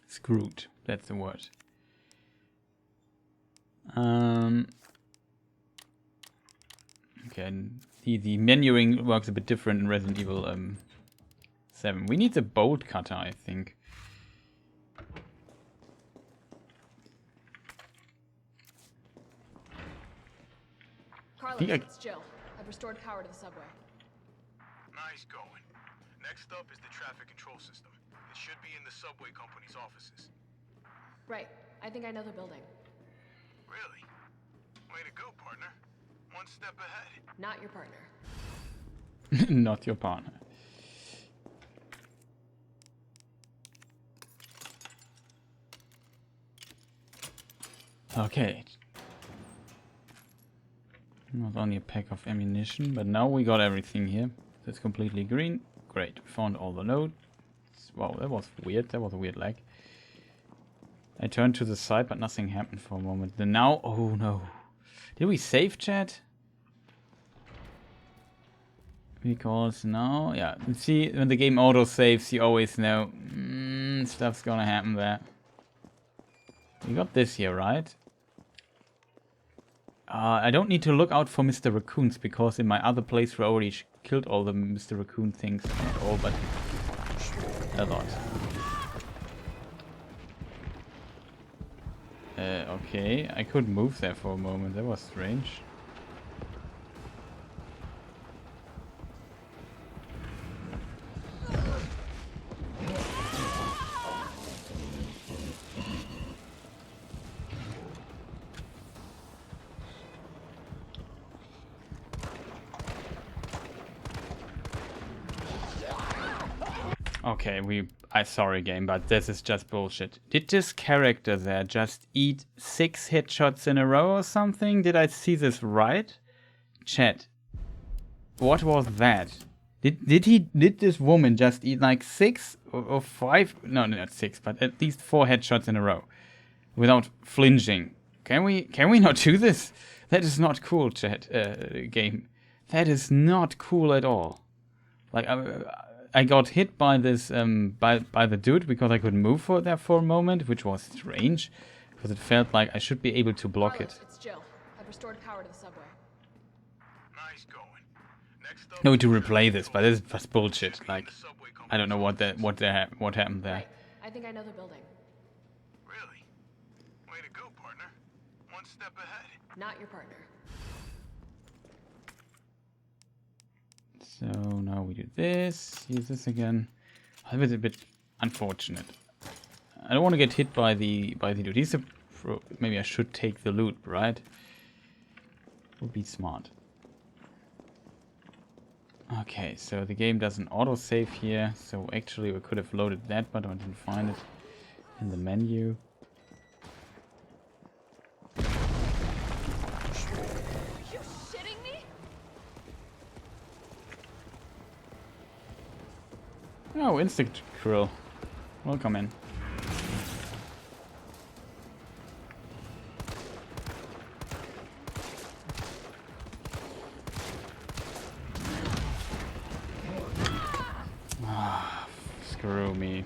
Screwed. That's the word. Okay. And the menuing works a bit different in Resident Evil 7. We need the bolt cutter, I think.
Carlos, it's Jill. I've restored power to the subway.
Nice going. Next up is the traffic control system. It should be in the subway company's offices.
Right. I think I know the building.
Really? Way to go, partner. One step ahead.
Not your partner.
Not your partner. Okay. Not only a pack of ammunition, but now we got everything here. That's completely green. Great. Found all the notes. Wow, that was weird. That was a weird lag. I turned to the side, but nothing happened for a moment. Then now... Oh, no. Did we save, chat? Because now... Yeah. See, when the game auto-saves, you always know... stuff's gonna happen there. We got this here, right? I don't need to look out for Mr. Raccoons, because in my other playthrough I already killed all the Mr. Raccoon things. Not all, but a lot. Okay, I could move there for a moment. That was strange. Okay, sorry game, but this is just bullshit. Did this character there just eat 6 headshots in a row or something? Did I see this right? Chat. What was that? Did this woman just eat like 6 or 5? No, not 6, but at least 4 headshots in a row. Without flinching. Can we not do this? That is not cool, chat, game. That is not cool at all. Like, I got hit by this, by the dude because I couldn't move for a moment, which was strange. Because it felt like I should be able to block it.
It's Jill. I've restored power to the subway.
Nice going. Next up,
No to replay this, but this is just bullshit. Like, I don't know what happened there.
Right. I think I know the building.
Really? Way to go, partner. One step ahead.
Not your partner.
So now we do this, use this again. That was a bit unfortunate. I don't want to get hit by the dude. He's a pro. Maybe I should take the loot, right? Would be smart. Okay, so the game doesn't autosave here, so actually we could have loaded that, but I didn't find it in the menu. Oh, instinct krill. Welcome in. Ah, screw me.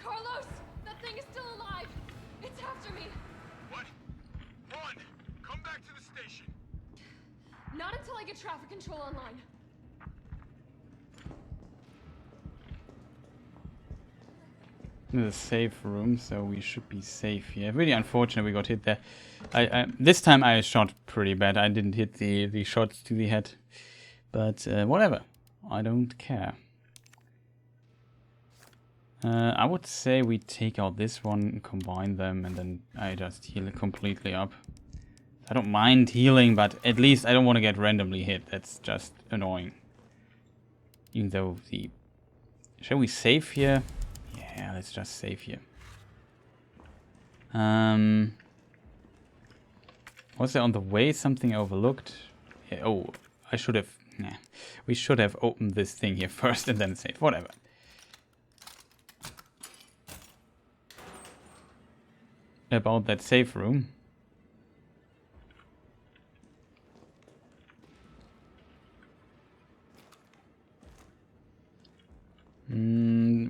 Carlos! That thing is still alive! It's after me!
What? Run! Come back to the station.
Not until I get traffic control online.
The safe room, so we should be safe here. Really unfortunate we got hit there. This time I shot pretty bad. I didn't hit the shots to the head. But whatever. I don't care. I would say we take out this one, combine them, and then I just heal it completely up. I don't mind healing, but at least I don't want to get randomly hit. That's just annoying. Even though the... Shall we save here? Yeah, let's just save here. Was there on the way something I overlooked? Yeah, oh, I should have... Nah, we should have opened this thing here first and then save. Whatever. About that safe room.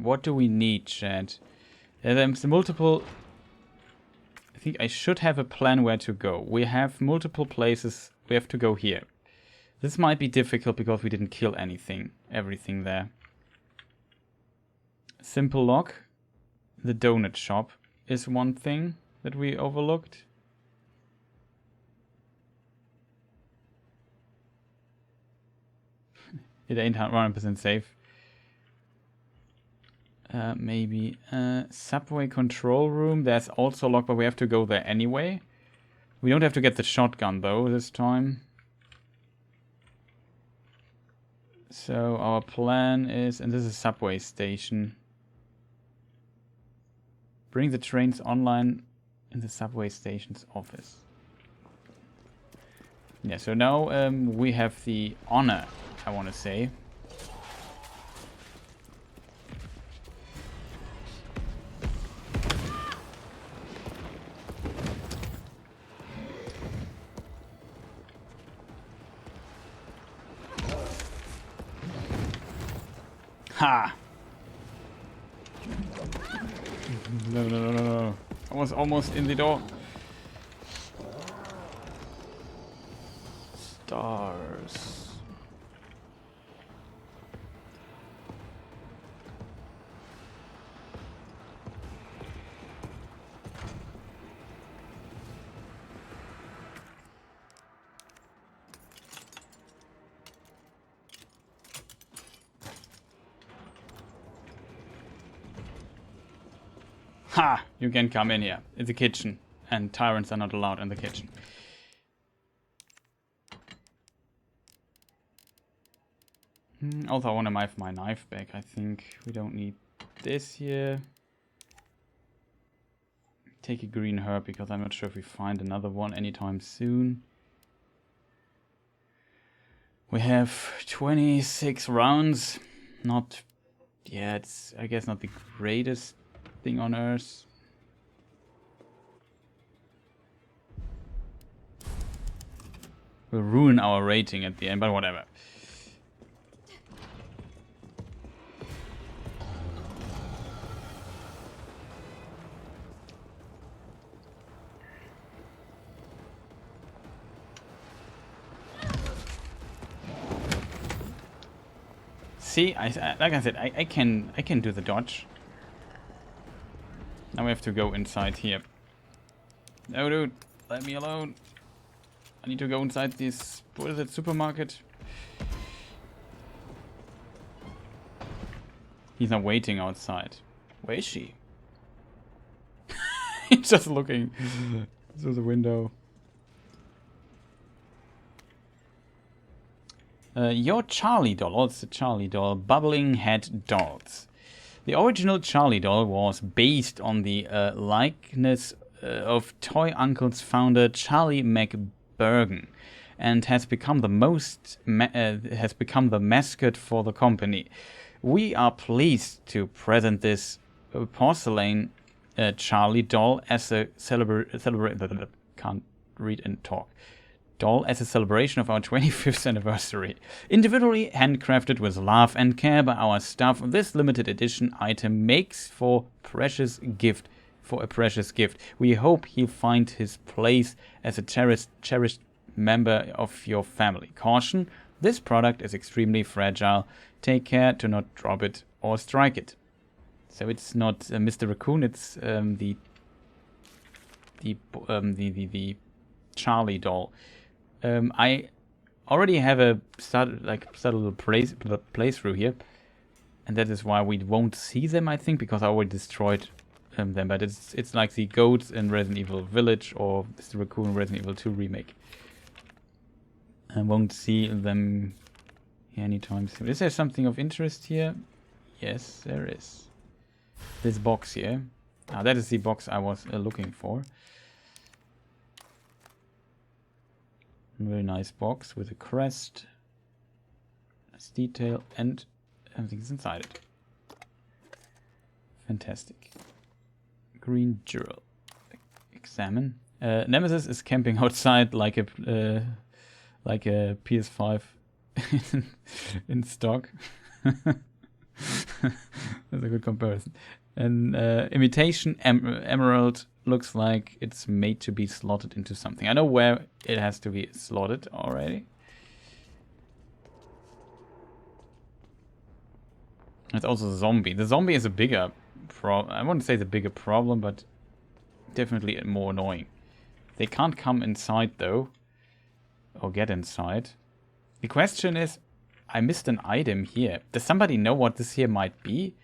What do we need, chat? There's multiple... I think I should have a plan where to go. We have multiple places. We have to go here. This might be difficult because we didn't kill everything there. Simple lock. The donut shop is one thing that we overlooked. It ain't 100% safe. Maybe subway control room. There's also locked, but we have to go there anyway. We don't have to get the shotgun though this time. So our plan is, and this is a subway station. Bring the trains online in the subway station's office. Yeah, so now we have the honor, I want to say. Ha! No. I was almost in the door. Stars. Ha! You can come in here. It's a kitchen. And tyrants are not allowed in the kitchen. Also, I want to have my knife back. I think we don't need this here. Take a green herb because I'm not sure if we find another one anytime soon. We have 26 rounds. Not, yeah, it's I guess not the greatest thing on earth. Will ruin our rating at the end, but whatever. See, like I said, I can do the dodge. Now we have to go inside here. No, dude, let me alone. I need to go inside this, what is it, supermarket? He's not waiting outside. Where is she? He's just looking through the window. Your Charlie doll, what's the Charlie doll? Bubbling Head Dolls. The original Charlie doll was based on the likeness of Toy Uncle's founder Charlie McBurgan, and has become the mascot for the company. We are pleased to present this porcelain Charlie doll as a can't read and talk. Doll as a celebration of our 25th anniversary. Individually handcrafted with love and care by our staff, this limited edition item makes for a precious gift. We hope he'll find his place as a cherished member of your family. Caution, this product is extremely fragile. Take care to not drop it or strike it. So it's not Mr. Raccoon, it's the Charlie doll. I already have a started little playthrough here, and that is why we won't see them, I think, because I already destroyed them. But it's like the goats in Resident Evil Village or Mr. Raccoon Resident Evil 2 Remake. I won't see them anytime soon. Is there something of interest here? Yes, there is. This box here. Ah, that is the box I was looking for. Very nice box with a crest, nice detail, and everything's inside it. Fantastic. Green jewel. Examine. Nemesis is camping outside like a PS5 in stock. That's a good comparison. And imitation emerald looks like it's made to be slotted into something. I know where it has to be slotted already. It's also a zombie. The zombie is a bigger I wouldn't say the bigger problem, but definitely more annoying. They can't come inside though, or get inside. The question is, I missed an item here. Does somebody know what this here might be?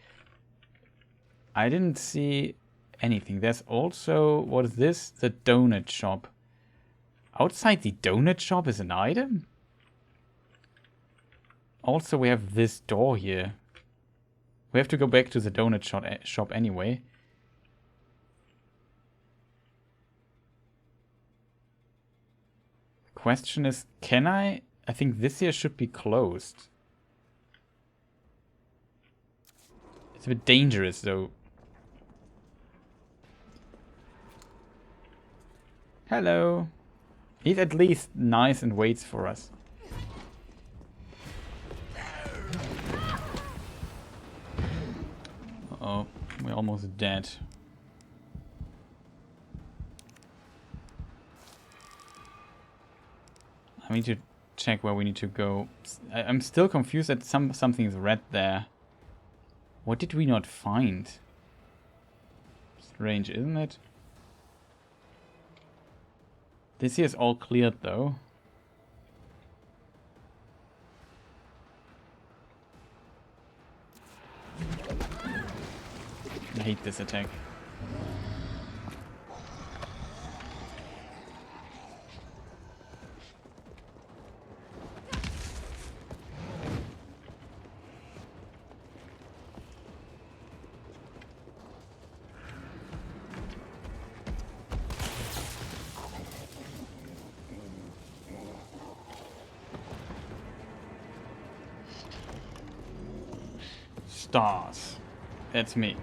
I didn't see anything. There's also, what is this? The donut shop. Outside the donut shop is an item? Also, we have this door here. We have to go back to the donut shop anyway. Question is, can I think this here should be closed. It's a bit dangerous though. Hello. He's at least nice and waits for us. Uh-oh, we're almost dead. I need to check where we need to go. I'm still confused that something's red there. What did we not find? Strange, isn't it? This here is all cleared though. I hate this attack. stars. That's me.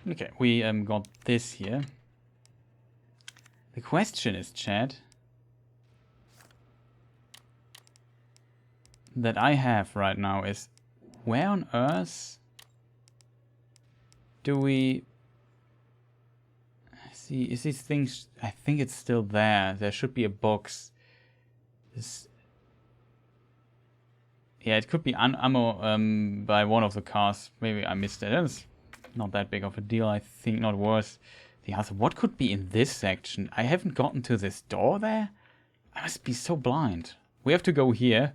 Okay, we got this here. The question is, chat, that I have right now is, where on earth do we see? Is these things? I think it's still there. There should be a box. This, yeah, it could be ammo by one of the cars. Maybe I missed it. It's not that big of a deal. I think not worth the hassle. What could be in this section? I haven't gotten to this door there. I must be so blind. We have to go here,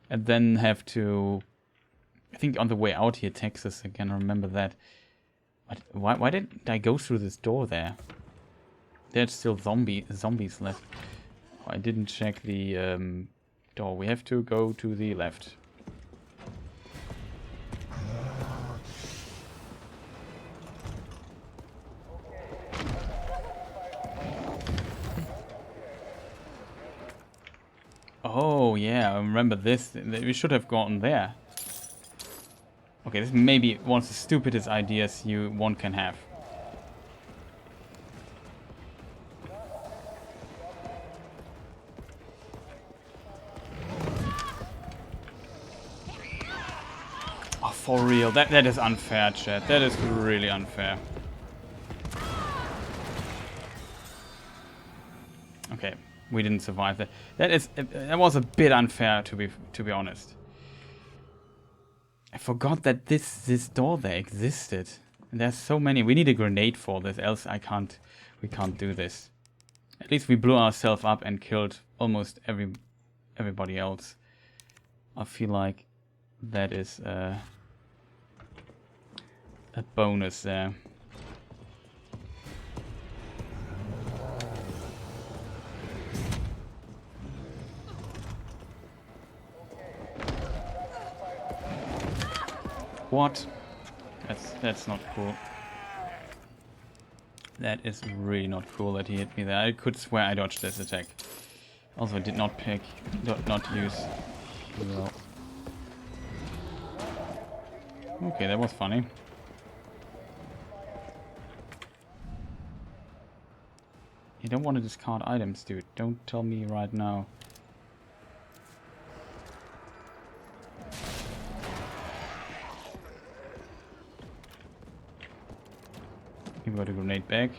and then have to. I think on the way out here, Texas again. Remember that. But why didn't I go through this door there? There's still zombies left. I didn't check the door. We have to go to the left. Oh yeah, I remember this. We should have gotten there. Okay, this may be one of the stupidest ideas one can have. Oh, for real, that is unfair, chat. That is really unfair. Okay, we didn't survive that. That was a bit unfair, to be honest. I forgot that this door there existed. And there's so many. We need a grenade for this, else we can't do this. At least we blew ourselves up and killed almost everybody else. I feel like that is a bonus there. What? That's not cool. That is really not cool that he hit me there. I could swear I dodged this attack. Also, I did not use. Well. Okay, that was funny. You don't want to discard items, dude. Don't tell me right now. You've got a grenade back.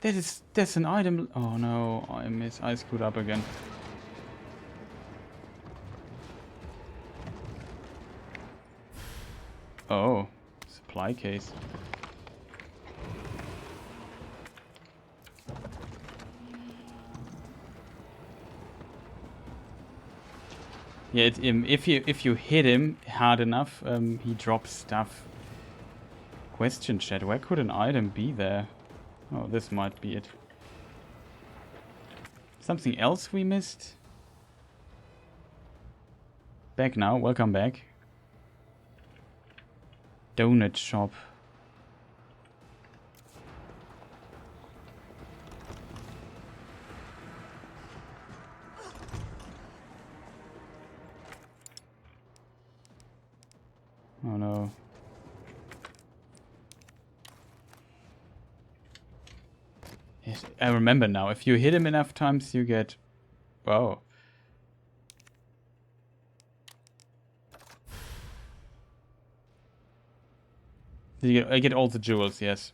That's an item. Oh no, I screwed up again. Oh, supply case. Yeah, if you hit him hard enough, he drops stuff. Question, chat, where could an item be there? Oh, this might be it. Something else we missed? Back now, welcome back. Donut shop. Oh no. Yes, I remember now. If you hit him enough times, you get... Wow. I get all the jewels, yes.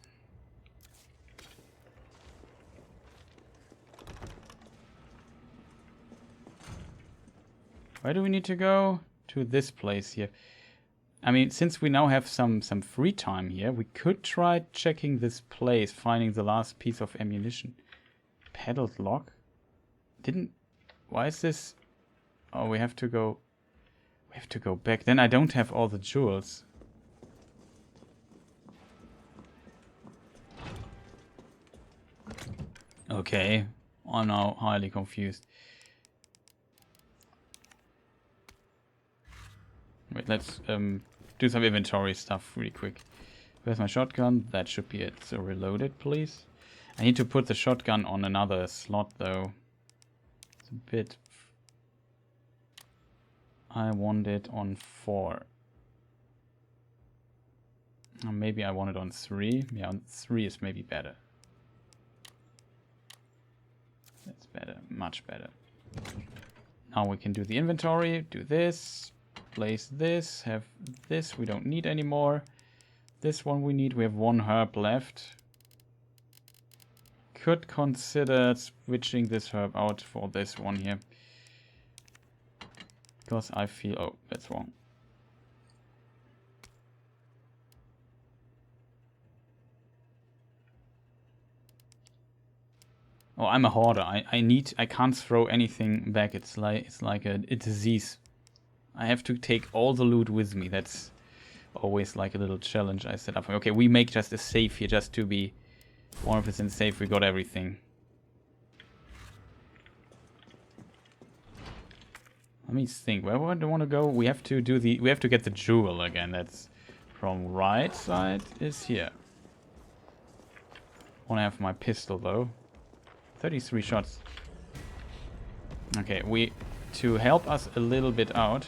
Where do we need to go? To this place here. I mean, since we now have some free time here, we could try checking this place, finding the last piece of ammunition. Pedaled lock? Why is this? Oh, we have to go back. Then I don't have all the jewels. Oh, Okay, I'm now highly confused. Wait, let's do some inventory stuff really quick. Where's my shotgun? That should be it. So reload it, please. I need to put the shotgun on another slot, though. It's a bit... I want it on 4. Or maybe I want it on 3. Yeah, on 3 is maybe better. That's better. Much better. Now we can do the inventory. Do this. Place this. Have this. We don't need anymore. This one we need. We have 1 herb left. Could consider switching this herb out for this one here. Because I feel... Oh, that's wrong. Oh, I'm a hoarder. I can't throw anything back. It's like a disease. I have to take all the loot with me. That's always like a little challenge I set up. Okay, we make just a save here just to be 100% safe. We got everything. Let me think. Where do I want to go? We have to do the... We have to get the jewel again. That's from right side is here. Want to have my pistol though. 33 shots. Okay, to help us a little bit out,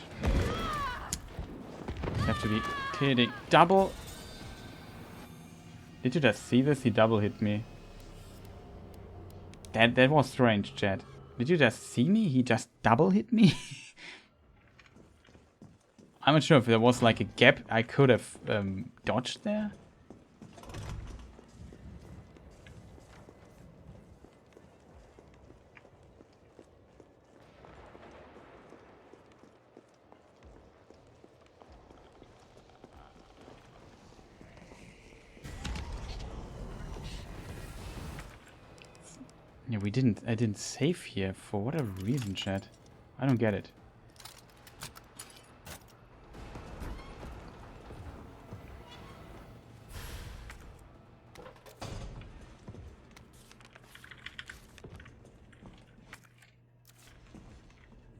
have to be kidding. Double. Did you just see this? He double hit me. That was strange, chat. Did you just see me? He just double hit me. I'm not sure if there was like a gap I could have dodged there. Yeah, I didn't save here for whatever reason, chat. I don't get it.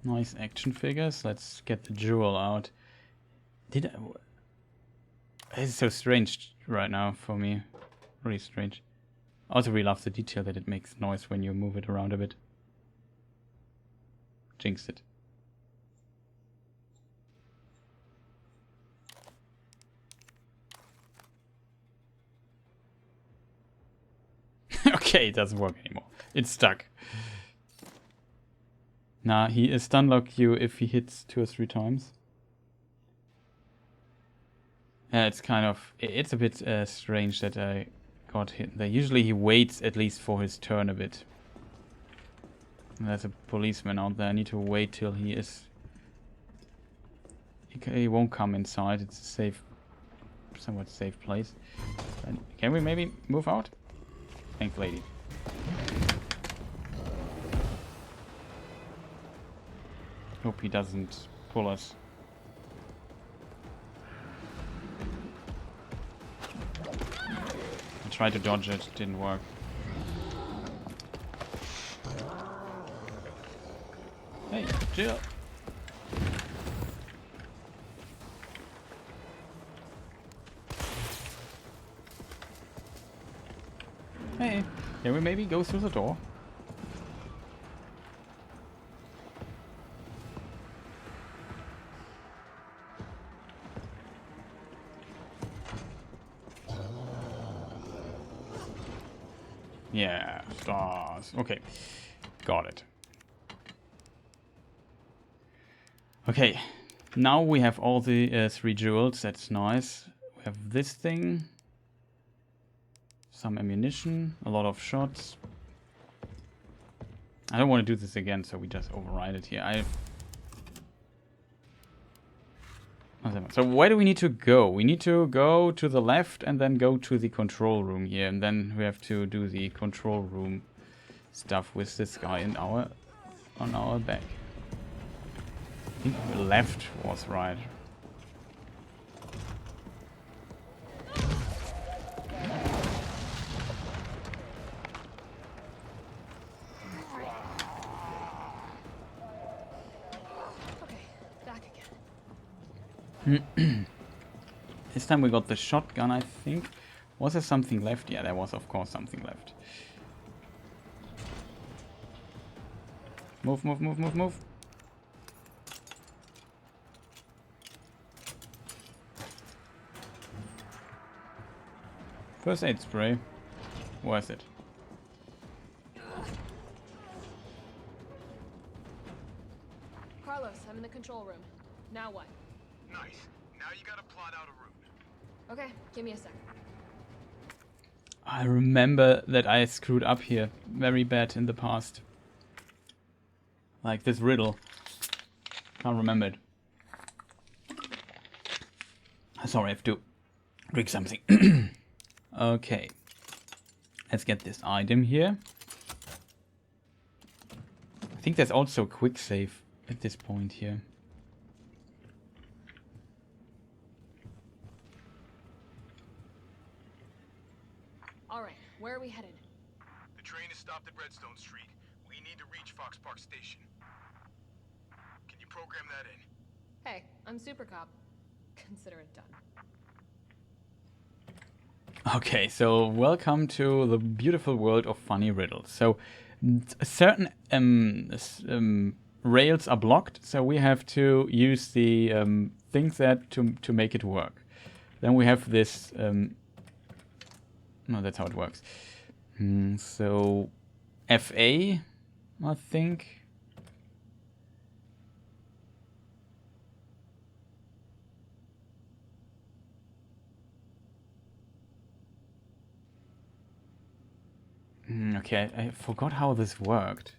Nice action figures. Let's get the jewel out. It's so strange right now for me. Really strange. I also really love the detail that it makes noise when you move it around a bit. Jinxed it. Okay, it doesn't work anymore. It's stuck. Nah, he stunlock you if he hits 2 or 3 times. Yeah, it's kind of... It's a bit strange that I got hit there. Usually he waits at least for his turn a bit. And there's a policeman out there. I need to wait till he is... He won't come inside. It's a safe... somewhat safe place. And can we maybe move out? Thanks, lady. Hope he doesn't pull us. I tried to dodge it, didn't work. Hey, Jill. Hey, can we maybe go through the door? Yeah, stars. Okay, got it. Okay, now we have all the 3 jewels. That's nice. We have this thing. Some ammunition, a lot of shots. I don't want to do this again, so we just override it here. So where do we need to go? We need to go to the left and then go to the control room here. And then we have to do the control room stuff with this guy in on our back. I think the left was right. This time we got the shotgun, I think. Was there something left? Yeah, there was of course something left. Move, move, move, move, move. First aid spray. Worth it.
Carlos, I'm in the control room. Now what?
Nice. Now you gotta plot out a route.
Okay, give me a sec.
I remember that I screwed up here very bad in the past. Like this riddle. Can't remember it. Sorry, I have to drink something. Okay. Let's get this item here. I think there's also a quick save at this point here.
Alright, where are we headed?
The train is stopped at Redstone Street. We need to reach Fox Park Station. Can you program that in?
Hey, I'm Super Cop. Consider it done.
Okay, so welcome to the beautiful world of funny riddles. So certain rails are blocked, so we have to use the things that to make it work. Then we have this. No, that's how it works. So FA, I think. Okay, I forgot how this worked.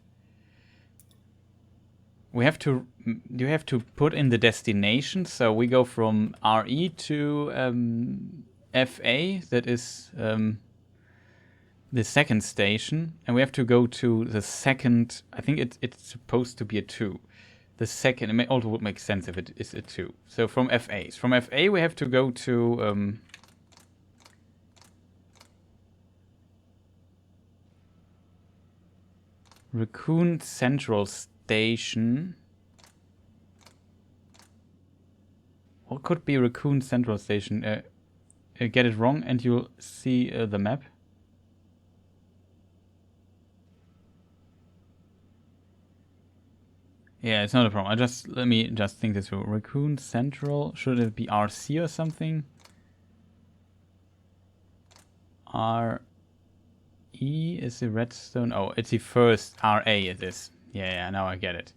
We have to. You have to put in the destination, so we go from RE to FA. That is the second station, and we have to go to the second. I think it's supposed to be a 2. The second. It also would make sense if it is a 2. So from FA. From FA, we have to go to. Raccoon Central Station. What could be Raccoon Central Station? Get it wrong and you'll see the map. Yeah, it's not a problem. Let me just think this through. Raccoon Central. Should it be RC or something? E is the redstone. Oh, it's the first RA it is. Yeah, now I get it.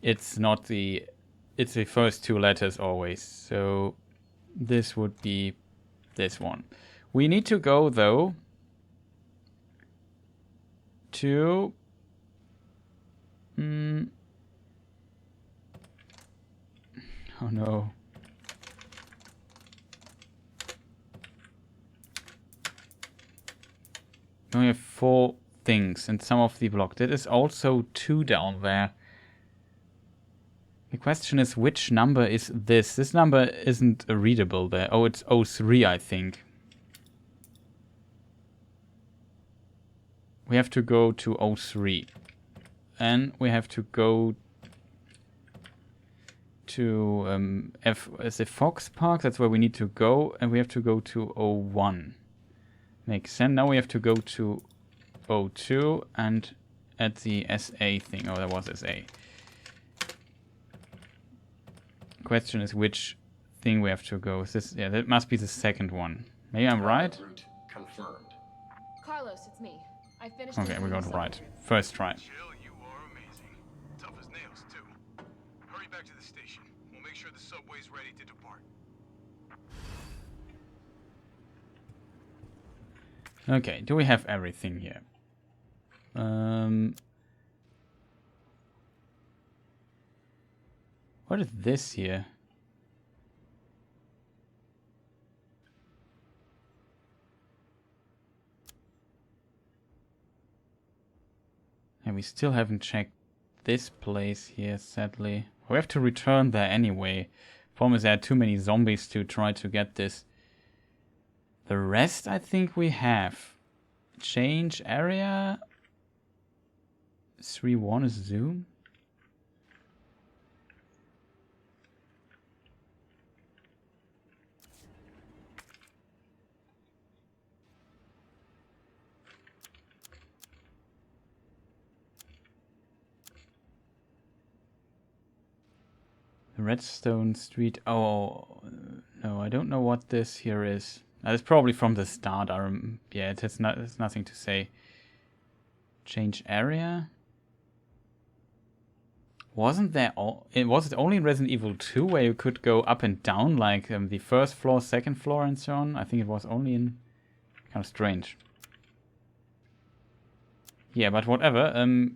It's not the... It's the first 2 letters always. So this would be this one. We need to go, though, to... Oh, no. We only have 4 things and some of the block. That is also 2 down there. The question is, which number is this? This number isn't readable there. Oh, it's 03, I think. We have to go to 03. And we have to go to is it Fox Park? That's where we need to go. And we have to go to 01. Makes sense. Now we have to go to 02 and at the SA thing. Oh, that was SA. Question is which thing we have to go. Is this? Yeah, that must be the second one. Maybe I'm right?
Route confirmed.
Carlos, it's me. I finished.
Okay, we got it right. First try.
Jill, you are amazing. Tough as nails, too. Hurry back to the station. We'll make sure the subway's ready to depart.
Okay, do we have everything here? What is this here? And we still haven't checked this place here, sadly. We have to return there anyway. Problem is there are too many zombies to try to get this. The rest I think we have. Change area. 3-1 is zoom. Redstone Street. Oh, no, I don't know what this here is. It's probably from the start. Yeah, it's nothing to say. Change area. Wasn't there was it only in Resident Evil 2 where you could go up and down, like the first floor, second floor, and so on? I think it was only in... Kind of strange. Yeah, but whatever.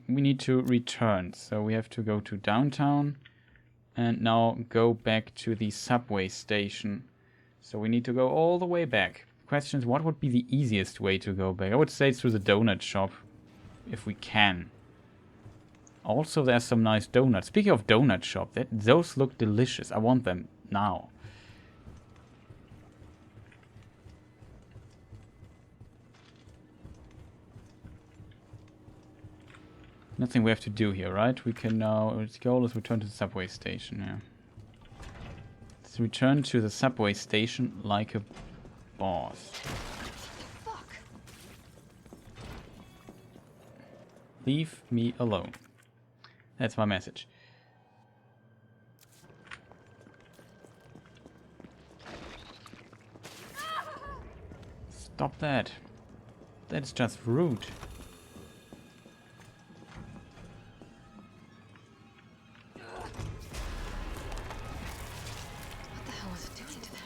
We need to return, so we have to go to downtown and now go back to the subway station. So we need to go all the way back. Question is, what would be the easiest way to go back? I would say through the donut shop, if we can. Also, there's some nice donuts. Speaking of donut shop, those look delicious. I want them now. Nothing we have to do here, right? We can now... Let's go, let's return to the subway station, yeah. Let's return to the subway station like a boss.
Fuck.
Leave me alone. That's my message. Stop that. That's just rude.
What the hell is it doing to them?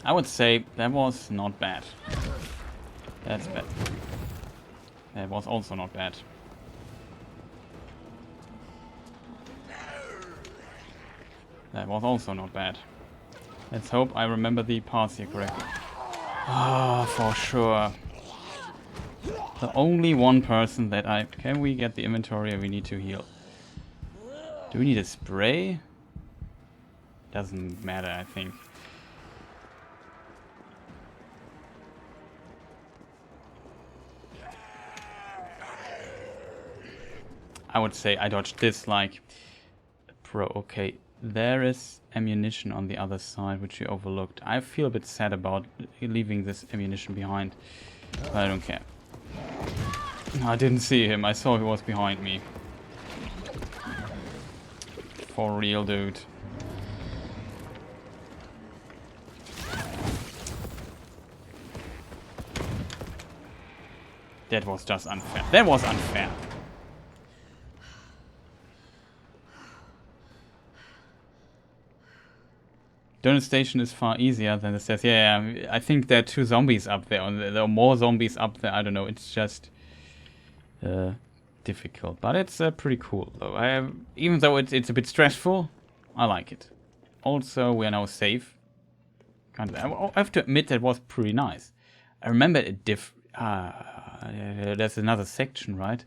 I would say that was not bad. That's bad. That was also not bad. That was also not bad. Let's hope I remember the parts here correctly. Ah, for sure. The only one person that I... Can we get the inventory? We need to heal. Do we need a spray? Doesn't matter, I think. I would say I dodged this like a pro. Okay, there is ammunition on the other side, which we overlooked. I feel a bit sad about leaving this ammunition behind, but I don't care. I didn't see him. I saw he was behind me. For real, dude. That was just unfair. That was unfair. Donut station is far easier than the stairs. Yeah, I think there are 2 zombies up there. Or there are more zombies up there. I don't know. It's just difficult. But it's pretty cool, though. Even though it's a bit stressful, I like it. Also, we are now safe. I have to admit that was pretty nice. I remember it there's another section, right?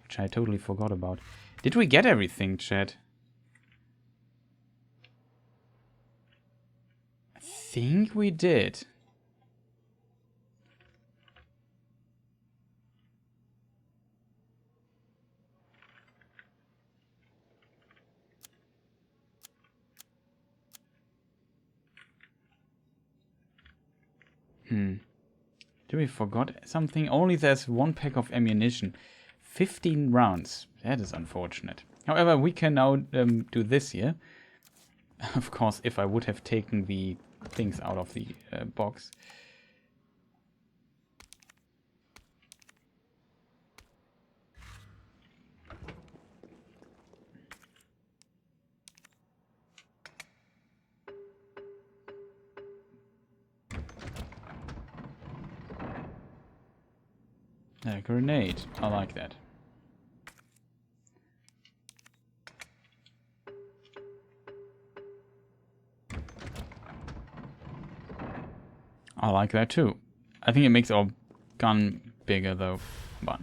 Which I totally forgot about. Did we get everything, chat? I think we did. Do we forgot something? Only there's 1 pack of ammunition. 15 rounds. That is unfortunate. However, we can now do this here. Of course, if I would have taken the things out of the box. A grenade. I like that. I like that too. I think it makes our gun bigger though. But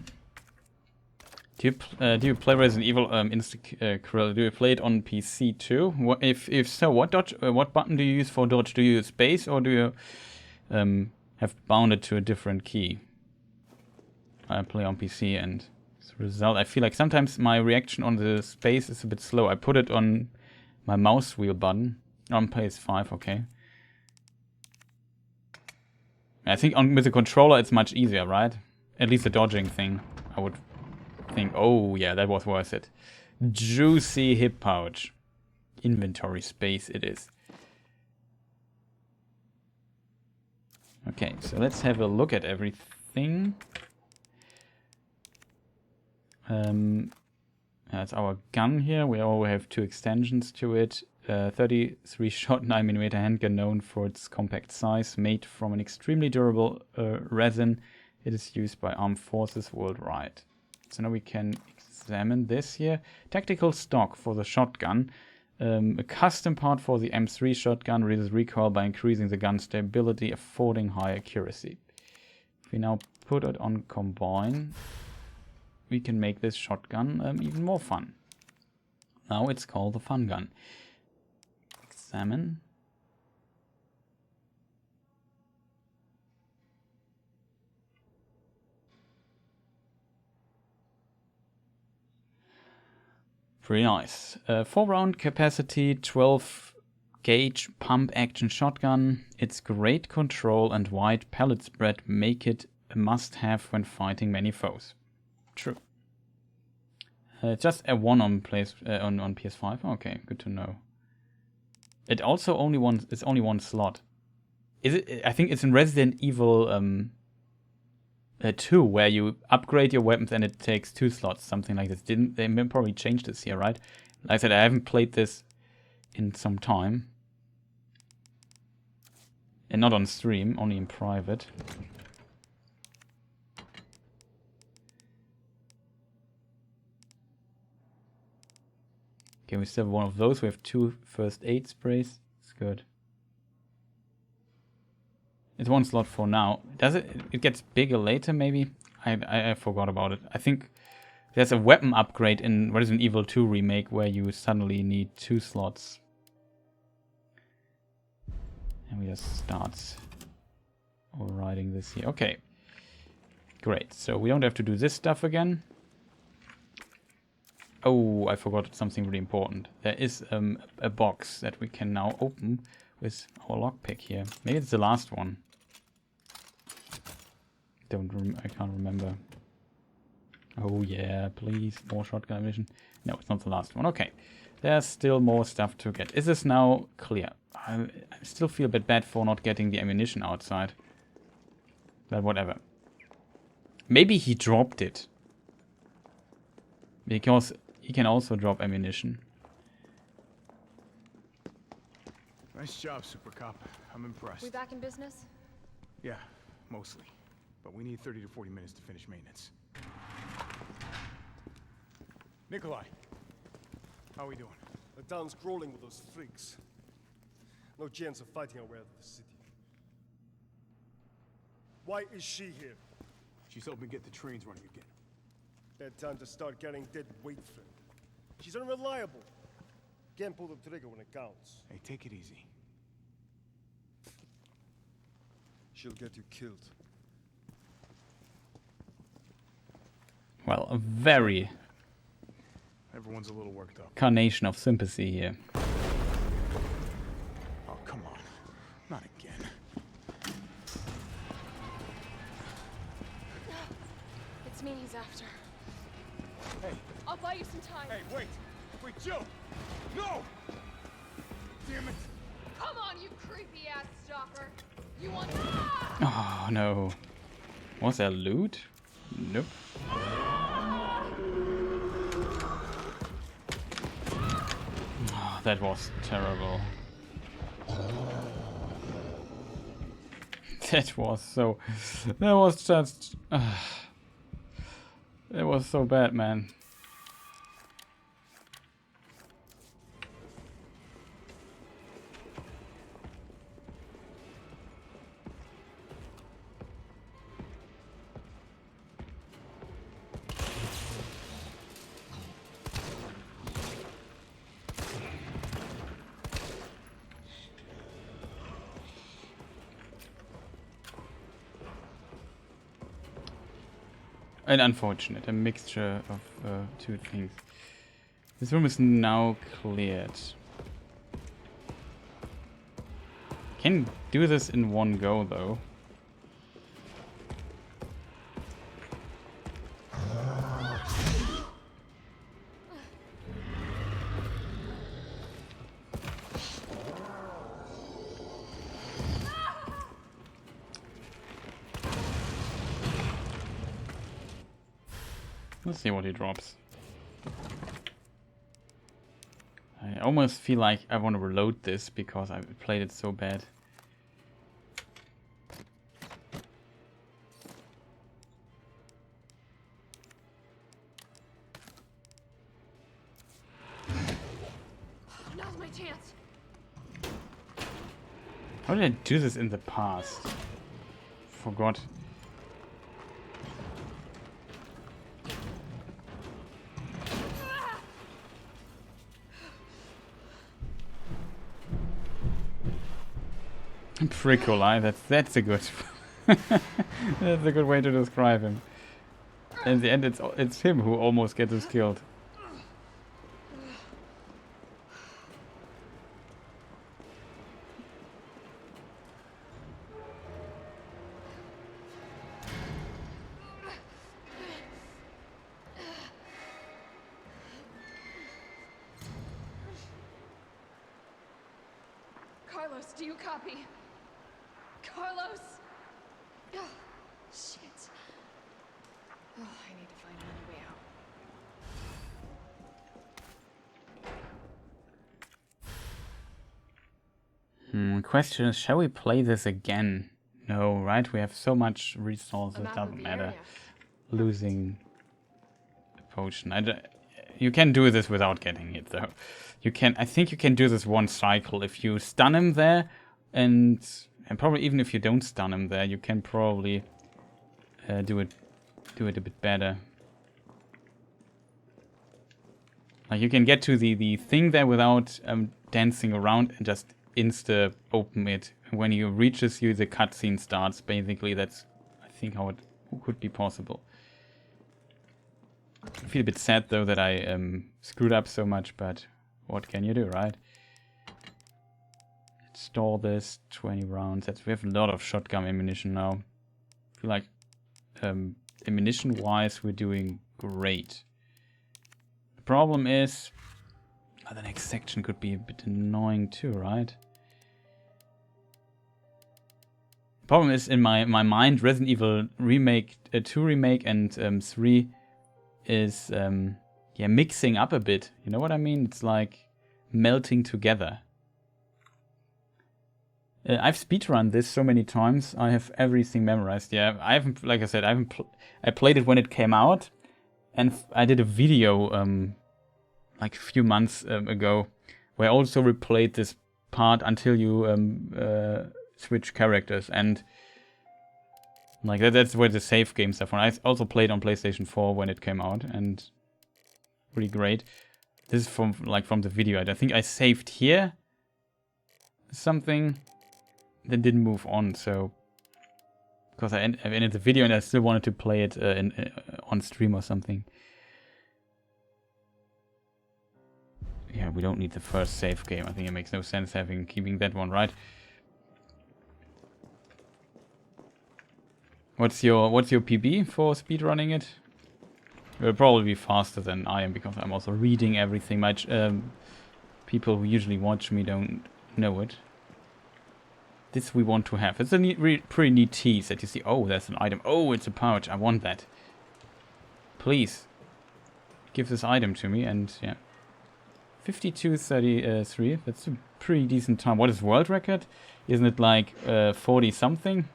do you play Resident Evil do you play it on PC too? If so, what button do you use for dodge? Do you use space or do you have bound it to a different key? I play on PC and as a result I feel like sometimes my reaction on the space is a bit slow. I put it on my mouse wheel button on PS5, okay. I think with the controller it's much easier, right? At least the dodging thing, I would think. Oh yeah, that was worth it. Juicy hip pouch. Inventory space it is. Okay, so let's have a look at everything. That's our gun here. We all have 2 extensions to it. 33 shot 9mm handgun, known for its compact size, made from an extremely durable resin. It is used by armed forces worldwide. So now we can examine this here. Tactical stock for the shotgun. A custom part for the M3 shotgun reduces recoil by increasing the gun stability, affording high accuracy. If we now put it on combine, we can make this shotgun even more fun. Now it's called the fun gun. Examine. Pretty nice. 4-round capacity, 12 gauge pump action shotgun. Its great control and wide pellet spread make it a must-have when fighting many foes. True. Just a 1 on PS5. Okay, good to know. It also only it's only 1 slot. Is it? I think it's in Resident Evil 2, where you upgrade your weapons and it takes 2 slots, something like this. They probably changed this here, right? Like I said, I haven't played this in some time. And not on stream, only in private. Okay, we still have 1 of those. We have 2 first aid sprays. It's good. It's 1 slot for now. Does it? It gets bigger later, maybe? I forgot about it. I think there's a weapon upgrade in Resident Evil 2 Remake where you suddenly need 2 slots. And we just start writing this here. Okay. Great. So we don't have to do this stuff again. Oh, I forgot something really important. There is a box that we can now open with our lockpick here. Maybe it's the last one. I can't remember. Oh yeah, please, more shotgun ammunition. No, it's not the last one. Okay, there's still more stuff to get. Is this now clear? I still feel a bit bad for not getting the ammunition outside. But whatever. Maybe he dropped it. Because he can also drop ammunition.
Nice job, Super Cop. I'm impressed.
We back in business?
Yeah, mostly. But we need 30 to 40 minutes to finish maintenance. Nikolai, how are we doing?
The town's crawling with those freaks. No chance of fighting our way out of the city. Why is she here?
She's helping get the trains running again.
Bad time to start getting dead weight for her. She's unreliable. Can't pull the trigger when it counts.
Hey, take it easy.
She'll get you killed.
Well, a very
Everyone's a little worked up.
carnation of sympathy here.
Oh, come on. Not again.
It's me he's after.
Hey.
I'll buy you some time.
Hey, wait! Wait, Jill! No! Damn it!
Come on, you creepy ass stalker. You want?
Oh no. Was there loot? Nope. Oh, that was terrible. That was so... That was just... It was so bad, man. And unfortunate, a mixture of 2 things. This room is now cleared. Can do this in one go though. Let's see what he drops. I almost feel like I want to reload this because I played it so bad.
Now's my chance.
How did I do this in the past? Forgot. Prickle-eye, that's a good that's a good way to describe him. In the end it's him who almost gets us killed.
Carlos, do you copy? Carlos! Oh, shit. Oh, I need to find another way out.
Question is, shall we play this again? No, right? We have so much resources, it doesn't matter. Losing a potion. You can do this without getting it, though. You can. I think you can do this one cycle. If you stun him there, and probably even if you don't stun him there, you can probably do it a bit better. Like you can get to the thing there without dancing around and just insta open it. When he reaches you, the cutscene starts. Basically, that's I think how it could be possible. I feel a bit sad though that I screwed up so much, but what can you do, right? Store this 20 rounds. We have a lot of shotgun ammunition now. I feel like ammunition wise we're doing great. The problem is the next section could be a bit annoying too, right? The problem is in my mind Resident Evil Remake 2 Remake and 3 is yeah, mixing up a bit. You know what I mean? It's like melting together. I've speedrun this so many times. I have everything memorized. Yeah, I haven't, like I said, I played it when it came out, and I did a video like a few months ago where I also replayed this part until you switch characters, and like that's where the save games are from. I also played on PlayStation 4 when it came out, and really great. This is from the video. I think I saved here something, then didn't move on. So because I ended the video and I still wanted to play it on stream or something. Yeah, we don't need the first save game. I think it makes no sense keeping that one, right? What's your PB for speedrunning it? It will probably be faster than I am because I'm also reading everything. Much people who usually watch me don't know it. This we want to have. It's a pretty neat tease that you see. Oh, there's an item. Oh, it's a pouch. I want that. Please give this item to me. And yeah, 52:33. That's a pretty decent time. What is world record? Isn't it like 40 something?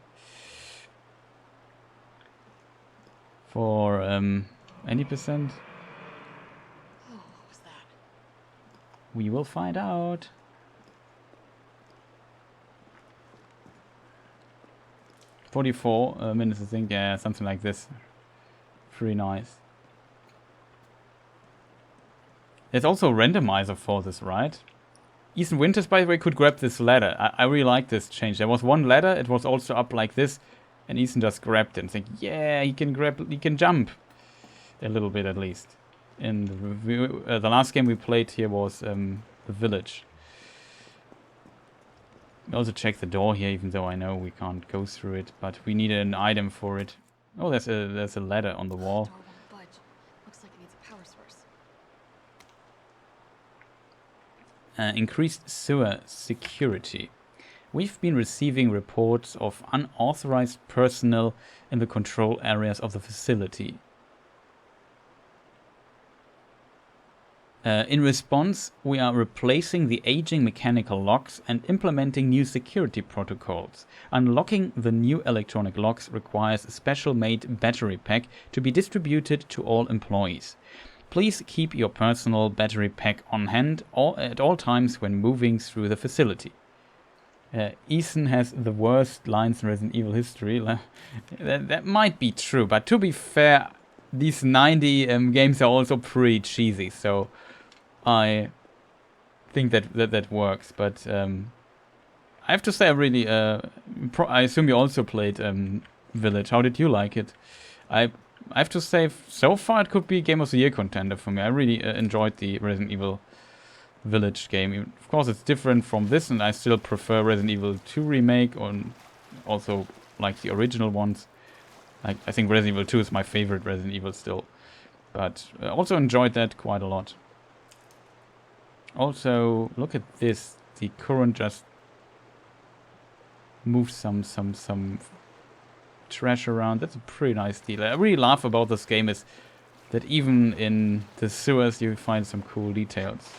For 80%?
Oh, what was that?
We will find out. $44 I think. Yeah, something like this. Pretty nice. There's also a randomizer for this, right? Ethan Winters, by the way, could grab this ladder. I really like this change. There was one ladder, it was also up like this, and Ethan just grabbed it and think, yeah, he can jump. A little bit at least. In the last game we played here was the village. We also check the door here, even though I know we can't go through it, but we need an item for it. Oh, there's a ladder on the wall.
Door won't budge. Looks like it needs a power source.
Increased sewer security. We've been receiving reports of unauthorized personnel in the control areas of the facility. In response, we are replacing the aging mechanical locks and implementing new security protocols. Unlocking the new electronic locks requires a special-made battery pack to be distributed to all employees. Please keep your personal battery pack on hand at all times when moving through the facility. Ethan has the worst lines in Resident Evil history. That might be true, but to be fair, these 90 games are also pretty cheesy, so I think that works. But I have to say, I really, I assume you also played Village. How did you like it? I have to say, so far it could be Game of the Year contender for me. I really enjoyed the Resident Evil Village game. Of course, it's different from this, and I still prefer Resident Evil 2 Remake, or also like the original ones. Like, I think Resident Evil 2 is my favorite Resident Evil still. But also enjoyed that quite a lot. Also, look at this. The current just moves some trash around. That's a pretty nice deal. I really laugh about this game is that even in the sewers you find some cool details.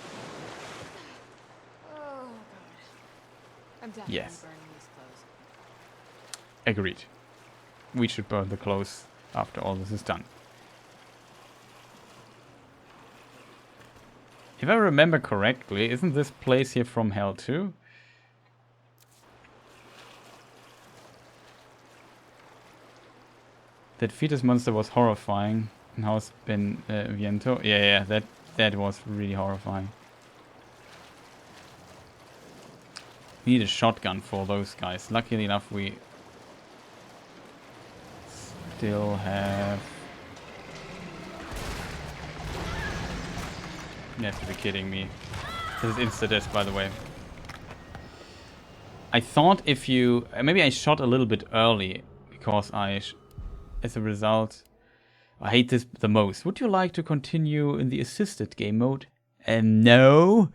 Oh, God. I'm definitely
Yes.
burning these clothes.
Agreed. We should burn the clothes after all this is done. If I remember correctly, isn't this place here from Hell 2? That fetus monster was horrifying. And how's been Viento? Yeah, that was really horrifying. We need a shotgun for those guys. Luckily enough, we still have... You have to be kidding me. This is insta-death, by the way. I thought if you... Maybe I shot a little bit early, because as a result, I hate this the most. Would you like to continue in the assisted game mode? No.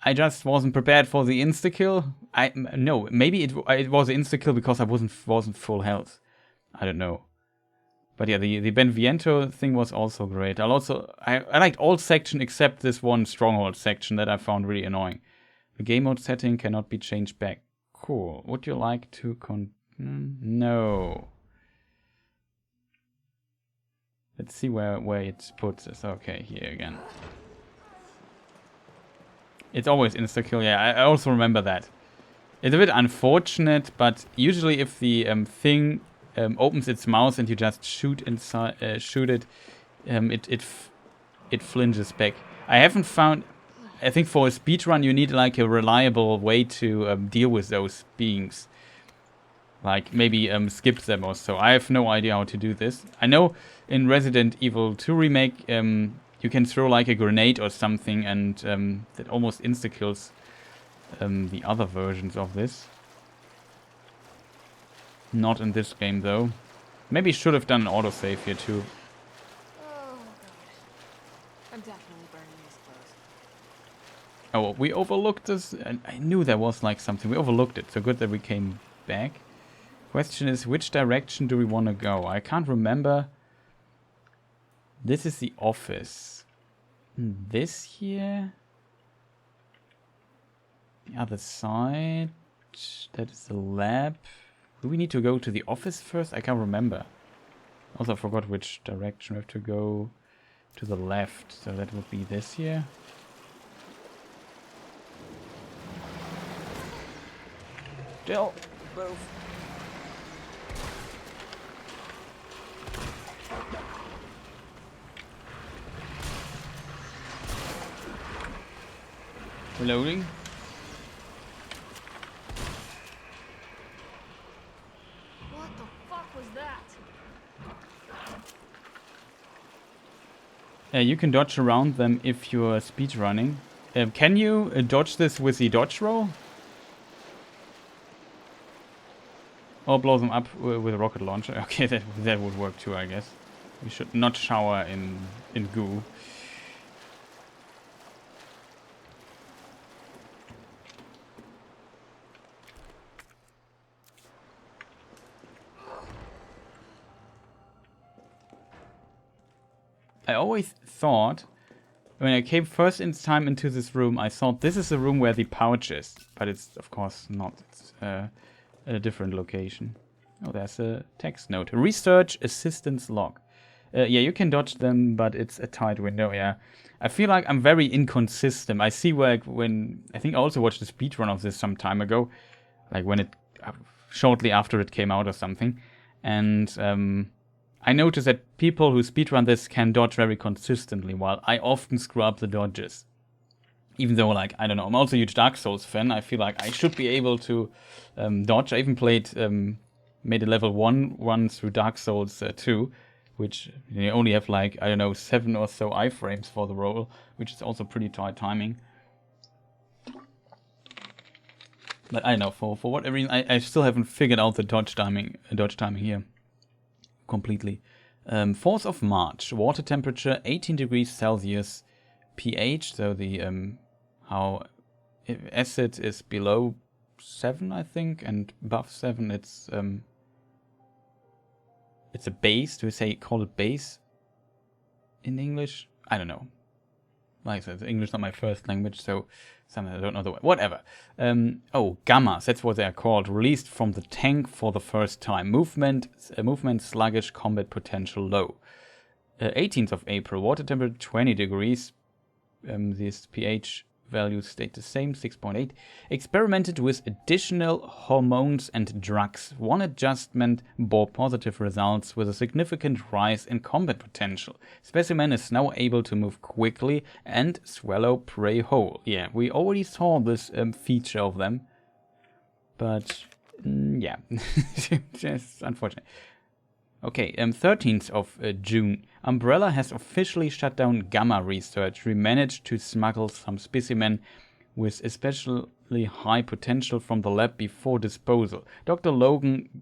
I just wasn't prepared for the insta-kill. No, maybe it was an insta-kill because I wasn't full health. I don't know. But yeah, the Benviento thing was also great. I liked all section except this one stronghold section that I found really annoying. The game mode setting cannot be changed back. Cool. Would you like to No. Let's see where it puts us. Okay, here again. It's always insta-kill. Yeah, I also remember that. It's a bit unfortunate, but usually if the thing opens its mouth and you just shoot it, it flinches back. I haven't found... I think for a speedrun you need like a reliable way to deal with those beings. Like maybe skip them or so. I have no idea how to do this. I know in Resident Evil 2 Remake you can throw like a grenade or something, and that almost insta-kills the other versions of this. Not in this game though. Maybe should have done an autosave here too.
Oh, God. I'm definitely burning these clothes.
Oh, well, we overlooked this. And I knew there was like something. We overlooked it. So good that we came back. Question is, which direction do we want to go? I can't remember. This is the office. This here. The other side. That is the lab. Do we need to go to the office first? I can't remember. Also, I forgot which direction we have to go. To the left. So that would be this here. Still. Move. Reloading.
What the fuck was that?
You can dodge around them if you're speedrunning. Can you dodge this with the dodge roll? Or blow them up with a rocket launcher? Okay, that would work too, I guess. We should not shower in goo. I always thought when I came first in time into this room, I thought this is the room where the pouch is. But it's, of course, not. It's a different location. Oh, there's a text note. Research assistance log. Yeah, you can dodge them, but it's a tight window, yeah. I feel like I'm very inconsistent. I see when I think I also watched a speedrun of this some time ago. Like when it, shortly after it came out or something. And I noticed that people who speedrun this can dodge very consistently, while I often screw up the dodges. Even though, like, I don't know, I'm also a huge Dark Souls fan. I feel like I should be able to dodge. I even made a level 1 run through Dark Souls 2, which you only have, like, I don't know, 7 or so iframes for the roll, which is also pretty tight timing. But I don't know, for whatever reason, I still haven't figured out the dodge timing here completely. 4th of March, water temperature 18 degrees Celsius, pH, so the how acid is below 7, I think, and above 7 it's a base. Do we say call it base in English? I don't know. Like I said, English is not my first language, so something I don't know the way. Whatever. Oh, gammas, that's what they are called. Released from the tank for the first time. Movement sluggish, combat potential low. 18th of April, water temperature 20 degrees. This pH values stayed the same, 6.8. Experimented with additional hormones and drugs. One adjustment bore positive results with a significant rise in combat potential. Specimen is now able to move quickly and swallow prey whole. Yeah, we already saw this feature of them. But, yeah, just unfortunate. Okay, 13th of June. Umbrella has officially shut down gamma research. We managed to smuggle some specimen with especially high potential from the lab before disposal. Dr. Logan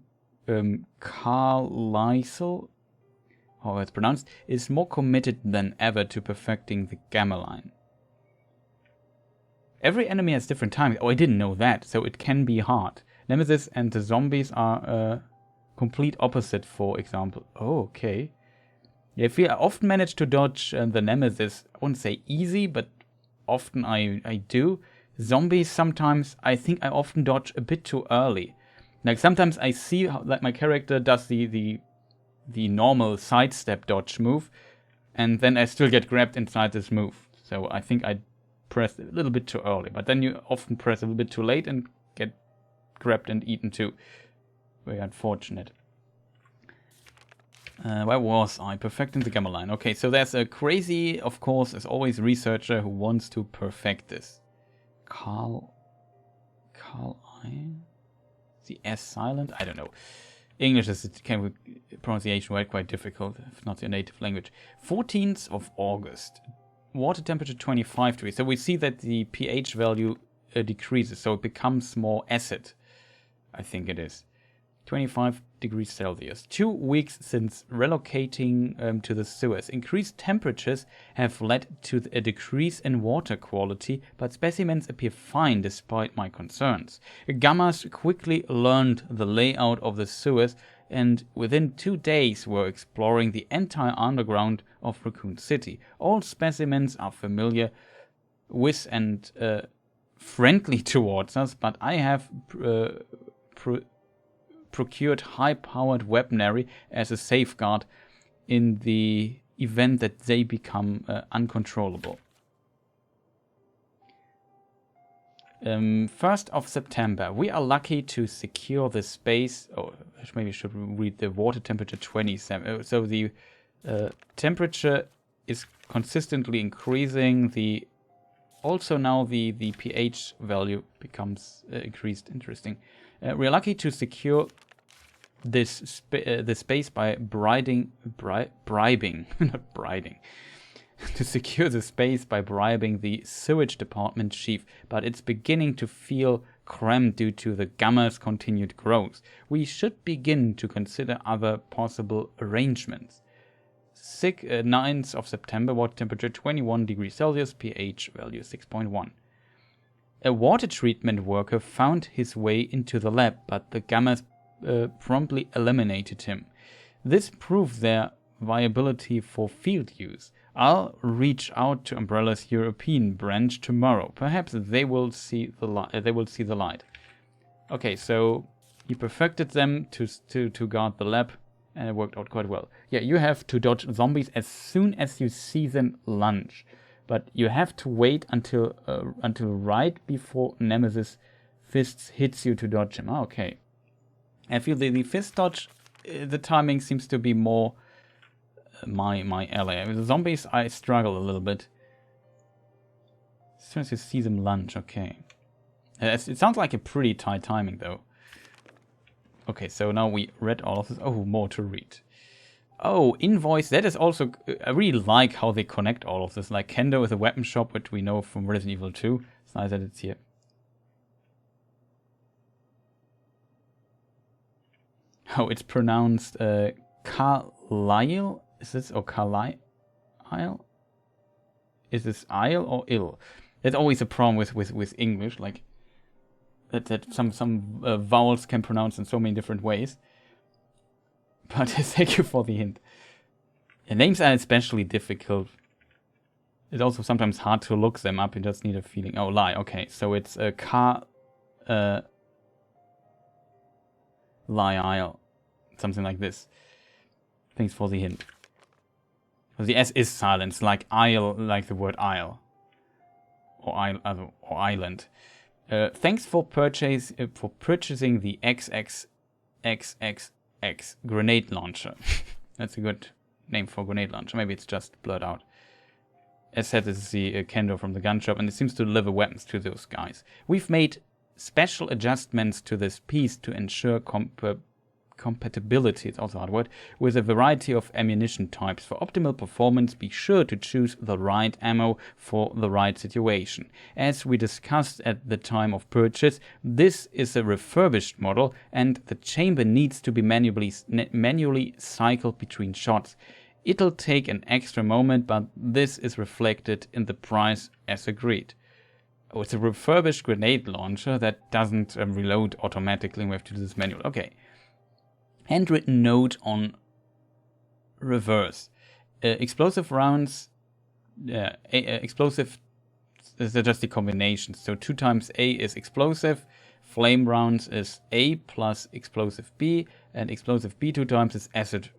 Carlisle, how it's pronounced, is more committed than ever to perfecting the gamma line. Every enemy has different timing. Oh, I didn't know that, so it can be hard. Nemesis and the zombies are complete opposite, for example. Oh, okay. Yeah, I feel I often manage to dodge the Nemesis. I wouldn't say easy, but often I do. Zombies sometimes, I think I often dodge a bit too early. Like sometimes I see how like my character does the normal sidestep dodge move, and then I still get grabbed inside this move. So I think I press a little bit too early, but then you often press a little bit too late and get grabbed and eaten too. Very unfortunate. Where was I? Perfecting the gamma line. Okay, so there's a crazy, of course, as always, researcher who wants to perfect this. Carl I? The S silent? I don't know. English is pronunciation quite difficult, if not your native language. 14th of August. Water temperature 25 degrees. So we see that the pH value decreases, so it becomes more acid. I think it is. 25 degrees Celsius. 2 weeks since relocating to the sewers. Increased temperatures have led to a decrease in water quality, but specimens appear fine despite my concerns. Gammas quickly learned the layout of the sewers and within 2 days were exploring the entire underground of Raccoon City. All specimens are familiar with and friendly towards us, but I have procured high-powered weaponry as a safeguard in the event that they become uncontrollable. 1st of September. We are lucky to secure the space. Oh, maybe I should read the water temperature 27. So the temperature is consistently increasing. Also now the pH value becomes increased. Interesting. We are lucky to secure the space by bribing, not bribing, to secure the space by bribing the sewage department chief, but it's beginning to feel cramped due to the gamma's continued growth. We should begin to consider other possible arrangements. 9th of September, water temperature 21 degrees Celsius, pH value 6.1. A water treatment worker found his way into the lab, but the gammas promptly eliminated him. This proved their viability for field use. I'll reach out to Umbrella's European branch tomorrow. Perhaps they will see the light. Okay, so he perfected them to guard the lab, and it worked out quite well. Yeah, you have to dodge zombies as soon as you see them lunge, but you have to wait until right before Nemesis fists hits you to dodge him. Ah, okay. I feel the fist dodge, the timing seems to be more my ally. With the zombies, I struggle a little bit. As soon as you see them lunge, okay. It sounds like a pretty tight timing, though. Okay, so now we read all of this. Oh, more to read. Oh, invoice. That is also... I really like how they connect all of this. Like Kendo is a weapon shop, which we know from Resident Evil 2. It's nice that it's here. Oh, it's pronounced Carlisle? Is this... Or Carlisle? Is this Isle or ill? That's always a problem with English. Like... That some vowels can pronounce in so many different ways. But thank you for the hint. The names are especially difficult. It's also sometimes hard to look them up. You just need a feeling. Oh, lie. Okay, so it's a Isle. Something like this. Thanks for the hint. The S is silent, like isle, like the word isle. Or island. Thanks for purchasing the XXXXX grenade launcher. That's a good name for grenade launcher. Maybe it's just blurred out. As said, this is the Kendo from the gun shop, and it seems to deliver weapons to those guys. We've made special adjustments to this piece to ensure compatibility, it's also a hard word, with a variety of ammunition types. For optimal performance, be sure to choose the right ammo for the right situation. As we discussed at the time of purchase, this is a refurbished model and the chamber needs to be manually cycled between shots. It'll take an extra moment, but this is reflected in the price as agreed. Oh, it's a refurbished grenade launcher that doesn't reload automatically. We have to do this manually. Okay. Handwritten note on reverse. Explosive rounds. Explosive is just the combination. So 2 times A is explosive. Flame rounds is A plus explosive B. And explosive B 2 times is acid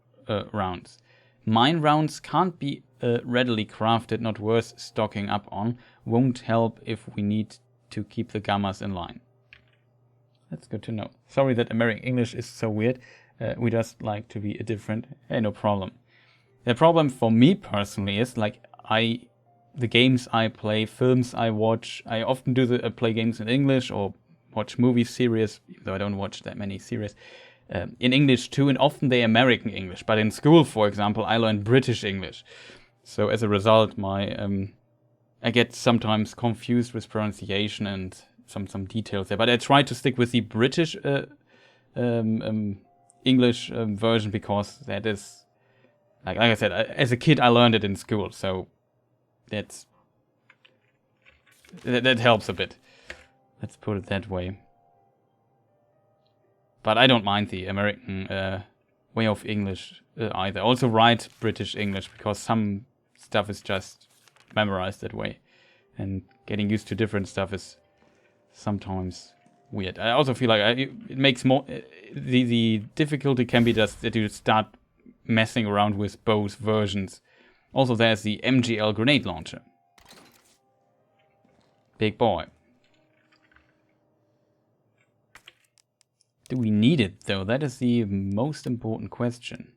rounds. Mine rounds can't be readily crafted, not worth stocking up on. Won't help if we need to keep the gammas in line. That's good to know. Sorry that American English is so weird. We just like to be different. Hey, no problem. The problem for me personally is like the games I play, films I watch. I often play games in English or watch movie series, even though I don't watch that many series. In English too, and often they're American English. But in school, for example, I learned British English. So as a result, I get sometimes confused with pronunciation and some details there. But I try to stick with the British English version because that is, like I said, as a kid I learned it in school. So that helps a bit. Let's put it that way. But I don't mind the American way of English either. I also write British English because some stuff is just memorized that way. And getting used to different stuff is sometimes weird. I also feel like it makes more... The difficulty can be just that you start messing around with both versions. Also, there's the MGL grenade launcher. Big boy. Do we need it, though? That is the most important question.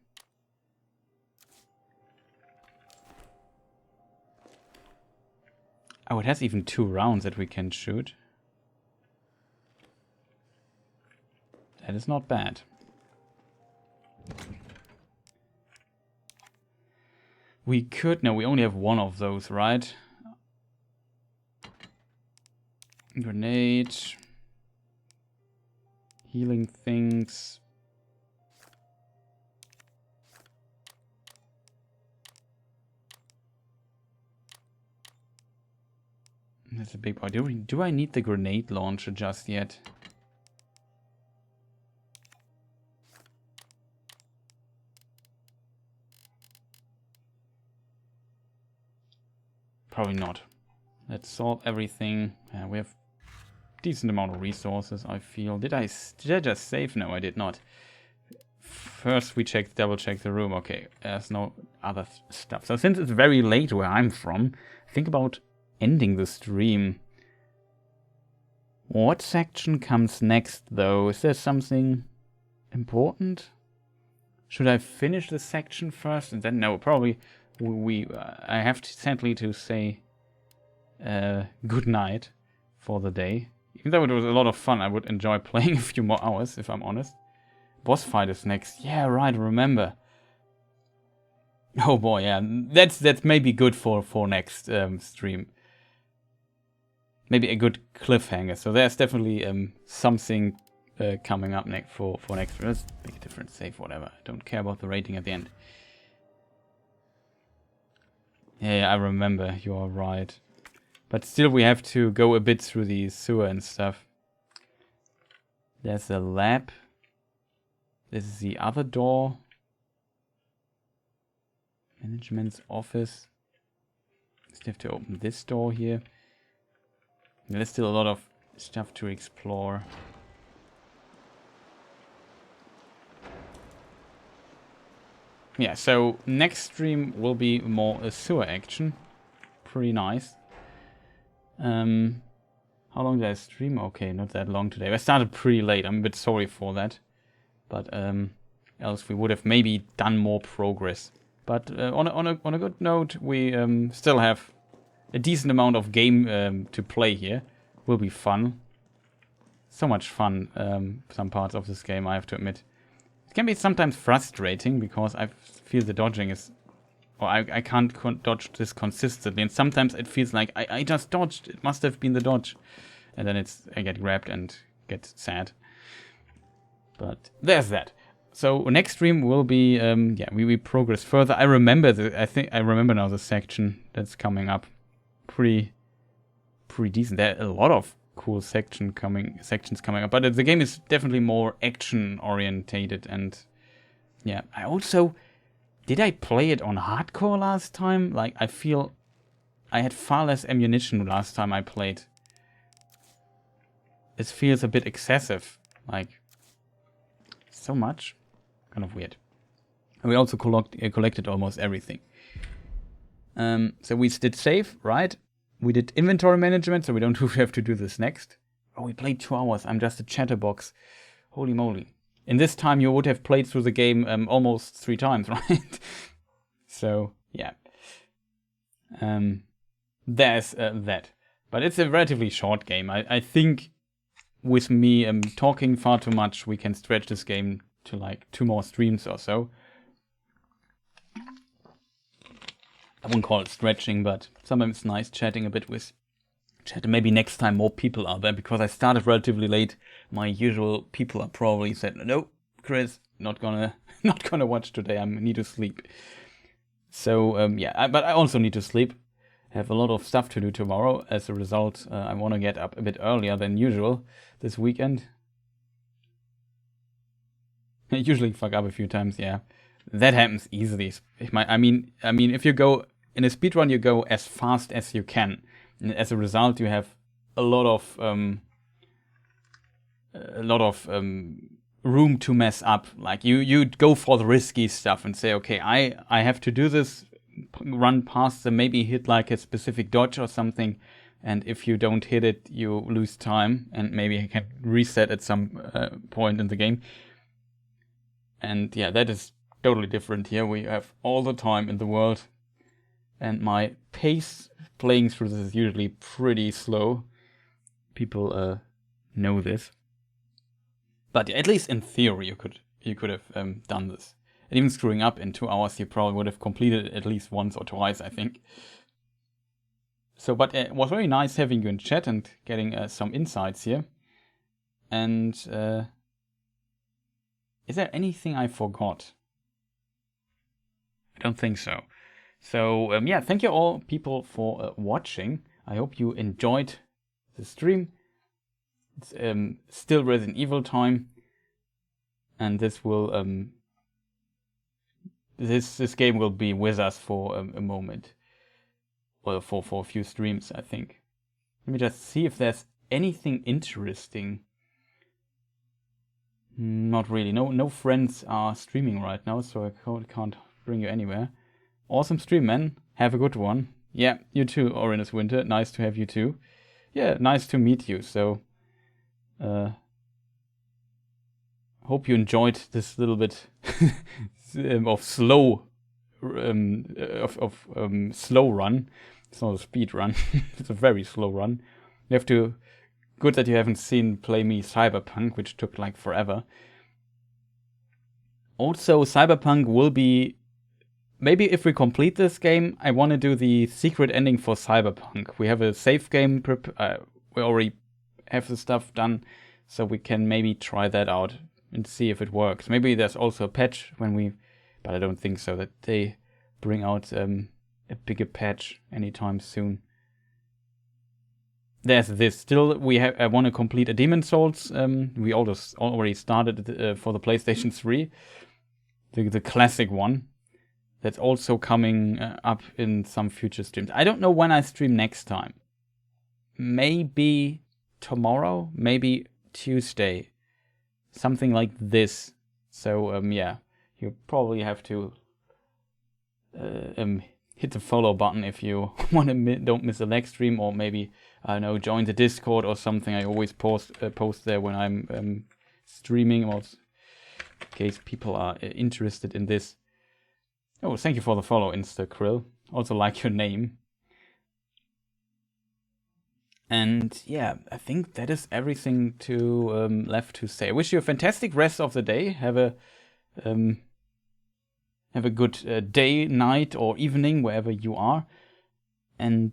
Oh, it has even 2 rounds that we can shoot. That is not bad. We could... No, we only have 1 of those, right? Grenade... Healing things. That's a big part. Do I need the grenade launcher just yet? Probably not. Let's solve everything. We have decent amount of resources, I feel. Did I just save? No, I did not. First we double check the room. Okay, there's no other stuff. So since it's very late where I'm from, think about ending the stream. What section comes next though? Is there something important? Should I finish the section first and then? No, probably I have to sadly to say good night for the day. Even though it was a lot of fun, I would enjoy playing a few more hours, if I'm honest. Boss fight is next. Yeah, right, remember. Oh boy, yeah, that's maybe good for next stream. Maybe a good cliffhanger. So there's definitely something coming up next for next. Let's make a different save, whatever. I don't care about the rating at the end. Yeah, I remember. You are right. But still, we have to go a bit through the sewer and stuff. There's a lab. This is the other door. Management's office. Still have to open this door here. There's still a lot of stuff to explore. Yeah, so next stream will be more a sewer action. Pretty nice. How long did I stream? Okay, not that long today. I started pretty late. I'm a bit sorry for that. But else we would have maybe done more progress. But on a good note, we still have a decent amount of game to play here. Will be fun. So much fun, some parts of this game, I have to admit. It can be sometimes frustrating because I feel the dodging is... Or I can't dodge this consistently. And sometimes it feels like I just dodged. It must have been the dodge. And then I get grabbed and get sad. But there's that. So next stream will be... yeah, we progress further. I remember I remember now the section that's coming up. Pretty decent. There are a lot of cool sections coming up, but the game is definitely more action orientated. And yeah, did I play it on hardcore last time? Like, I feel I had far less ammunition last time I played. It feels a bit excessive, like so much, kind of weird. And we also collected almost everything. So we did save, right? We did inventory management, so we don't have to do this next. Oh, we played 2 hours. I'm just a chatterbox. Holy moly. In this time, you would have played through the game almost 3 times, right? So, yeah. There's that. But it's a relatively short game. I think with me talking far too much, we can stretch this game to like 2 more streams or so. I wouldn't call it stretching, but sometimes it's nice chatting a bit with chat. Maybe next time more people are there, because I started relatively late. My usual people are probably said, no, Chris, not gonna watch today. I need to sleep. So yeah, but I also need to sleep. I have a lot of stuff to do tomorrow. As a result, I want to get up a bit earlier than usual this weekend. I usually fuck up a few times, yeah. That happens easily. I mean, if you go in a speedrun, you go as fast as you can. And as a result, you have a lot of room to mess up. Like you go for the risky stuff and say, okay, I have to do this, run past them, maybe hit like a specific dodge or something. And if you don't hit it, you lose time, and maybe you can reset at some point in the game. And yeah, that is totally different here. We have all the time in the world, and my pace playing through this is usually pretty slow. People know this, but at least in theory you could have done this. And even screwing up in 2 hours, you probably would have completed it at least once or twice, I think. So, but it was very nice having you in chat and getting some insights here. And is there anything I forgot? I don't think so. So, yeah, thank you all people for watching. I hope you enjoyed the stream. It's still Resident Evil time. And this will this game will be with us for a moment. well, for a few streams, I think. Let me just see if there's anything interesting. Not really. No friends are streaming right now, so I can't bring you anywhere. Awesome stream, man. Have a good one. Yeah, you too, Orinus Winter. Nice to have you too. Yeah, nice to meet you. So, hope you enjoyed this little bit of slow slow run. It's not a speed run. It's a very slow run. You have to. Good that you haven't seen Play Me Cyberpunk, which took like forever. Also, Cyberpunk will be. Maybe if we complete this game, I want to do the secret ending for Cyberpunk. We have a save game. We already have the stuff done, so we can maybe try that out and see if it works. Maybe there's also a patch when we, but I don't think so, that they bring out a bigger patch anytime soon. There's this. Still, I want to complete a Demon's Souls. We already started for the PlayStation 3, the classic one. That's also coming up in some future streams. I don't know when I stream next time. Maybe tomorrow, maybe Tuesday. Something like this. So, yeah. You probably have to hit the follow button if you want to don't miss the next stream, or maybe, I don't know, join the Discord or something. I always post there when I'm streaming, in case people are interested in this. Oh, thank you for the follow, InstaKrill. Also like your name. And yeah, I think that is everything left to say. I wish you a fantastic rest of the day. Have a good day, night, or evening, wherever you are. And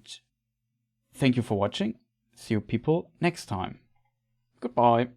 thank you for watching. See you people next time. Goodbye.